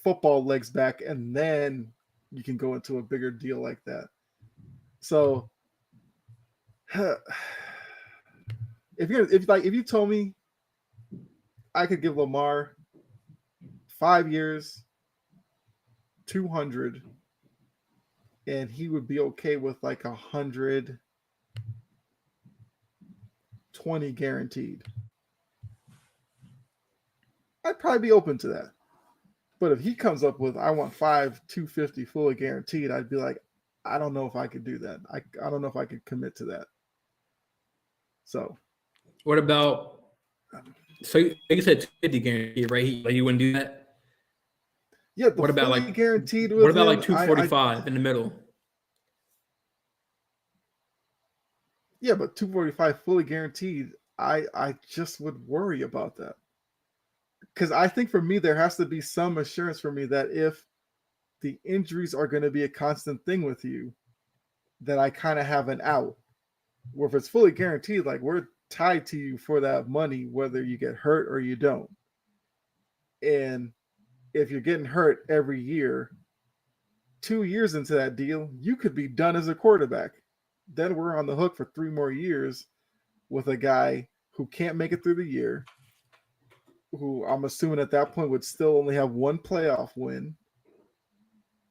football legs back, and then you can go into a bigger deal like that. So if you told me I could give Lamar 5 years, 200, and he would be okay with like 120 guaranteed, I'd probably be open to that. But if he comes up with I want 250 fully guaranteed, I'd be like, I don't know if I could do that. I don't know if I could commit to that. So What about? So you said 250 guaranteed, right? Like you wouldn't do that. yeah, the What about fully like? guaranteed What with about like him, 245 in the middle? yeah, but 245 fully guaranteed, I just would worry about that. Because I think for me there has to be some assurance for me that if the injuries are going to be a constant thing with you, that I kind of have an out. Where if it's fully guaranteed, like we're tied to you for that money, whether you get hurt or you don't. And if you're getting hurt every year, 2 years into that deal, you could be done as a quarterback. Then we're on the hook for 3 more years with a guy who can't make it through the year, who I'm assuming at that point would still only have one playoff win.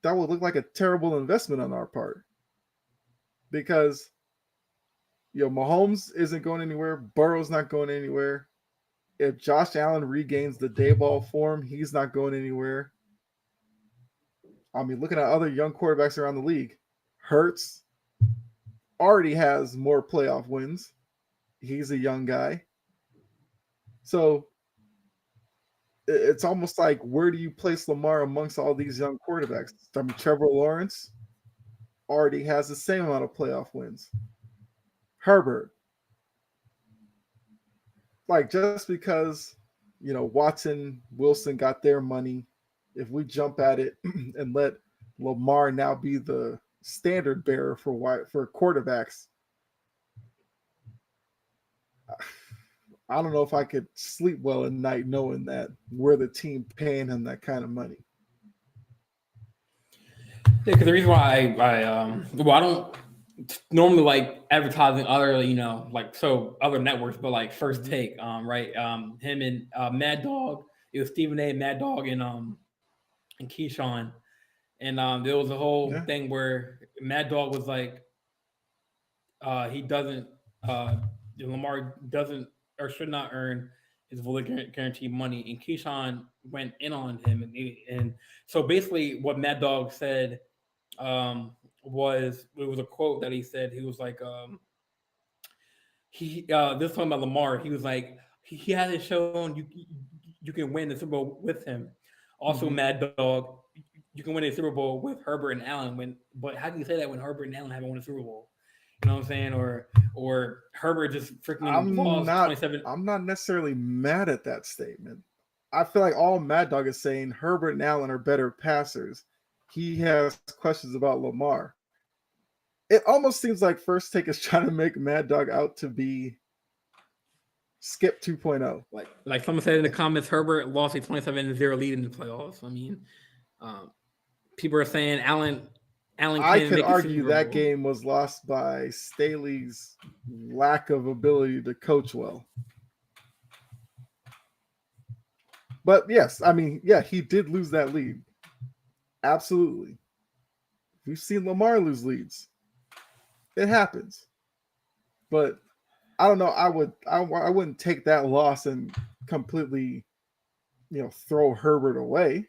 That would look like a terrible investment on our part. Because Mahomes isn't going anywhere, Burrow's not going anywhere. If Josh Allen regains the day ball form, he's not going anywhere. I mean, looking at other young quarterbacks around the league, Hurts already has more playoff wins. He's a young guy. So it's almost like, where do you place Lamar amongst all these young quarterbacks? I mean, Trevor Lawrence already has the same amount of playoff wins. Herbert, like, just because Watson, Wilson got their money, if we jump at it and let Lamar now be the standard bearer for quarterbacks, I don't know if I could sleep well at night knowing that we're the team paying him that kind of money. Yeah, because the reason why I don't normally like advertising other like other networks, but like First Take, right, him and Mad Dog, it was Stephen A. Mad Dog and Keyshawn, and there was a whole Yeah. thing where Mad Dog was like, he doesn't Lamar doesn't or should not earn his fully guaranteed money, and Keyshawn went in on him, and so basically what Mad Dog said was a quote that he said. He was like, this talking about Lamar. He was like, he hasn't shown you can win the Super Bowl with him. Also, Mm-hmm. Mad Dog, you can win a Super Bowl with Herbert and Allen. But how can you say that when Herbert and Allen haven't won a Super Bowl? You know what I'm saying? Or Herbert just freaking I'm lost not 27. I'm not necessarily mad at that statement. I feel like all Mad Dog is saying, Herbert and Allen are better passers. He has questions about Lamar. It almost seems like First Take is trying to make Mad Dog out to be Skip 2.0. Like someone said in the comments, Herbert lost a 27-0 lead in the playoffs. I mean, um, people are saying Allen I can could make a argue Super that Bowl. game was lost by Staley's lack of ability to coach well. But yes, I mean, yeah, he did lose that lead. Absolutely. We've seen Lamar lose leads. It happens. But I don't know. I wouldn't take that loss and completely, throw Herbert away.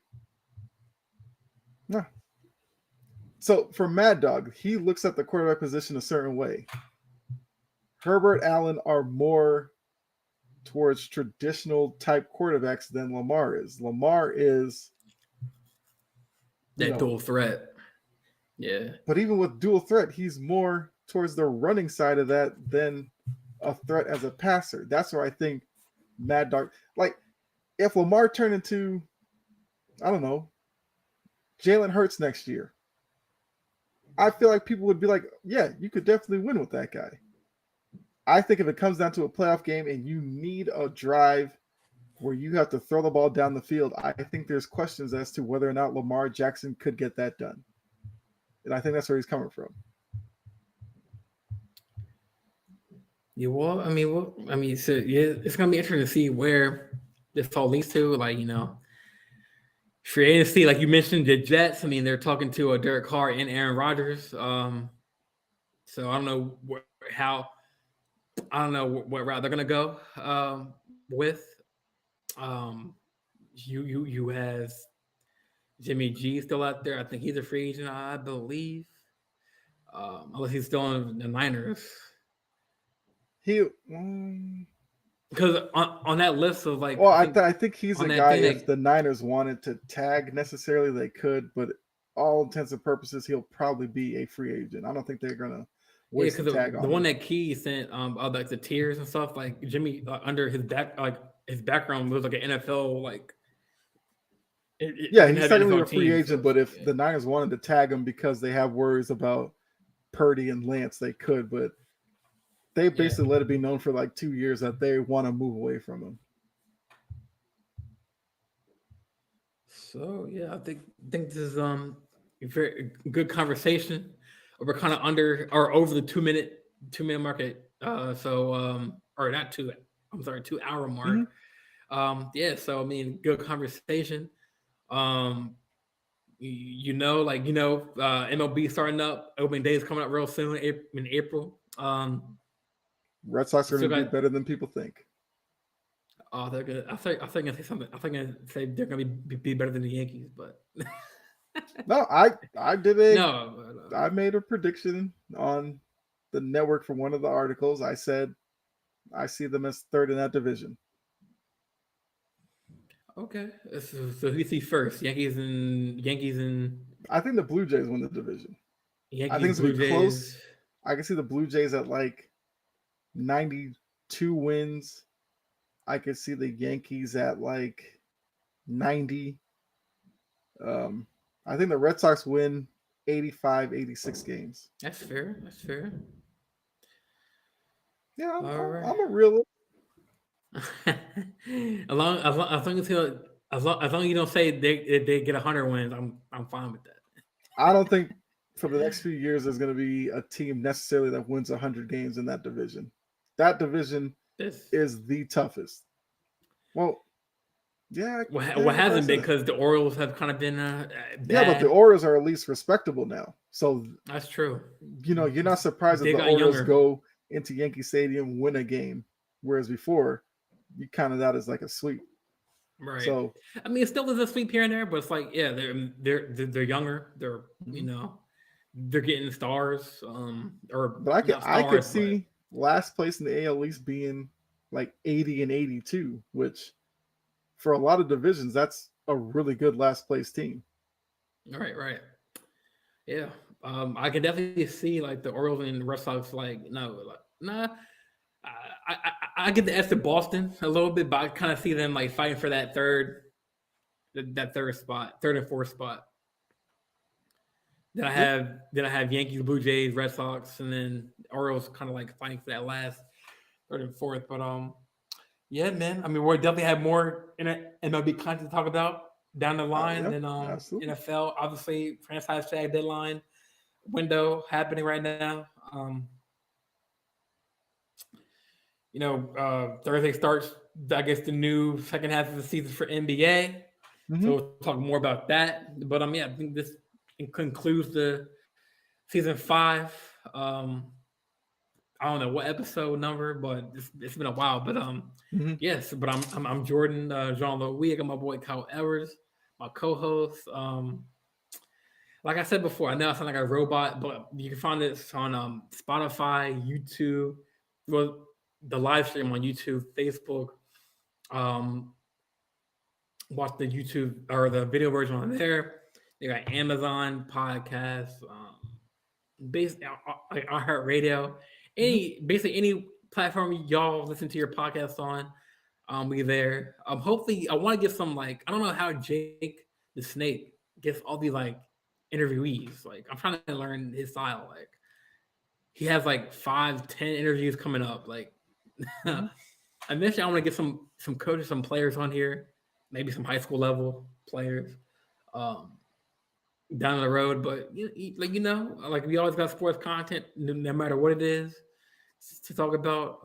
No. So for Mad Dog, he looks at the quarterback position a certain way. Herbert, Allen are more towards traditional type quarterbacks than Lamar is. Lamar is That dual threat. Yeah. But even with dual threat, he's more towards the running side of that than a threat as a passer. That's where I think Mad Dog, like, if Lamar turned into, I don't know, Jalen Hurts next year, I feel like people would be like, yeah, you could definitely win with that guy. I think if it comes down to a playoff game and you need a drive where you have to throw the ball down the field, I think there's questions as to whether or not Lamar Jackson could get that done. And I think that's where he's coming from. Yeah, so yeah, it's gonna be interesting to see where this all leads to. Like, free agency, like you mentioned, the Jets. I mean, they're talking to Derek Carr and Aaron Rodgers. So I don't know what route they're gonna go with. you have Jimmy G still out there. I think he's a free agent, I believe. Unless he's still in the Niners. He, Because on that list of like, well, I think I think he's on a that guy. thing If that the Niners wanted to tag necessarily, they could. But all intents and purposes, he'll probably be a free agent. I don't think they're gonna yeah, waste because the tag the on one him. that Key sent of like the tears and stuff, like Jimmy under his his background was like an NFL like it Yeah, didn't he's have technically a NFL free team, agent. so But if yeah. the Niners wanted to tag him because they have worries about Purdy and Lance, they could. But they Yeah. basically let it be known for like 2 years that they want to move away from him. So yeah, I think this is a very good conversation. We're kind of under or over the 2 minute market. Or not two. I'm sorry, 2 hour Mm-hmm. mark. Yeah. So I mean, good conversation. Um, MLB starting up. Opening day is coming up real soon in April. Red Sox You are still going to got. do better than people think. Oh, they're good. I think I say something. I think I say they're gonna be better than the Yankees, but No, I did no. But, I made a prediction on the network for one of the articles. I said I see them as third in that division. okay. So who you see first? Yankees and I think the Blue Jays win the division. I think Yankees, it's gonna Blue be Jays. close. I can see the Blue Jays at like 92 wins. I could see the Yankees at like 90. Um, I think the Red Sox win 85, 86 games. That's fair. That's fair. Yeah, All right. I'm a realist. As long as you don't say they get 100 wins, I'm fine with that. I don't think for the next few years there's going to be a team necessarily that wins 100 games in that division. That division This is the toughest. Well, yeah, what you probably hasn't say been that. because the Orioles have kind of been Yeah, but the bad. Orioles are at least respectable now. So, That's true. you're not surprised if They the got Orioles younger, go into Yankee Stadium, win a game, whereas before, you counted that as like a sweep. right? So, I mean, it still is a sweep here and there, but it's like yeah, they're younger. They're mhm. they're getting stars, or But not I could stars, but see last place in the AL East being like 80 and 82, which for a lot of divisions, that's a really good last place team. right. Yeah, I can definitely see like the Orioles and the Red Sox. Like no, like nah. I get the S to Boston a little bit, but I kind of see them like fighting for that third spot, third and fourth spot. Yeah, Then I have Yankees, Blue Jays, Red Sox, and then Orioles kind of like fighting for that last third and fourth. But yeah, man. I mean, we'll definitely have more MLB content to talk about down the line yeah, than absolutely. NFL. Obviously, franchise tag deadline window happening right now. Thursday starts, I guess, the new second half of the season for NBA. So Hmm. we'll talk more about that. But yeah, I think this concludes the season 5. I don't know what episode number, but it's been a while. But Hmm. yes. But I'm Jordan Jean Louis. I got my boy Kyle Evers, my co-host. Like I said before, I know I sound like a robot, but you can find this on Spotify, YouTube, well, the live stream on YouTube, Facebook. Um, Watch the YouTube or the video version on there. They got Amazon podcasts, based like iHeartRadio, Hmm. basically any platform y'all listen to your podcast on. We there. Hopefully, I want to get some like I don't know how Jake the Snake gets all these like interviewees. Like I'm trying to learn his style. Like he has like 5, 10 interviews coming up. Like Hmm. eventually, I want to get some coaches, some players on here, maybe some high school level players um, down the road. But like we always got sports content, no matter what it is, to talk about.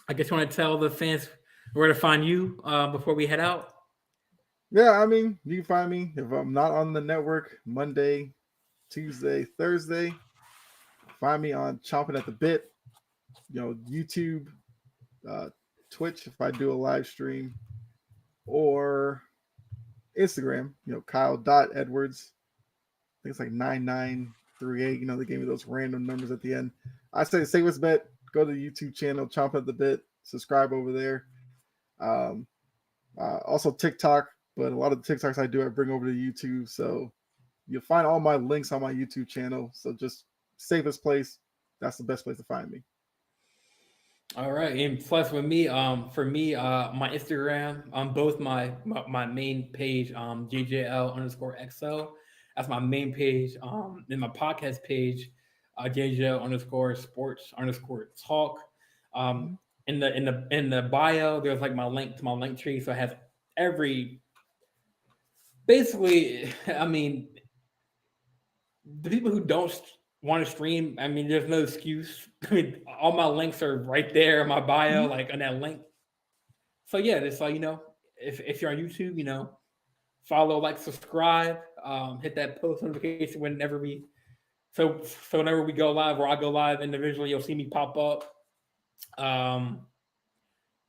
I guess you want to tell the fans where to find you before we head out. Yeah, I mean, you can find me if I'm not on the network Monday, Tuesday, Thursday. Find me on Chomping at the Bit, YouTube, uh, Twitch if I do a live stream. or Instagram, Kyle.Edwards. I think it's like 9938. They gave me those random numbers at the end. I say safest bet, go to the YouTube channel, chomp at the bit, subscribe over there. Also TikTok, but a lot of the TikToks I do, I bring over to YouTube. So you'll find all my links on my YouTube channel. So just safest place. That's the best place to find me. All right, and plus with me, for me, my Instagram, both my main page, JJL_XO, that's my main page. And my podcast page, JJL_sports_talk. Um, in the bio, there's like my link to my link tree, so it has every basically. I mean, the people who don't want to stream, I mean, there's no excuse. I mean, all my links are right there in my bio, like on that link. So yeah, it's like if you're on YouTube, follow, like, subscribe, hit that post notification so whenever we go live or I go live individually, you'll see me pop up.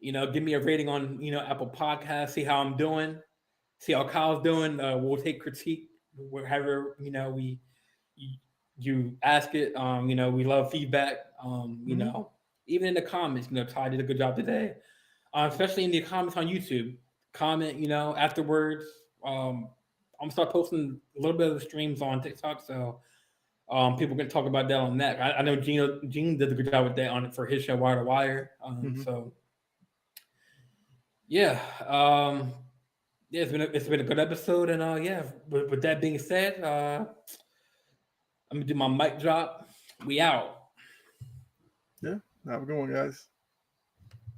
Give me a rating on Apple Podcasts, see how I'm doing, see how Kyle's doing. We'll take critique wherever you ask it. We love feedback. Even in the comments, Ty did a good job today. Especially in the comments on YouTube. Comment, afterwards. I'm gonna start posting a little bit of the streams on TikTok, so people can talk about that on that. I know Gene did a good job with that on for his show Wire to Wire. So yeah, it's been a good episode, and yeah. With that being said, I'm gonna do my mic drop. We out. Yeah, have a good one, guys.